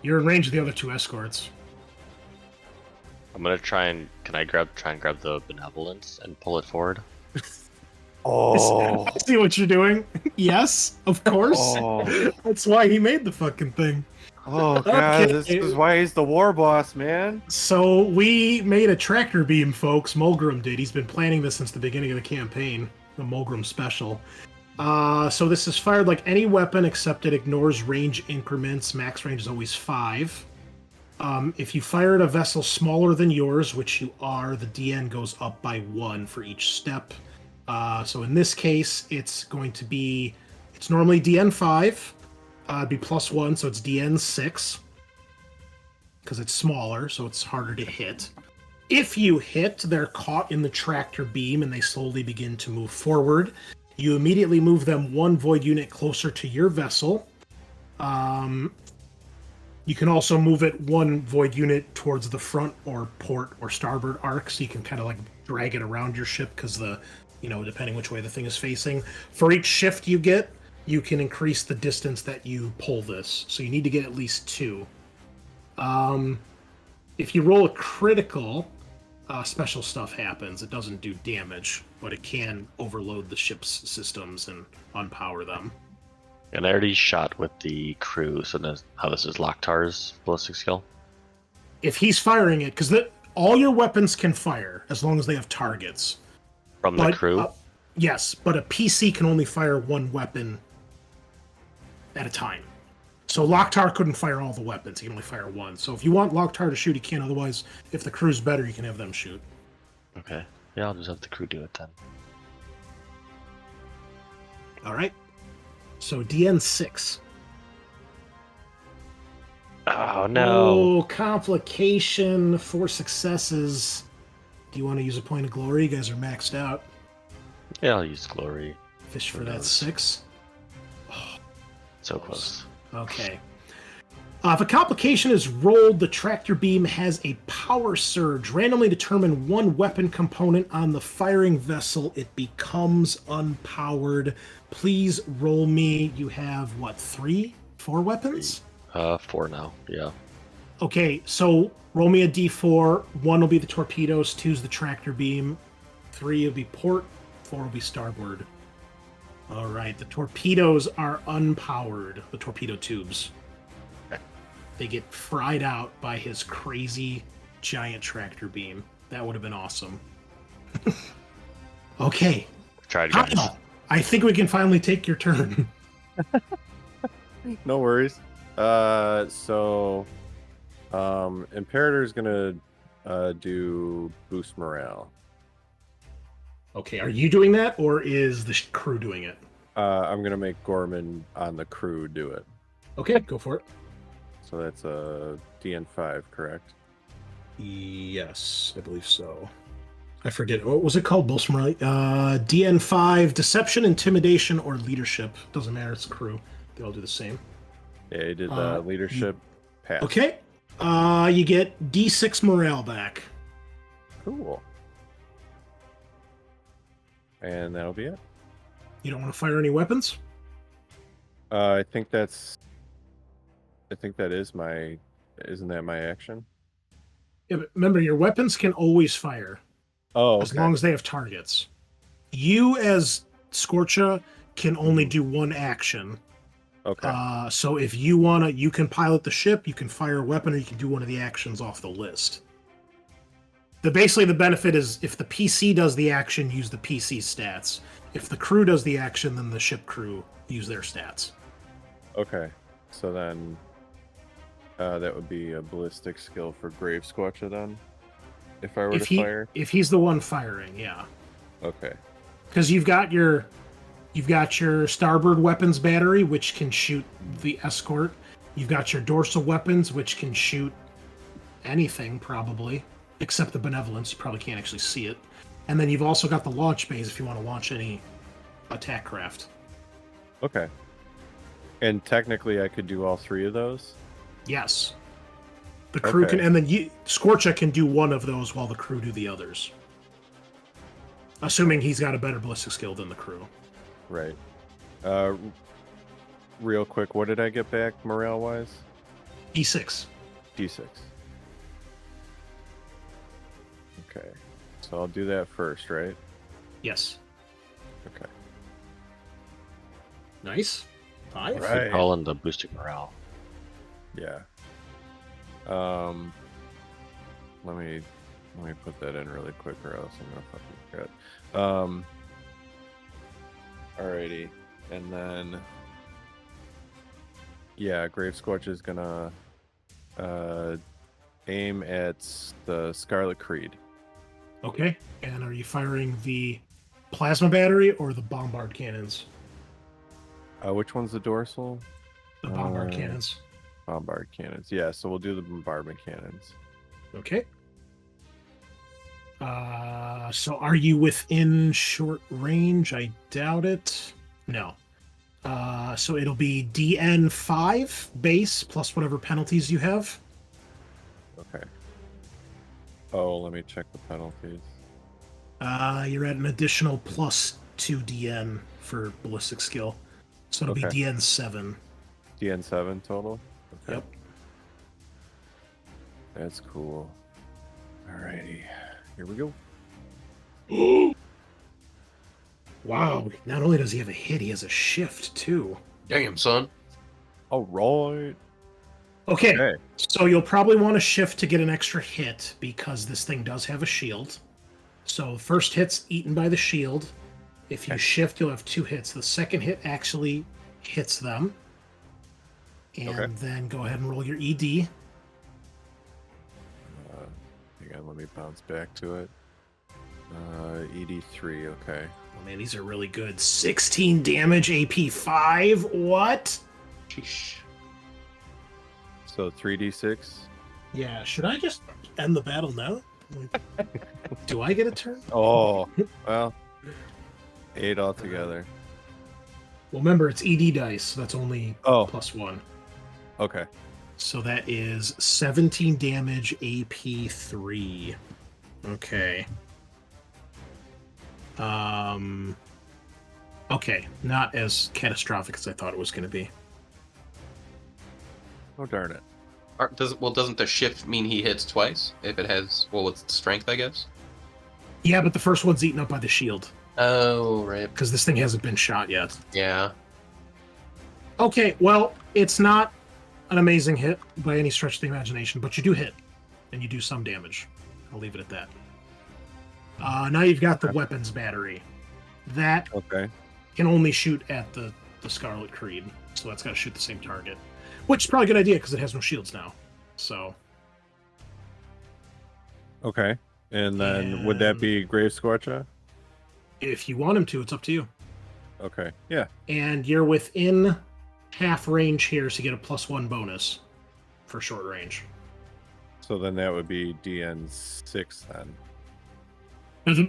You're in range of the other two escorts. I'm gonna try and try and grab the benevolence and pull it forward. Oh. See what you're doing? Yes, of course. Oh. That's why he made the fucking thing. Oh god, Okay. this is why he's the war boss, man. So we made a tractor beam, folks. Mulgrim did. He's been planning this since the beginning of the campaign. The Mulgrim special. So this is fired like any weapon except it ignores range increments. Max range is always 5. If you fire at a vessel smaller than yours, which you are, the DN goes up by 1 for each step. So in this case, it's normally DN 5. It'd be +1, so it's DN 6. Because it's smaller, so it's harder to hit. If you hit, they're caught in the tractor beam and they slowly begin to move forward. You immediately move them 1 void unit closer to your vessel. You can also move it 1 void unit towards the front or port or starboard arc, so you can kind of like drag it around your ship because depending which way the thing is facing. For each shift you get, you can increase the distance that you pull this. So you need to get at least 2. If you roll a critical, special stuff happens. It doesn't do damage, but it can overload the ship's systems and unpower them. And I already shot with the crew, so that's how this is Locktar's ballistic skill. If he's firing it, because all your weapons can fire as long as they have targets. From the crew? Yes, but a PC can only fire 1 weapon at a time. So Locktar couldn't fire all the weapons. He can only fire 1. So if you want Locktar to shoot, he can. Otherwise, if the crew's better, you can have them shoot. Okay. Yeah, I'll just have the crew do it then. All right. So DN 6. Oh, no. Oh, complication. 4 successes. Do you want to use a point of glory? You guys are maxed out. Yeah, I'll use glory. Fish for Who that knows? 6. So close. Okay. If a complication is rolled, the tractor beam has a power surge. Randomly determine 1 weapon component on the firing vessel. It becomes unpowered. Please roll me. You have, 3? 4 weapons? 4 now. Yeah. Okay, so roll me a d4. 1 will be the torpedoes, 2 is the tractor beam, 3 will be port, 4 will be starboard. All right, the torpedoes are unpowered, the torpedo tubes. Okay. They get fried out by his crazy giant tractor beam. That would have been awesome. Okay. Tried, guys. Kyle, I think we can finally take your turn. No worries. Imperator's gonna do boost morale. Okay, are you doing that, or is the crew doing it? I'm gonna make Gorman on the crew do it. Okay, go for it. So that's a DN5, correct? Yes, I believe so. I forget. What was it called? DN5, Deception, Intimidation, or Leadership. Doesn't matter, it's crew. They all do the same. Yeah, he did leadership pass. Okay. You get D6 morale back. Cool. And that'll be it. You don't want to fire any weapons? I think that is my... Isn't that my action? Yeah, but remember, your weapons can always fire. Oh, as long as they have targets. You, as Scorcha, can only do 1 action. Okay. So if you want to, you can pilot the ship, you can fire a weapon, or you can do one of the actions off the list. Basically, the benefit is if the PC does the action, use the PC stats. If the crew does the action, then the ship crew use their stats. Okay. So then that would be a ballistic skill for Grave Squatcha then? If I were to fire? If he's the one firing, yeah. Okay. Because you've got your You've got your starboard weapons battery, which can shoot the escort. You've got your dorsal weapons, which can shoot anything, probably, except the benevolence. You probably can't actually see it. And then you've also got the launch bays if you want to launch any attack craft. Okay. And technically, I could do all 3 of those? Yes. The crew can, and then Scorcha can do one of those while the crew do the others. Assuming he's got a better ballistic skill than the crew. Right. Real quick, what did I get back morale-wise? D6. D6. Okay. So I'll do that first, right? Yes. Okay. Nice. 5. Right. Call in the boosting morale. Yeah. Let me put that in really quick, or else I'm gonna fucking forget. Alrighty, and then yeah, Grave Scorch is gonna aim at the Scarlet Creed. Okay. And are you firing the plasma battery or the bombard cannons? Which one's the dorsal? The bombard cannons. Bombard cannons. Yeah, so we'll do the bombardment cannons. Okay. So are you within short range? I doubt it. No. So it'll be DN5 base plus whatever penalties you have. Okay. Oh, let me check the penalties. You're at an additional plus 2 DN for ballistic skill. So it'll be Okay. DN7. DN7 total? Okay. Yep. That's cool. Alrighty. Here we go. Wow. Not only does he have a hit, he has a shift too. Damn, son. Alright. Okay. Okay. So you'll probably want to shift to get an extra hit because this thing does have a shield. So first hit's eaten by the shield. If you shift, you'll have 2 hits. The second hit actually hits them. And then go ahead and roll your ED. Hang on, let me bounce back to it. ED3, okay. Oh man, these are really good. 16 damage, AP 5. What? Sheesh. So 3d6. Yeah, should I just end the battle now? Do I get a turn? Oh, well. 8 altogether. Well, remember, it's ED dice, so that's only plus 1. Okay. So that is 17 damage, AP 3. Okay. Okay, not as catastrophic as I thought it was going to be. Oh, darn it. Doesn't the shift mean he hits twice? If it has, it's strength, I guess? Yeah, but the first one's eaten up by the shield. Oh, right. Because this thing hasn't been shot yet. Yeah. Okay, well, it's not an amazing hit by any stretch of the imagination, but you do hit, and you do some damage. I'll leave it at that. Now you've got the weapons battery. That can only shoot at the Scarlet Creed, so that's got to shoot the same target. Which is probably a good idea, because it has no shields now. So. Okay. And then would that be Grave Scorcha? If you want him to, it's up to you. Okay. Yeah. And you're within half range here, so you get a +1 bonus for short range. So then that would be DN6 then.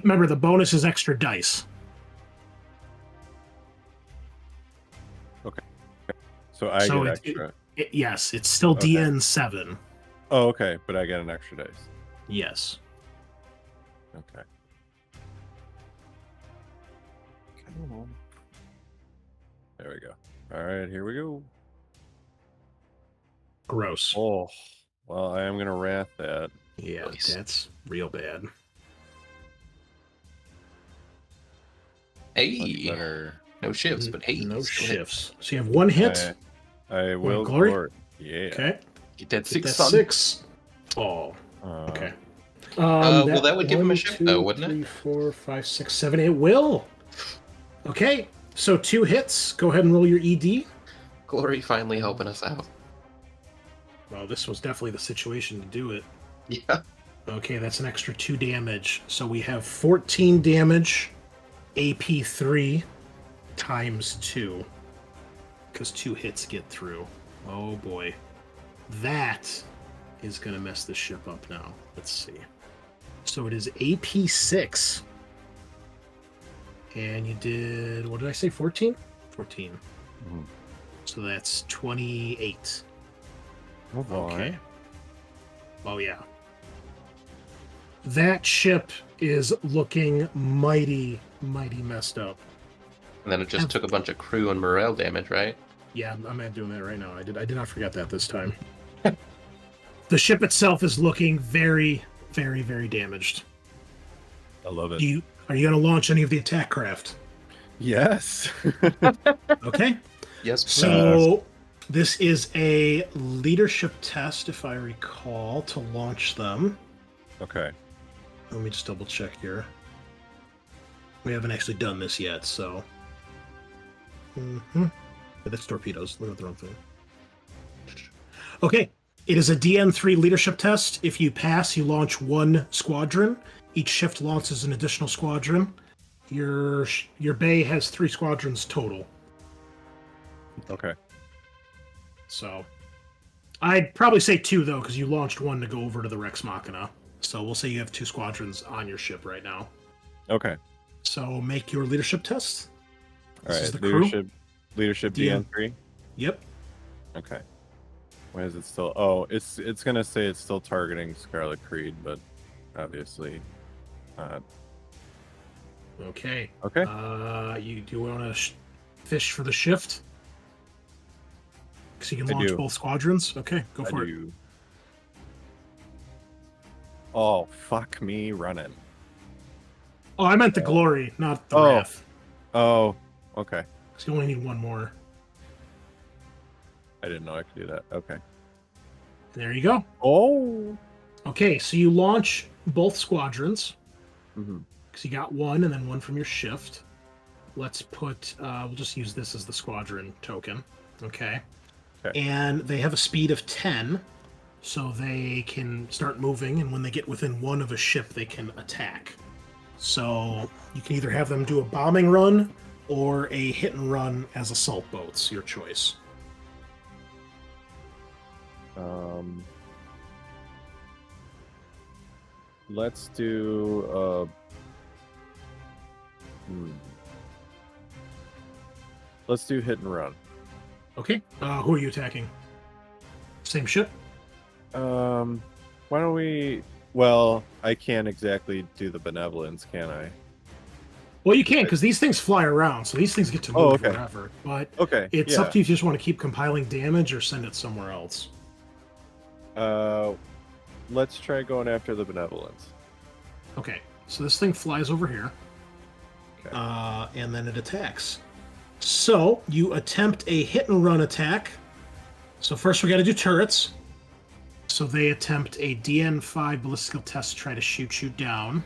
Remember, the bonus is extra dice. Okay. So I get extra. Yes, it's still DN7. Oh, okay. But I get an extra dice. Yes. Okay. There we go. All right, here we go. Gross. Oh, well, I am going to wrath that. Yeah, Nice. that's real bad. Hey. Better. No shifts, but hey. No still hit. shifts. So you have 1 hit. I will glory? glory. Yeah. Okay. Get that Get 6, that son. 6. Oh, Uh, okay. Well, that would give him a shift, though, wouldn't it? 3, 4, 5, 6, 7. It will. Okay, so 2 hits. Go ahead and roll your ED. Glory finally helping us out. Well, this was definitely the situation to do it. Yeah. Okay, that's an extra 2 damage. So we have 14 damage, AP 3. times 2. Because 2 hits get through. Oh boy. That is going to mess this ship up now. Let's see. So it is AP 6. And you did, what did I say, 14? 14. Mhm. So that's 28. Oh boy. Okay. Oh, yeah. That ship is looking mighty messed up. And then it just took a bunch of crew and morale damage, right? Yeah, I'm not doing that right now. I did not forget that this time. The ship itself is looking very damaged. I love it. Are you going to launch any of the attack craft? Yes. Okay. Yes, please. So this is a leadership test, if I recall, to launch them. Okay. Let me just double check here. We haven't actually done this yet, so. Yeah, that's torpedoes. Look at the wrong thing. Okay. It is a DN3 leadership test. If you pass, you launch 1 squadron. Each shift launches an additional squadron. Your bay has 3 squadrons total. Okay. So, I'd probably say 2 though, because you launched 1 to go over to the Rex Machina. So we'll say you have 2 squadrons on your ship right now. Okay. So make your leadership test. All This right. is the crew. Leadership DM. DN3. Yep. Okay. Why is it still? Oh, it's gonna say it's still targeting Scarlet Creed, but obviously not. Okay. Okay. You do want to fish for the shift? So you can I launch do. both squadrons. Okay, go I for it. do. Oh, fuck me running. Oh, I meant the glory, not the Oh. wrath. Oh, okay. So you only need 1 more. I didn't know I could do that. Okay. There you go. Oh. Okay, so you launch both squadrons. Mm-hmm. Because you got 1 and then 1 from your shift. Let's put, we'll just use this as the squadron token. Okay. And they have a speed of 10, so they can start moving, and when they get within 1 of a ship, they can attack. So you can either have them do a bombing run or a hit and run as assault boats, your choice. Let's do let's do hit and run. Okay. Who are you attacking? Same ship? Why don't we? Well, I can't exactly do the benevolence, can I? Well, you can, because these things fly around, so these things get to move okay. wherever. But Okay. it's up to you if you just want to keep compiling damage or send it somewhere else. Let's try going after the benevolence. Okay, so this thing flies over here. Okay. And then it attacks. So you attempt a hit and run attack. So first we got to do turrets. So they attempt a DN5 ballistical test to try to shoot you down.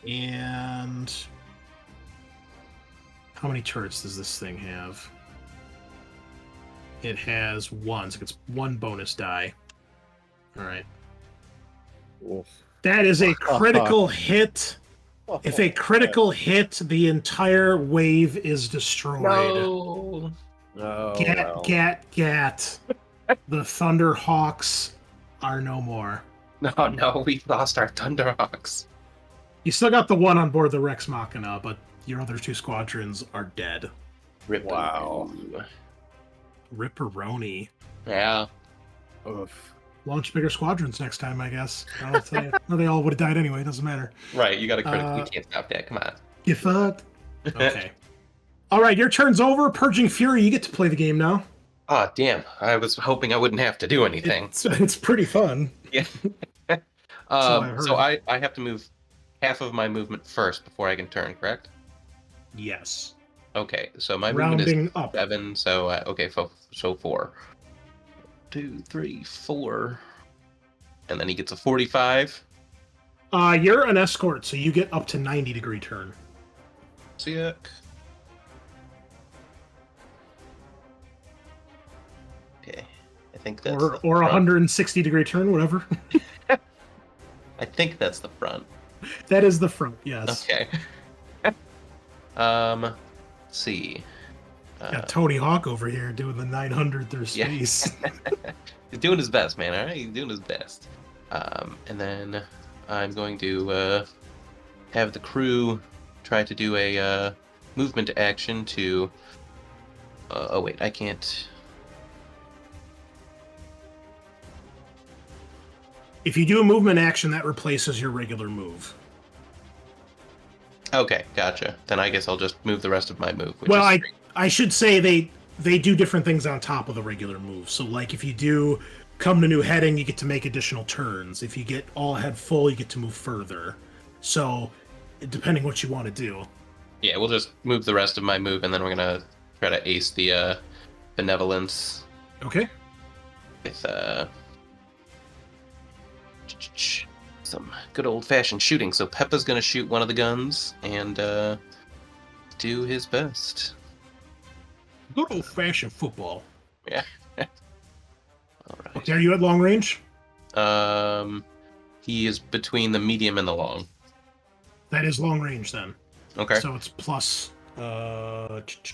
And how many turrets does this thing have? It has 1, so it's 1 bonus die. All right. Oof. That is a critical hit. If a critical hit, the entire wave is destroyed. No. Oh, Gat. The Thunderhawks are no more. No, we lost our Thunderhawks. You still got the 1 on board the Rex Machina, but your other 2 squadrons are dead. Wow. Ripperoni. Yeah. Oof. Launch bigger squadrons next time, I guess. I'll tell you. No, they all would have died anyway. It doesn't matter. Right, you got a critical. You can't stop that. Come on. You fucked. Okay. All right, your turn's over. Purging Fury, you get to play the game now. Oh, damn. I was hoping I wouldn't have to do anything. It's pretty fun. Yeah. So I have to move half of my movement first before I can turn, correct? Yes. Okay, so my Rounding movement is up. 7, so okay, so 4. 2, 3, 4. And then he gets a 45. You're an escort, so you get up to 90-degree turn. Sick. Okay, I think that's Or 160-degree turn, whatever. I think that's the front. That is the front, yes. Okay. see. Got Tony Hawk over here doing the 900 through Yeah. space. He's doing his best, man. All right, he's doing his best. And then I'm going to have the crew try to do a movement action to. Oh wait, I can't. If you do a movement action, that replaces your regular move. Okay, gotcha. Then I guess I'll just move the rest of my move. Which Well, is I should say they do different things on top of the regular move. So, like, if you do come to new heading, you get to make additional turns. If you get all head full, you get to move further. So, depending what you want to do. Yeah, we'll just move the rest of my move, and then we're gonna try to ace the benevolence Okay. with some good old-fashioned shooting. So Peppa's gonna shoot one of the guns and do his best. Good old-fashioned football. Yeah. All right. Okay, are you at long range? He is between the medium and the long. That is long range then. Okay. So it's plus it's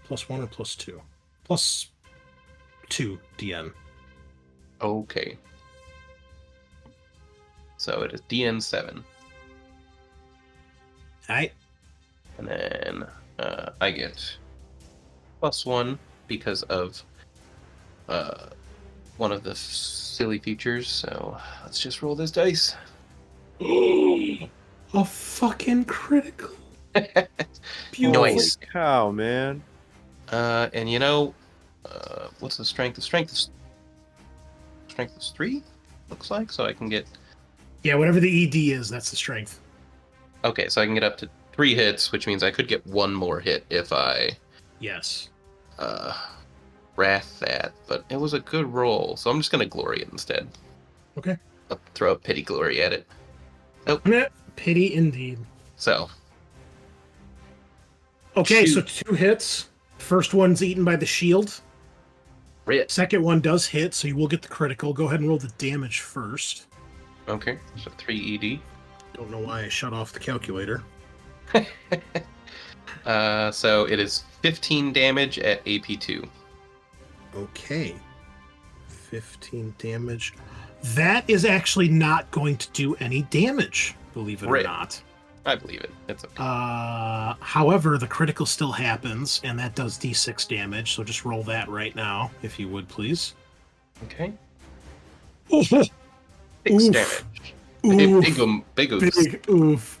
+1 or +2? +2 DN. Okay. So it is DN7. Alright. And then I get +1 because of one of the silly features. So let's just roll this dice. A fucking critical. Beautiful. Nice. Holy cow, man. And you know, what's the strength? The strength is 3, looks like. So I can get. Yeah, whatever the ED is, that's the strength. Okay, so I can get up to 3 hits, which means I could get 1 more hit if I Yes. wrath that. But it was a good roll, so I'm just gonna glory it instead. Okay. I'll throw a pity glory at it. Pity indeed. So. Okay, Shoot. so 2 hits. First one's eaten by the shield. Rit. Second one does hit, so you will get the critical. Go ahead and roll the damage first. Okay, so 3 ED. Don't know why I shut off the calculator. So it is 15 damage at AP2. Okay. 15 damage. That is actually not going to do any damage, believe it or Right. not. I believe it. It's okay. However, the critical still happens, and that does D6 damage, so just roll that right now, if you would, please. Okay. Oof. 6 Oof. damage. Oof. Big oops. Big oof.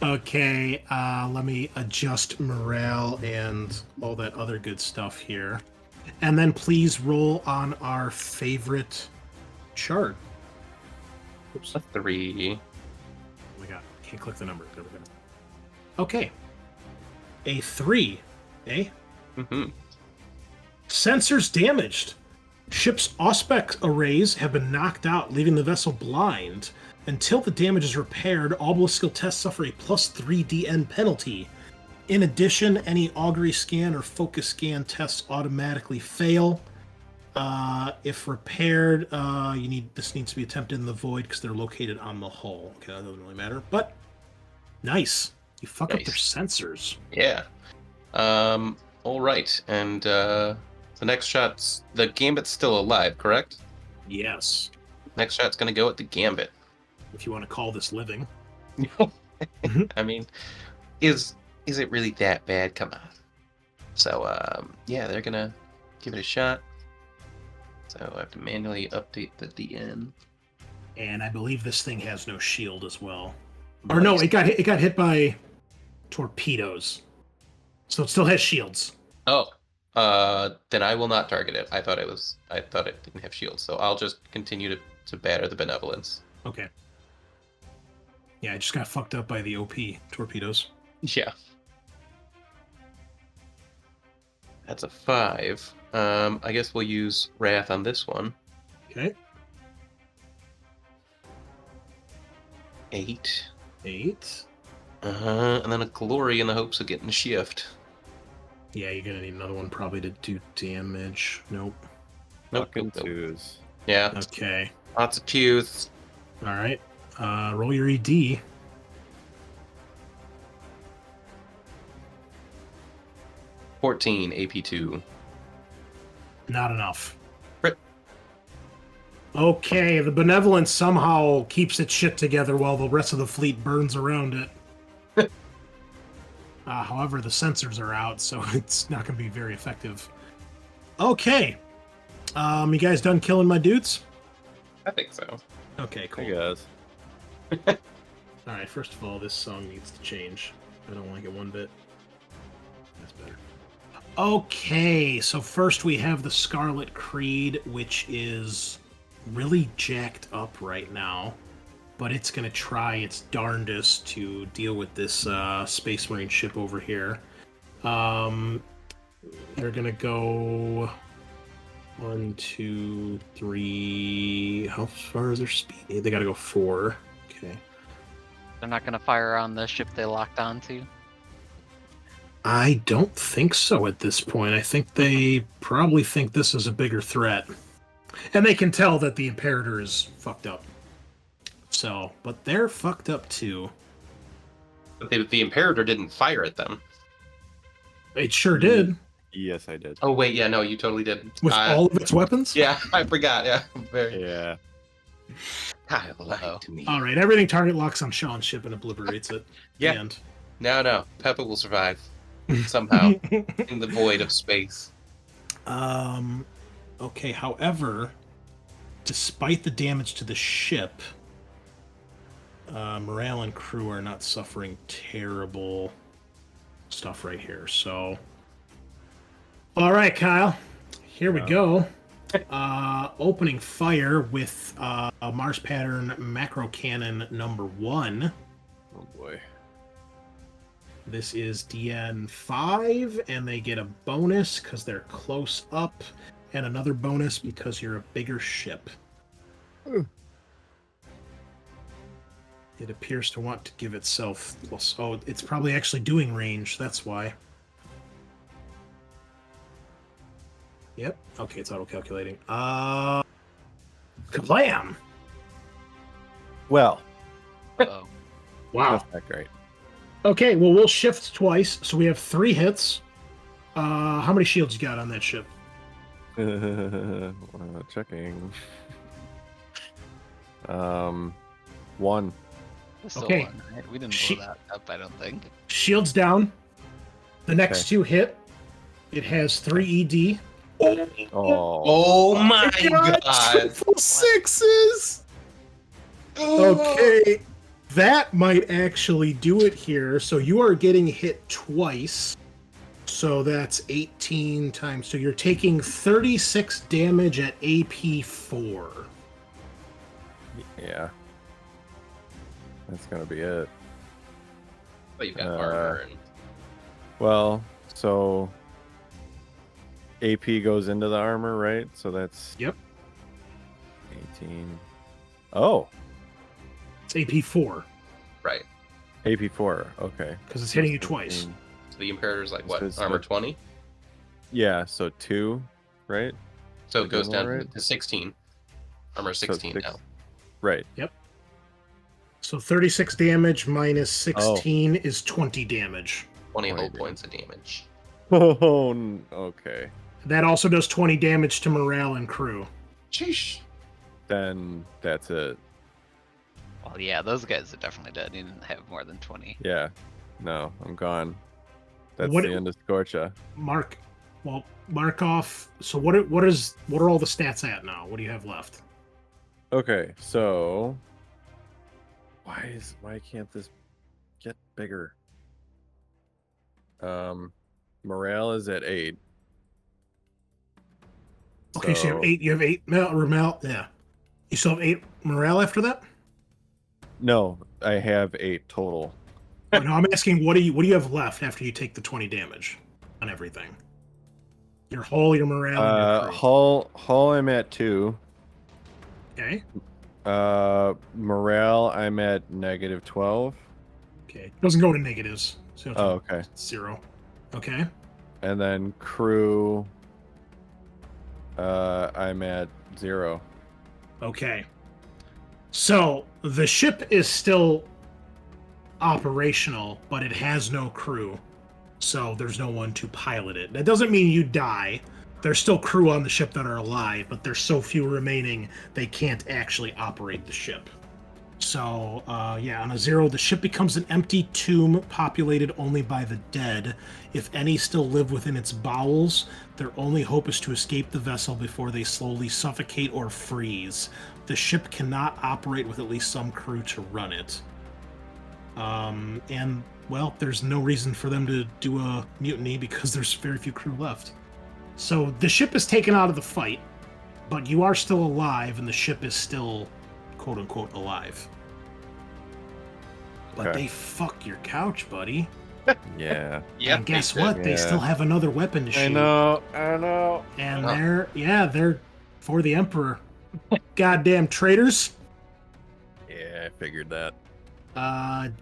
Okay, let me adjust morale and all that other good stuff here. And then please roll on our favorite chart. Oops. A 3. Oh my god, can't click the number. There we go. Okay. A 3, eh? Mm-hmm. Sensors damaged. Ship's auspex arrays have been knocked out, leaving the vessel blind. Until the damage is repaired, all blow skill tests suffer a +3 DN penalty. In addition, any augury scan or focus scan tests automatically fail. If repaired, this needs to be attempted in the void because they're located on the hull. Okay, that doesn't really matter. But nice. You fuck up their Nice. sensors. Yeah. All right. And the next shot's the Gambit's still alive, correct? Yes. Next shot's gonna go at the Gambit. If you want to call this living. I mean, is it really that bad? Come on. So yeah, they're gonna give it a shot. So I have to manually update the DN. And I believe this thing has no shield as well. Or no, it got hit by torpedoes. So it still has shields. Oh, then I will not target it. I thought it didn't have shields, so I'll just continue to batter the benevolence. Okay. Yeah, I just got fucked up by the OP torpedoes. Yeah. That's a 5. I guess we'll use Wrath on this one. Okay. 8. 8. And then a Glory in the hopes of getting a shift. Yeah, you're gonna need another one probably to do damage. Nope. Nope. Fucking nope. twos. Yeah, Okay. lots of 2s. Alright. Roll your ED. 14 AP2. Not enough. Crit. Okay, the Benevolence somehow keeps its shit together while the rest of the fleet burns around it. However, the sensors are out, so it's not going to be very effective. Okay. You guys done killing my dudes? I think so. Okay, I cool. guess. Alright, first of all, this song needs to change. I don't like it one bit. That's better. Okay, so first we have the Scarlet Creed, which is really jacked up right now, but it's going to try its darndest to deal with this Space Marine ship over here. They're going to go 1, 2, 3. How far is their speed? They got to go 4. Okay. They're not gonna fire on the ship they locked onto. I don't think so at this point. I think they probably think this is a bigger threat. And they can tell that the Imperator is fucked up. So, but they're fucked up too. But the Imperator didn't fire at them. It sure did. Yes, I did. Oh, wait, yeah, no, you totally did. With all of its weapons? Yeah, I forgot, yeah. Very... Yeah. Kyle lied to me. Alright, everything target locks on Sean's ship and obliterates it. Yeah. And No, Peppa will survive. Somehow. In the void of space. Okay, however, despite the damage to the ship, morale and crew are not suffering terrible stuff right here, so... Alright, Kyle. Here we go. Opening fire with Mars Pattern Macro Cannon number 1. Oh boy. This is DN 5, and they get a bonus because they're close up, and another bonus because you're a bigger ship. It appears to want to give itself plus. Oh, it's probably actually doing range. That's why. Yep. Okay, it's auto-calculating. Kablam! Well, Oh, Wow. that's not great. Okay, well, we'll shift twice, so we have 3 hits. How many shields you got on that ship? Checking. 1. still Okay. one, right? We didn't She- blow that up, I don't think. Shields down. The next Okay. 2 hit. It has 3 ED. Oh. Oh my god! Triple 6s! Okay, that might actually do it here. So you are getting hit twice. So that's 18 times. So you're taking 36 damage at AP4. Yeah. That's gonna be it. But you've got armor and... Well, so AP goes into the armor, right? So that's Yep. 18. Oh, It's AP4 Right. AP4. Okay. because it's hitting you twice. 15. So the Imperator's like, what, It's armor what- 20? Yeah, so 2, right? So it Is goes that down right? to 16. Armor 16 six- now. Right. So 36 damage minus 16 is 20 damage. 20 20 whole damage. points of damage. Oh, okay. That also does 20 damage to morale and crew. Sheesh. Then that's it. Well, yeah, those guys are definitely dead. You didn't have more than 20. Yeah. No, I'm gone. That's What- the end of Scorcha. Mark off. So what are all the stats at now? What do you have left? Okay, so why can't this get bigger? Morale is at 8. Okay, so you have 8 morale. Yeah. You still have 8 morale after that? No, I have 8 total. Oh, no, I'm asking what do you have left after you take the 20 damage on everything? Your hull, your morale, and your crew. Hull I'm at 2. Okay. Morale I'm at -12. Okay. It doesn't go to negatives. So Oh, okay. it's 0. Okay. And then crew I'm at 0. Okay. So the ship is still operational, but it has no crew. So there's no one to pilot it. That doesn't mean you die. There's still crew on the ship that are alive, but there's so few remaining, they can't actually operate the ship. So, yeah, on a 0, the ship becomes an empty tomb populated only by the dead. If any still live within its bowels, their only hope is to escape the vessel before they slowly suffocate or freeze. The ship cannot operate with at least some crew to run it. And, well, there's no reason for them to do a mutiny because there's very few crew left. So the ship is taken out of the fight, but you are still alive, and the ship is still, quote-unquote, alive. But Okay. they fuck your couch, buddy. Yeah. Yeah. And guess what? They still have another weapon to shoot. I know. And Oh. they're for the Emperor. Goddamn traitors. Yeah, I figured that.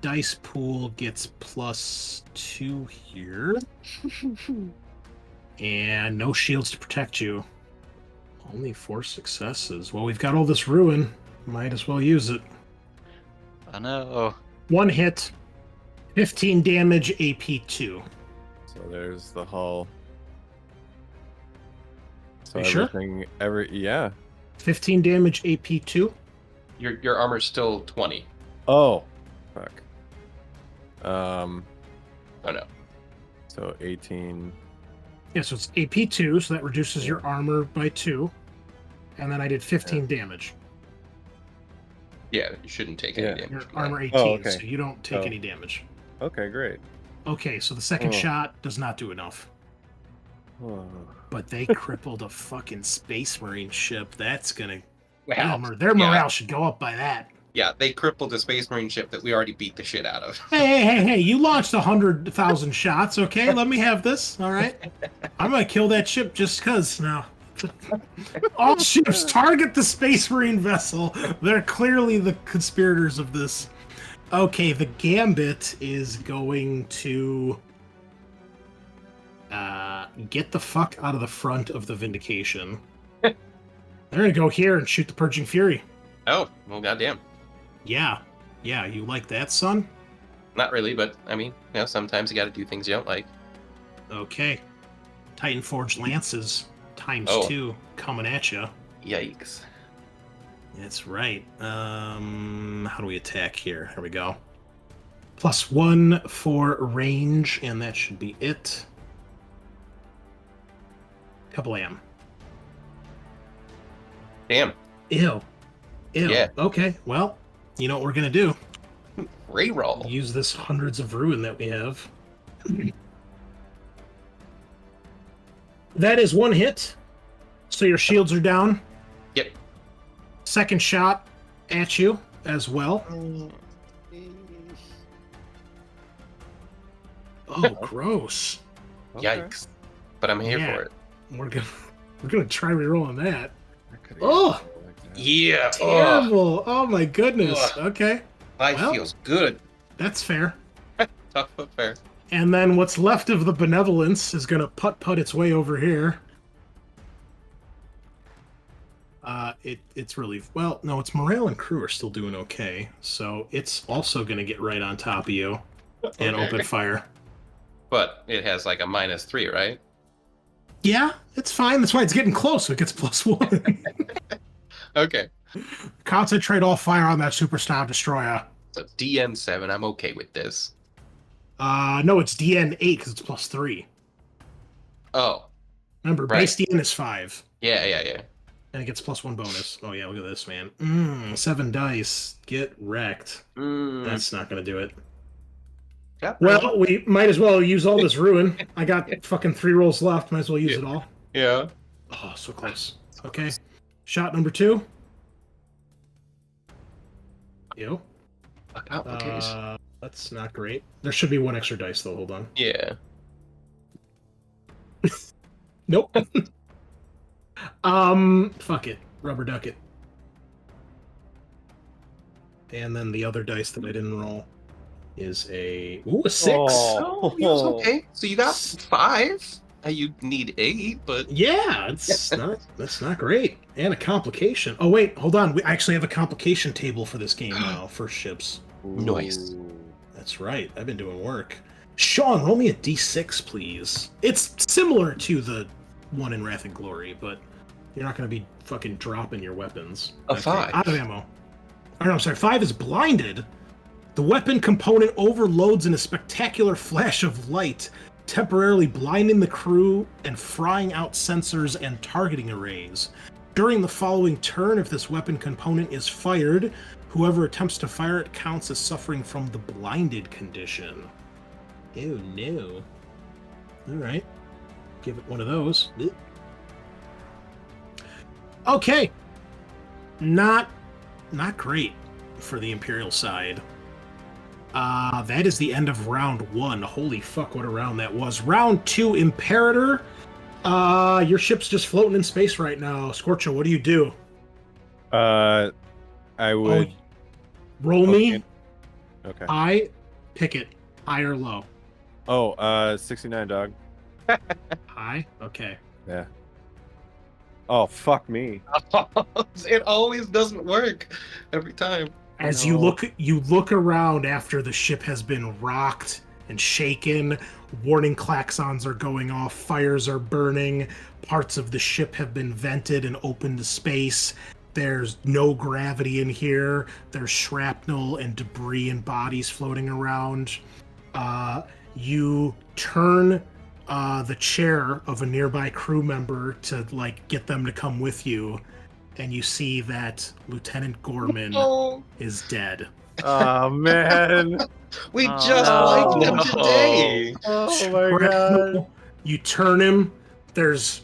Dice pool gets +2 here. And no shields to protect you. Only 4 successes. Well, we've got all this ruin. Might as well use it. I know. 1 hit, 15 damage, AP2. So there's the hull. So You sure? yeah. 15 damage, AP2. Your armor's still 20. Oh, fuck. Oh no. So 18. Yeah, so it's AP2, so that reduces your armor by 2. And then I did 15 damage. Yeah, you shouldn't take Yeah. any damage. Your from that. armor 18, okay. so you don't take Oh. any damage. Okay, great. Okay, so the second Oh. shot does not do enough. Oh. But they crippled a fucking Space Marine ship. That's gonna... Wow. Their morale Yeah. should go up by that. Yeah, they crippled a Space Marine ship that we already beat the shit out of. Hey, you launched 100,000 shots, okay? Let me have this, all right? I'm gonna kill that ship just because now. All ships target the Space Marine vessel. They're clearly the conspirators of this. Okay, the Gambit is going to get the fuck out of the front of the Vindication. They're gonna go here and shoot the Purging Fury. Oh, well, goddamn. Yeah, you like that, son? Not really, but I mean, you know, sometimes you got to do things you don't like. Okay. Titan Forged Lances times Oh. 2 coming at you. Yikes. That's right. How do we attack here? Here we go. +1 for range, and that should be it. Kablam. Damn. Ew. Yeah. Okay, well, you know what we're gonna do? Reroll. Use this hundreds of ruin that we have. That is 1 hit. So your shields are down. Yep. Second shot at you as well. Oh, gross. Okay. Yikes. But I'm here Yeah. for it. We're gonna try rerolling that. I could've Oh! used it like that. Yeah. Terrible. Oh my goodness. Ugh. Okay. Life Well. feels good. That's fair. Tough but fair. And then what's left of the benevolence is gonna putt its way over here. It's really well, no, its morale and crew are still doing okay, so it's also gonna get right on top of you and Okay. open fire. But it has like a -3, right? Yeah, it's fine. That's why it's getting close. So it gets +1. Okay. Concentrate all fire on that Superstar Destroyer. So DN7, I'm okay with this. No, it's DN8 because it's +3. Oh. Remember, Right. base DN is 5. Yeah. And it gets +1 bonus. Oh yeah, look at this, man. 7 dice. Get wrecked. That's not gonna do it. Yeah, Well, we might as well use all this ruin. I got fucking 3 rolls left. Might as well use it all. yeah. Oh, so close. Okay. Shot number 2. Yo. That's not great. There should be 1 extra dice though. Hold on. Yeah. Nope. Fuck it. Rubber duck it. And then the other dice that I didn't roll is a 6. Oh, yeah, it's okay. So you got 5. You need 8, but Yeah, that's not great. And a complication. Oh wait, hold on. We actually have a complication table for this game now for ships. Nice. Ooh. That's right. I've been doing work. Sean, roll me a d6, please. It's similar to the one in Wrath and Glory, but you're not going to be fucking dropping your weapons. A 5. Out of ammo. Or no, I'm sorry, 5 is blinded. The weapon component overloads in a spectacular flash of light, temporarily blinding the crew and frying out sensors and targeting arrays. During the following turn, if this weapon component is fired, whoever attempts to fire it counts as suffering from the blinded condition. Oh no. Alright. Give it one of those. Okay. Not great for the Imperial side. That is the end of round 1. Holy fuck, what a round that was. Round 2, Imperator. Your ship's just floating in space right now. Scorcho, what do you do? I would roll me. Okay. I pick it. High or low? 69, dog. High? Okay. Yeah. Oh, fuck me. It always doesn't work every time. As you look around after the ship has been rocked and shaken, warning klaxons are going off, fires are burning, parts of the ship have been vented and opened to space. There's no gravity in here. There's shrapnel and debris and bodies floating around. You turn the chair of a nearby crew member to get them to come with you, and you see that Lieutenant Gorman is dead. Oh man. We just liked him today. Oh my god. You turn him. There's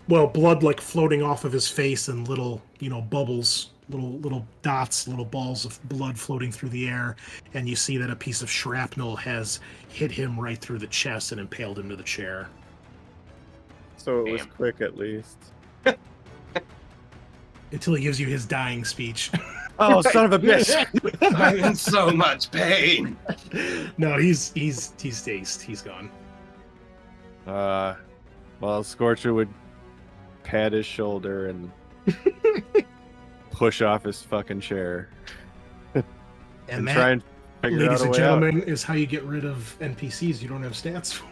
blood floating off of his face and little bubbles, little dots, little balls of blood floating through the air, and you see that a piece of shrapnel has hit him right through the chest and impaled him to the chair. So it was quick at least. Until he gives you his dying speech. Oh, son of a bitch! I'm in so much pain. No, he's dazed. He's gone. Well, Scorcher would pat his shoulder and push off his fucking chair And try and figure out ladies a and way gentlemen, is how you get rid of NPCs you don't have stats for.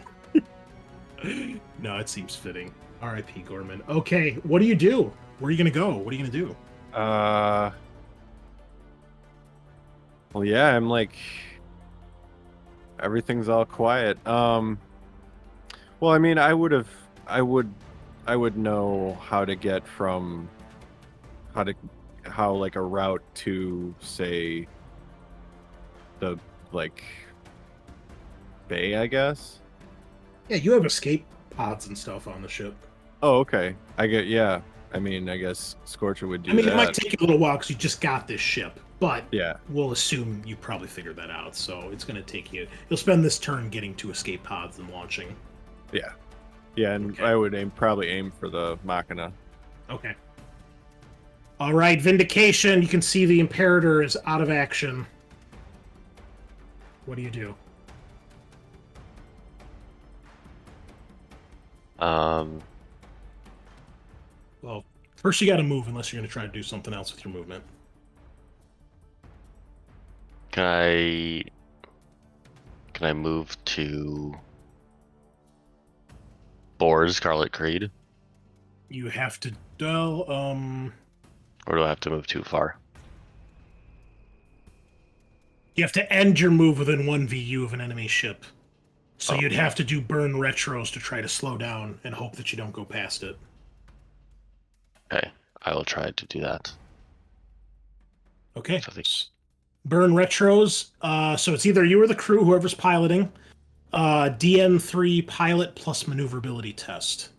No, it seems fitting. R.I.P. Gorman. Okay, what do you do? Where are you gonna go? What are you gonna do? Well, yeah, I'm everything's all quiet. Well, I mean, I would know how to get from how a route to, say, the bay, I guess. Yeah, you have escape pods and stuff on the ship. Oh, okay. I guess Scorcher would do that. It might take you a little while because you just got this ship, but yeah, we'll assume you probably figured that out. So it's going to take you. You'll spend this turn getting to escape pods and launching. Yeah, and okay. I would probably aim for the Machina. Okay. All right, Vindication. You can see the Imperator is out of action. What do you do? Well, first you got to move, unless you're going to try to do something else with your movement. Can I move to boyz Scarlet Creed? You have to Or do I have to move too far? You have to end your move within 1 VU of an enemy ship. So you'd have to do burn retros to try to slow down and hope that you don't go past it. Okay, I will try to do that. Okay. So burn retros. So it's either you or the crew, whoever's piloting. DN3 pilot plus maneuverability test.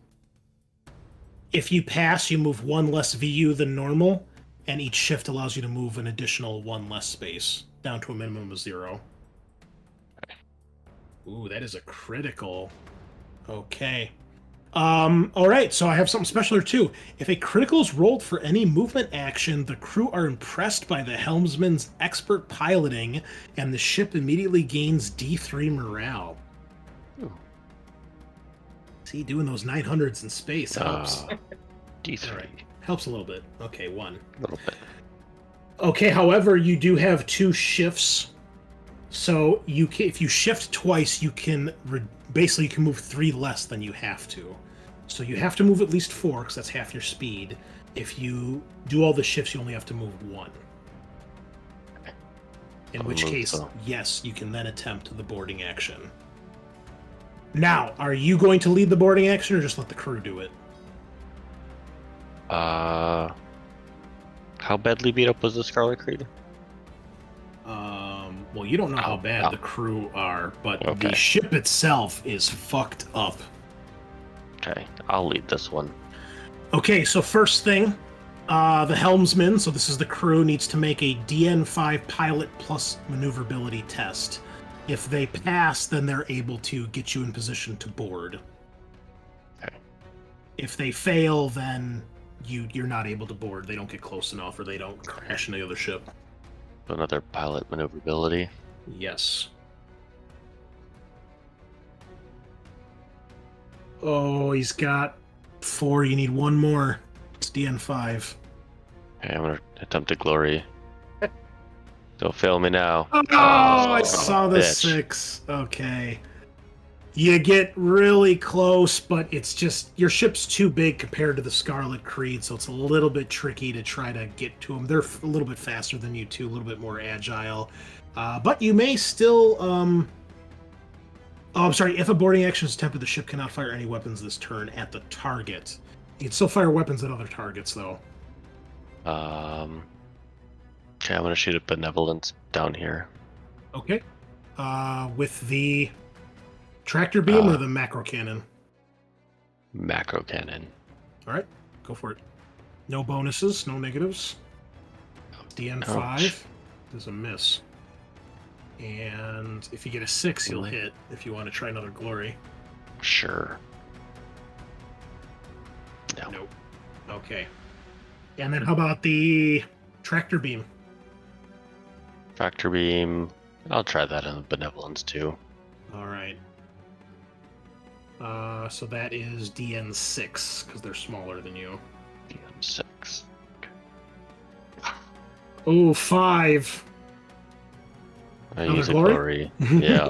If you pass, you move 1 less VU than normal, and each shift allows you to move an additional 1 less space, down to a minimum of 0. Ooh, that is a critical. Okay. All right, so I have something special here, too. If a critical is rolled for any movement action, the crew are impressed by the helmsman's expert piloting, and the ship immediately gains D3 morale. Ooh. See, doing those 900s in space helps. D3. Right. Helps a little bit. Okay, 1. A little bit. Okay, however, you do have 2 shifts. So if you shift twice, you can basically you can move 3 less than you have to. So you have to move at least 4 because that's half your speed. If you do all the shifts, you only have to move 1. In which case, yes, you can then attempt the boarding action. Now, are you going to lead the boarding action or just let the crew do it? How badly beat up was the Scarlet Creed? Well, you don't know how bad the crew are, but the ship itself is fucked up. Okay, I'll lead this one. Okay, so first thing, the helmsman, so this is the crew, needs to make a DN5 pilot plus maneuverability test. If they pass, then they're able to get you in position to board. Okay. If they fail, then you're not able to board. They don't get close enough, or they don't crash into the other ship. Another pilot maneuverability. Yes. Oh, he's got 4. You need 1 more. It's DN5. Okay, I'm gonna attempt a glory. Don't fail me now. Oh, I son of saw a the bitch. 6. Okay. You get really close, but it's just your ship's too big compared to the Scarlet Creed, so it's a little bit tricky to try to get to them. They're a little bit faster than you two, a little bit more agile. But you may still... Oh, I'm sorry. If a boarding action is attempted, the ship cannot fire any weapons this turn at the target. You can still fire weapons at other targets, though. Okay, I'm gonna shoot a benevolence down here. Okay. With the tractor beam or the macro cannon? Macro cannon. All right, go for it. No bonuses, no negatives. DN5 Ouch. is a miss. And if you get a 6, you'll hit if you want to try another glory. Sure. No. Nope. Okay. And then how about the tractor beam? Tractor beam. I'll try that on benevolence too. All right. So that is DN6 because they're smaller than you. DM6. Oh, 5. I Another use a glory? glory. Yeah.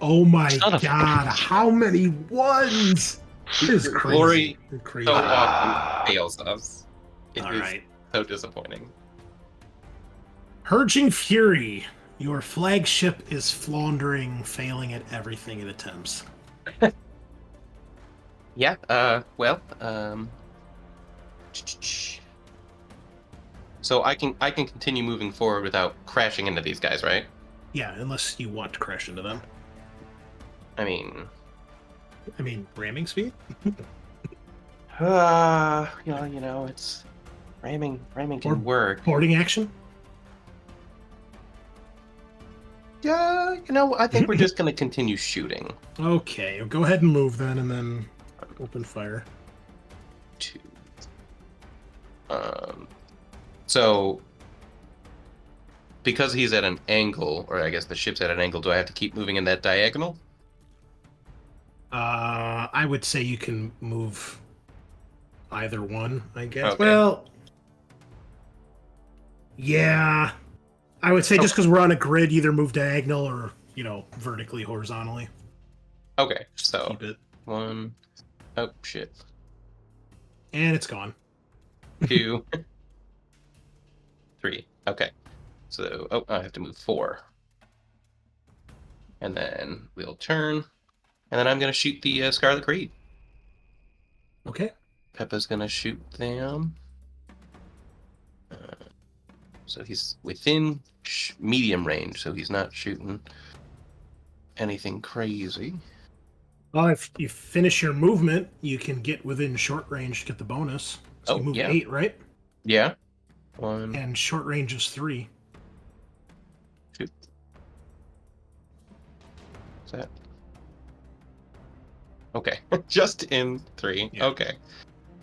Oh my Son of a- god, how many ones? This is crazy. Glory Crazy. so often fails us. It All is right. so disappointing. Purging Fury. Your flagship is floundering, failing at everything it attempts. Yeah, so I can continue moving forward without crashing into these guys, right? Yeah, unless you want to crash into them. I mean, ramming speed? it's ramming can Or- work. Boarding action? Yeah, I think we're just gonna continue shooting. Okay, go ahead and move then, and then open fire. 2. So because he's at an angle, or I guess the ship's at an angle, do I have to keep moving in that diagonal? I would say you can move either one, I guess. Okay. Well, yeah. I would say just because we're on a grid, either move diagonal or, vertically, horizontally. Okay, so Keep it. 1. Oh shit. And it's gone. 2. 3. Okay. So I have to move 4. And then we'll turn. And then I'm gonna shoot the Scarlet Creed. Okay. Peppa's gonna shoot them. So he's within medium range, so he's not shooting anything crazy. Well, if you finish your movement, you can get within short range to get the bonus. So Oh, you move yeah. 8, right? Yeah. 1, And short range is 3. shoot. Is that? Okay. Just in 3. Yeah. Okay.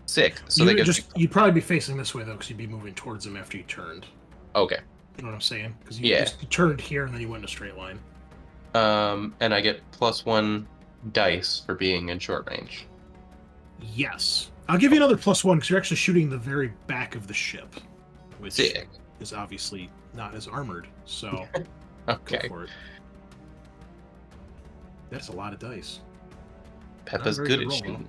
6. So they get you'd probably be facing this way though, because you'd be moving towards them after you turned. Okay. You know what I'm saying? Because Yeah. you turned here and then you went in a straight line. And I get +1 dice for being in short range. Yes. I'll give you another +1 because you're actually shooting the very back of the ship, which Sick. is obviously not as armored. So Go Okay. for it. That's a lot of dice. Peppa's Not a very good good at roll, shooting.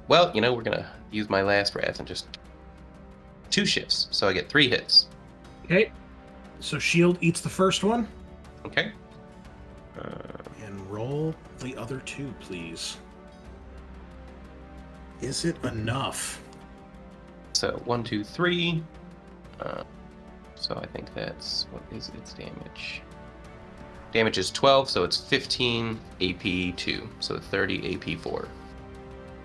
Well, we're gonna use my last wrath and just 2 shifts, so I get 3 hits. Okay. So shield eats the first one. Okay. And roll the other 2, please. Is it enough? So 1, 2, 3. So I think that's, what is its damage? Damage is 12, so it's 15 AP 2, so 30 AP 4.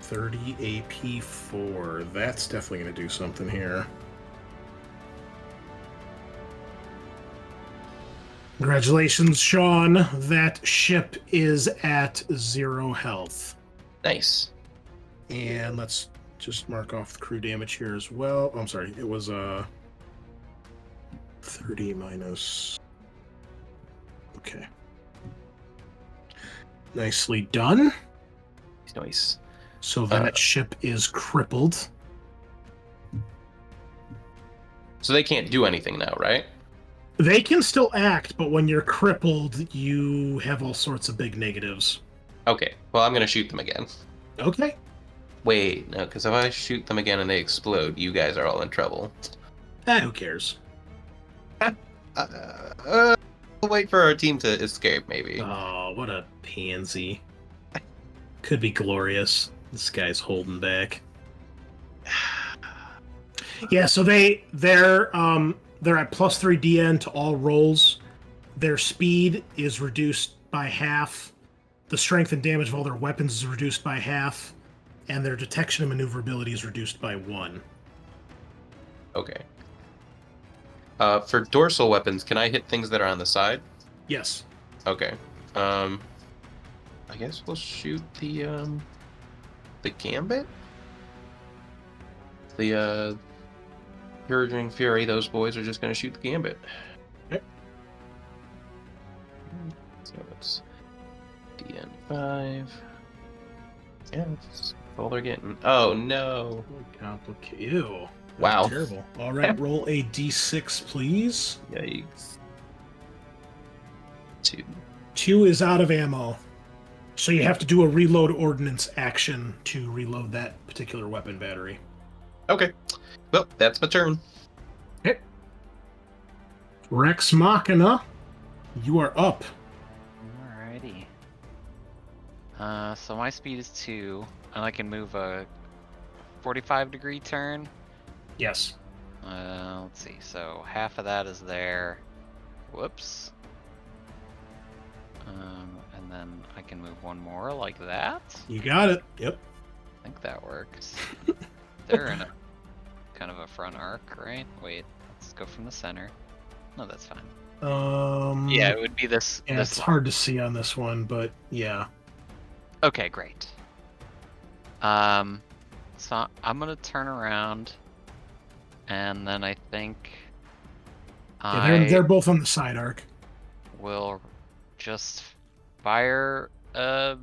30 AP 4. That's definitely going to do something here. Congratulations, Sean. That ship is at 0 health. Nice. And let's just mark off the crew damage here as well. Oh, I'm sorry. It was 30 minus... Okay. Nicely done. Nice. So that ship is crippled. So they can't do anything now, right? They can still act, but when you're crippled, you have all sorts of big negatives. Okay. Well, I'm gonna shoot them again. Okay. Wait, no, because if I shoot them again and they explode, you guys are all in trouble. Who cares? We'll wait for our team to escape, maybe. Oh, what a pansy. Could be glorious. This guy's holding back. Yeah, so they're at plus 3 DN to all rolls. Their speed is reduced by half. The strength and damage of all their weapons is reduced by half. And their detection and maneuverability is reduced by 1. Okay. For dorsal weapons, can I hit things that are on the side? Yes. Okay. I guess we'll shoot the Gambit? The Purging Fury, those boys are just gonna shoot the Gambit. Okay. So it's DN5. Yeah, that's all they're getting. Oh no. Complicated. Ew. Wow. Terrible. All right, roll a d6, please. Yikes. 2. 2 is out of ammo. So you have to do a reload ordnance action to reload that particular weapon battery. Okay. Well, that's my turn. Okay. Rex Machina, you are up. Alrighty. So my speed is 2, and I can move a 45-degree turn. Yes. Let's see. So half of that is there. Whoops. And then I can move one more like that. You got it. Yep. I think that works. They're in a kind of a front arc, right? Wait, let's go from the center. No, that's fine. Yeah, it would be this. Yeah, this it's line. hard to see on this one, but yeah. Okay, great. So I'm gonna turn around, and then I think Yeah, they're both on the side arc. will just fire try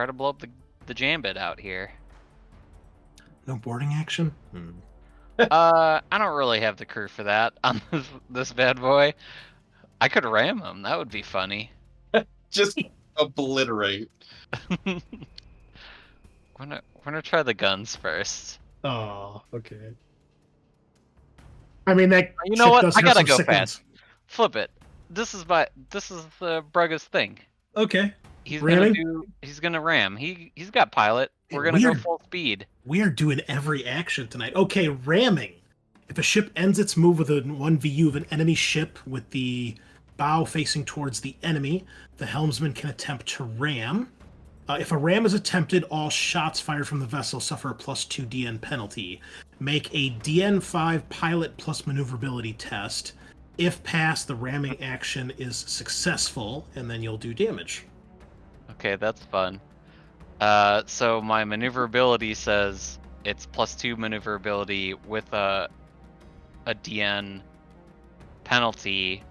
to blow up the Jambit out here. No boarding action? I don't really have the crew for that on this bad boy. I could ram him. That would be funny. Just obliterate. We're gonna try the guns first. Oh, okay. I mean, that You know ship what? does I have gotta some go sick fast. ones. Flip it. This is Brugga's thing. Okay. He's Ramming? gonna ram. He's got pilot. We're gonna Weird. go full speed. We are doing every action tonight. Okay, ramming. If a ship ends its move with a 1VU of an enemy ship with the bow facing towards the enemy, the helmsman can attempt to ram. If a ram is attempted, all shots fired from the vessel suffer a +2 DN penalty. Make a DN5 pilot plus maneuverability test. If passed, the ramming action is successful, and then you'll do damage. Okay, that's fun. So my maneuverability says it's +2 maneuverability with a DN penalty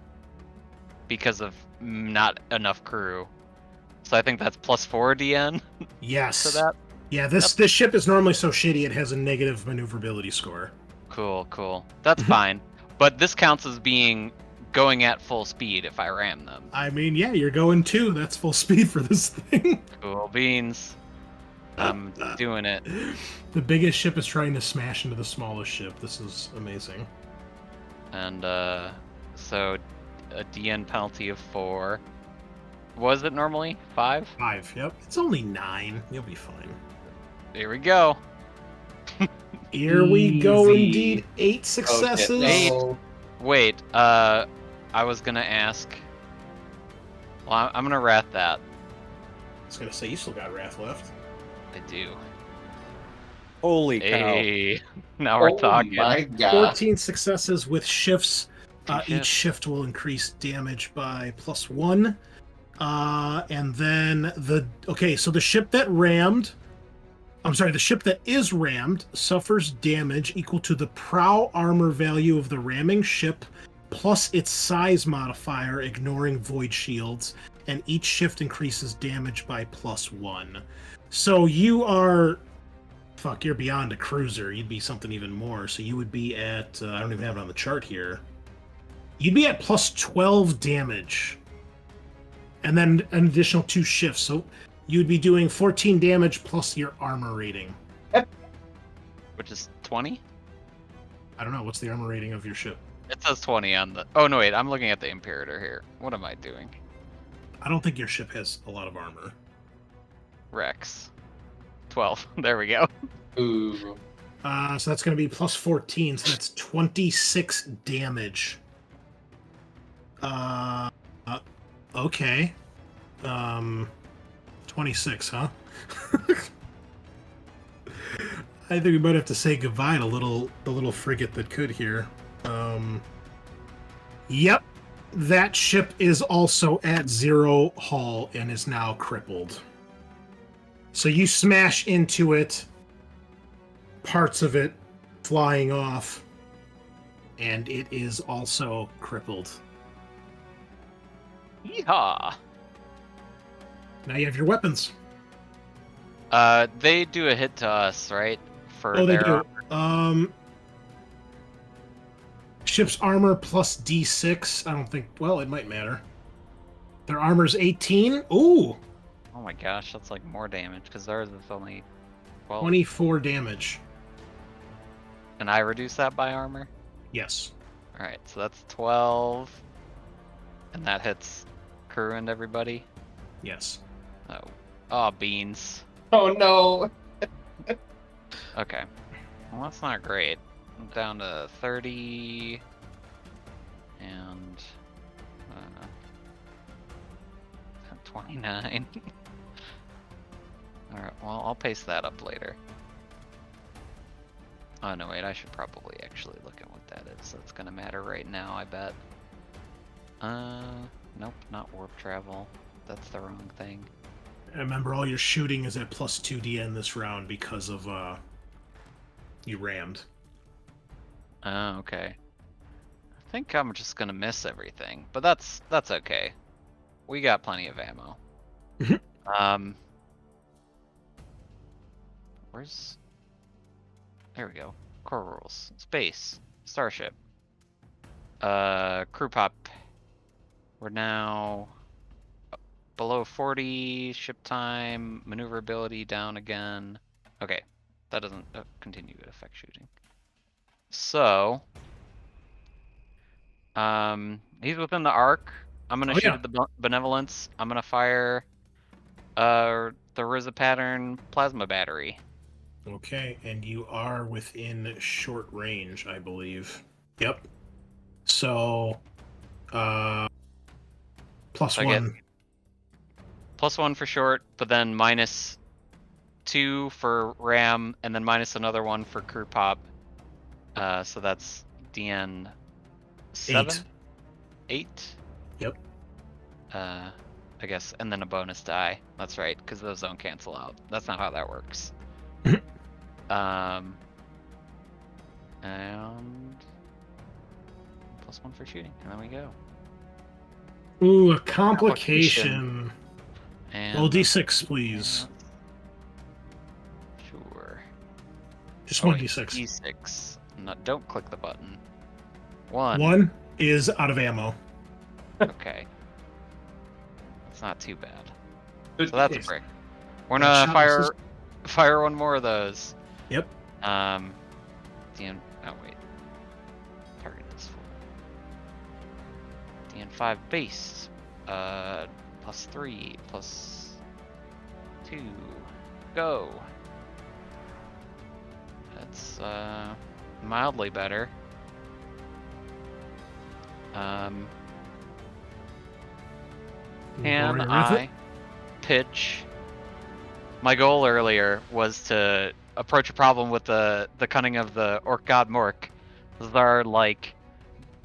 because of not enough crew. So I think that's +4 DN Yes. for that. Yeah, this ship is normally so shitty it has a negative maneuverability score. Cool. That's fine. But this counts as being going at full speed if I ram them. I mean, yeah, you're going 2. That's full speed for this thing. Cool beans. I'm doing it. The biggest ship is trying to smash into the smallest ship. This is amazing. And so a DN penalty of 4. Was it normally 5? 5, yep. It's only 9. You'll be fine. Here we go. Here we go, Easy. indeed. 8 successes. Eight. Wait, I was gonna ask. Well, I'm gonna rat that. I was gonna say, you still got Wrath left. I do. Holy cow! Hey, now we're talking. My God. 14 successes with shifts. Each shifts. shift will increase damage by +1. And then so the ship that rammed, the ship that is rammed suffers damage equal to the prow armor value of the ramming ship plus its size modifier, ignoring void shields, and each shift increases damage by +1. So you are, you're beyond a cruiser. You'd be something even more. So you would be at, I don't even have it on the chart here. You'd be at +12 damage. And then an additional 2 shifts. So you'd be doing 14 damage plus your armor rating. Which is 20? I don't know. What's the armor rating of your ship? It says 20 on the... Oh, no, wait. I'm looking at the Imperator here. What am I doing? I don't think your ship has a lot of armor. Rex. 12. There we go. Ooh. So that's going to be +14. So that's 26 damage. Okay. 26, huh? I think we might have to say goodbye to the little frigate that could here. Yep. That ship is also at 0 hull and is now crippled. So you smash into it, parts of it flying off, and it is also crippled. Yeehaw! Now you have your weapons. They do a hit to us, right? For Oh, they their do. Ship's armor plus D6. I don't think. Well, it might matter. Their armor's 18. Ooh, Oh my gosh, that's like more damage because theirs is only 12. 24 damage. And I reduce that by armor? Yes. Alright, so that's 12. And that hits crew and everybody? Yes. Oh. Oh, beans. Oh no. Okay. Well, that's not great. I'm down to 30. And... 29. Alright, well, I'll paste that up later. Oh, no, wait, I should probably actually look at what that is. That's gonna matter right now, I bet. Nope, not warp travel. That's the wrong thing. Remember, all your shooting is at +2 DN this round because of, you rammed. Oh, okay. I think I'm just gonna miss everything, but that's okay. We got plenty of ammo. Where's... There we go. Core rules. Space. Starship. Crew pop. We're now below 40. Ship time. Maneuverability down again. Okay. That doesn't continue to affect shooting. So... he's within the arc. I'm gonna shoot at the Benevolence. I'm gonna fire the RZA pattern plasma battery. Okay, and you are within short range, I believe. Yep. So, +1. I get +1 for short, but then -2 for ram, and then minus another one for crew pop. So that's DN 7? 8? Yep. I guess, and then a bonus die. That's right, because those don't cancel out. That's not how that works. And +1 for shooting, and then we go. Ooh, a complication. And Roll D6, please. Sure. Just Oh, one wait, D6. D6. No, don't click the button. 1. 1. is out of ammo. Okay. That's not too bad. Good So that's a Yes. brick. We're Good gonna shot, fire misses. fire one more of those. Yep. Oh wait. Target is full. DN5 base. +3, +2. Go. That's mildly better. Can Going with I it. pitch? My goal earlier was to approach a problem with the cunning of the orc god Mork. Does our like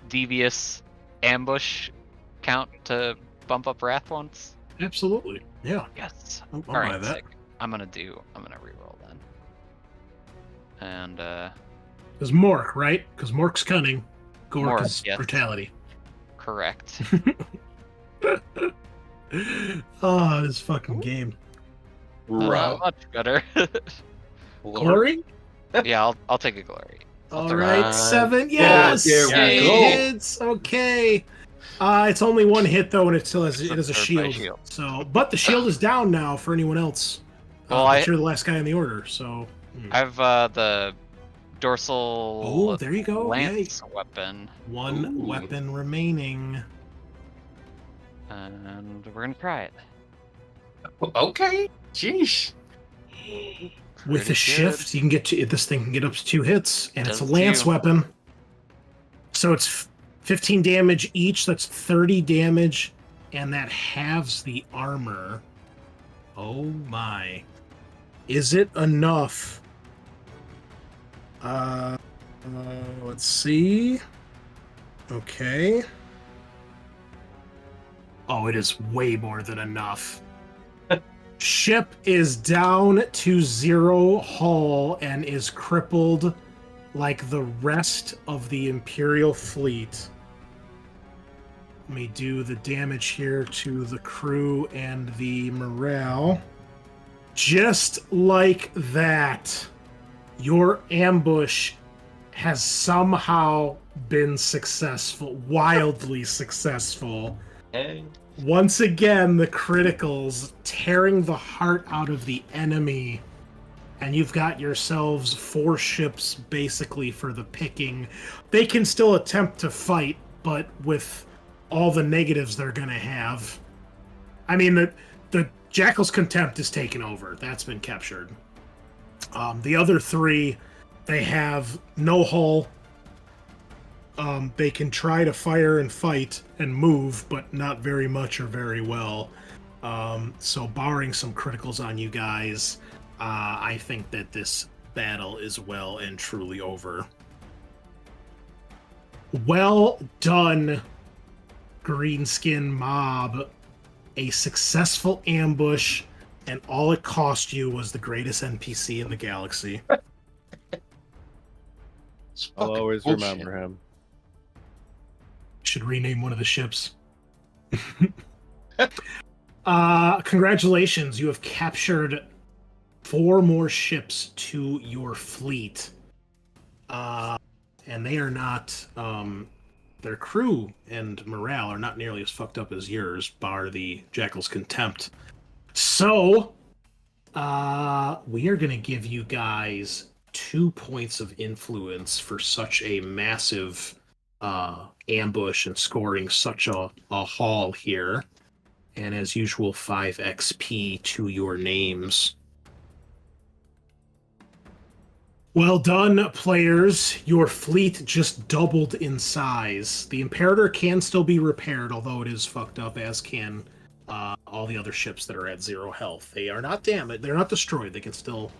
devious ambush count to bump up wrath once? Absolutely. Yeah. Yes. I'll buy Alright, that. sick. I'm gonna reroll then. And It's Mork, right? Because Mork's cunning. Gork Mork, is yes. brutality. correct. Oh, this fucking game. Rob. Much better. Glory? Yeah, I'll take a glory. All throw right, it. 7. Yes. there we Eight go. hits. Okay. It's only one hit though, and it still has It's it has a absorbed by shield. shield. So, but the shield is down now for anyone else. Well, but you're the last guy in the order, so. I have the dorsal Oh, there you go. Yay. lance weapon, One Ooh. weapon remaining. and we're gonna try it. Okay. Jeez. With Pretty the shift, you can get to this thing can get up to 2 hits, and it's a Does lance too. weapon. So it's 15 damage each. That's 30 damage, and that halves the armor. Oh my! Is it enough? Let's see. Okay. Oh, it is way more than enough. Ship is down to 0 hull and is crippled like the rest of the Imperial fleet. Let me do the damage here to the crew and the morale. Just like that, your ambush has somehow been successful, wildly successful. Hey. Once again, the criticals tearing the heart out of the enemy, and you've got yourselves 4 ships basically for the picking. They can still attempt to fight, but with all the negatives they're gonna have. I mean, the Jackal's Contempt is taken over. That's been captured. The other 3, they have no hull. They can try to fire and fight and move, but not very much or very well. So barring some criticals on you guys, I think that this battle is well and truly over. Well done, Greenskin Mob. A successful ambush, and all it cost you was the greatest NPC in the galaxy. It's I'll fucking always bullshit. remember him. Should rename one of the ships. Congratulations, you have captured 4 more ships to your fleet. And they are not, their crew and morale are not nearly as fucked up as yours, bar the Jackal's Contempt. So, we are going to give you guys 2 points of influence for such a massive ambush and scoring such a haul here. And as usual, 5 XP to your names. Well done, players. Your fleet just doubled in size. The Imperator can still be repaired, although it is fucked up, as can all the other ships that are at 0 health. They are not damaged. They're not destroyed. They can still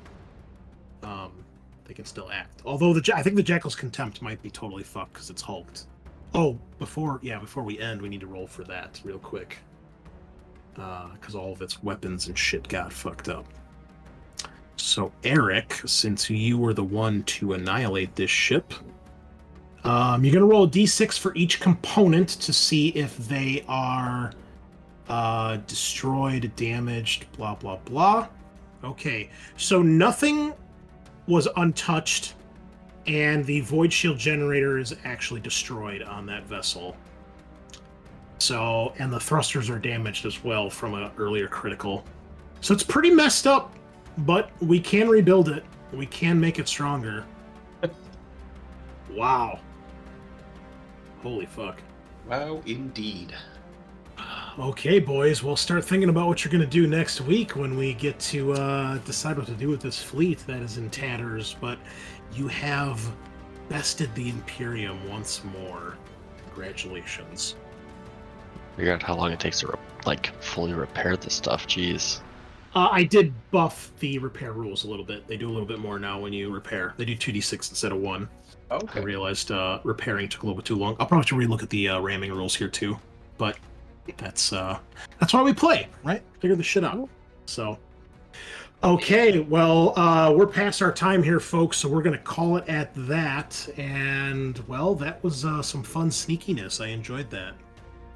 act. Although I think the Jackal's Contempt might be totally fucked because it's hulked. Oh, before we end, we need to roll for that real quick. Because all of its weapons and shit got fucked up. So, Eric, since you were the one to annihilate this ship, you're going to roll a d6 for each component to see if they are destroyed, damaged, blah, blah, blah. Okay, so nothing was untouched and the void shield generator is actually destroyed on that vessel. So, and the thrusters are damaged as well from an earlier critical. So it's pretty messed up, but we can rebuild it. We can make it stronger. Wow. Holy fuck. Wow, indeed. Okay, boys, we'll start thinking about what you're going to do next week when we get to decide what to do with this fleet that is in tatters. But you have bested the Imperium once more. Congratulations. Figure out how long it takes to fully repair this stuff. Jeez. I did buff the repair rules a little bit. They do a little bit more now when you repair. They do 2d6 instead of 1. Okay. I realized repairing took a little bit too long. I'll probably have to relook at the ramming rules here too. But that's why we play, right? Figure this shit out. So, okay, well, we're past our time here, folks, so we're going to call it at that. And, well, that was some fun sneakiness. I enjoyed that.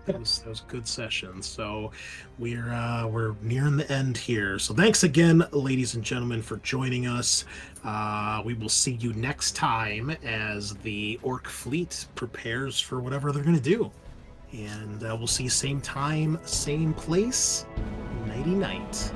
That was a good session. So we're nearing the end here. So thanks again, ladies and gentlemen, for joining us. We will see you next time as the Orc fleet prepares for whatever they're going to do. And we'll see you same time, same place. Nighty night.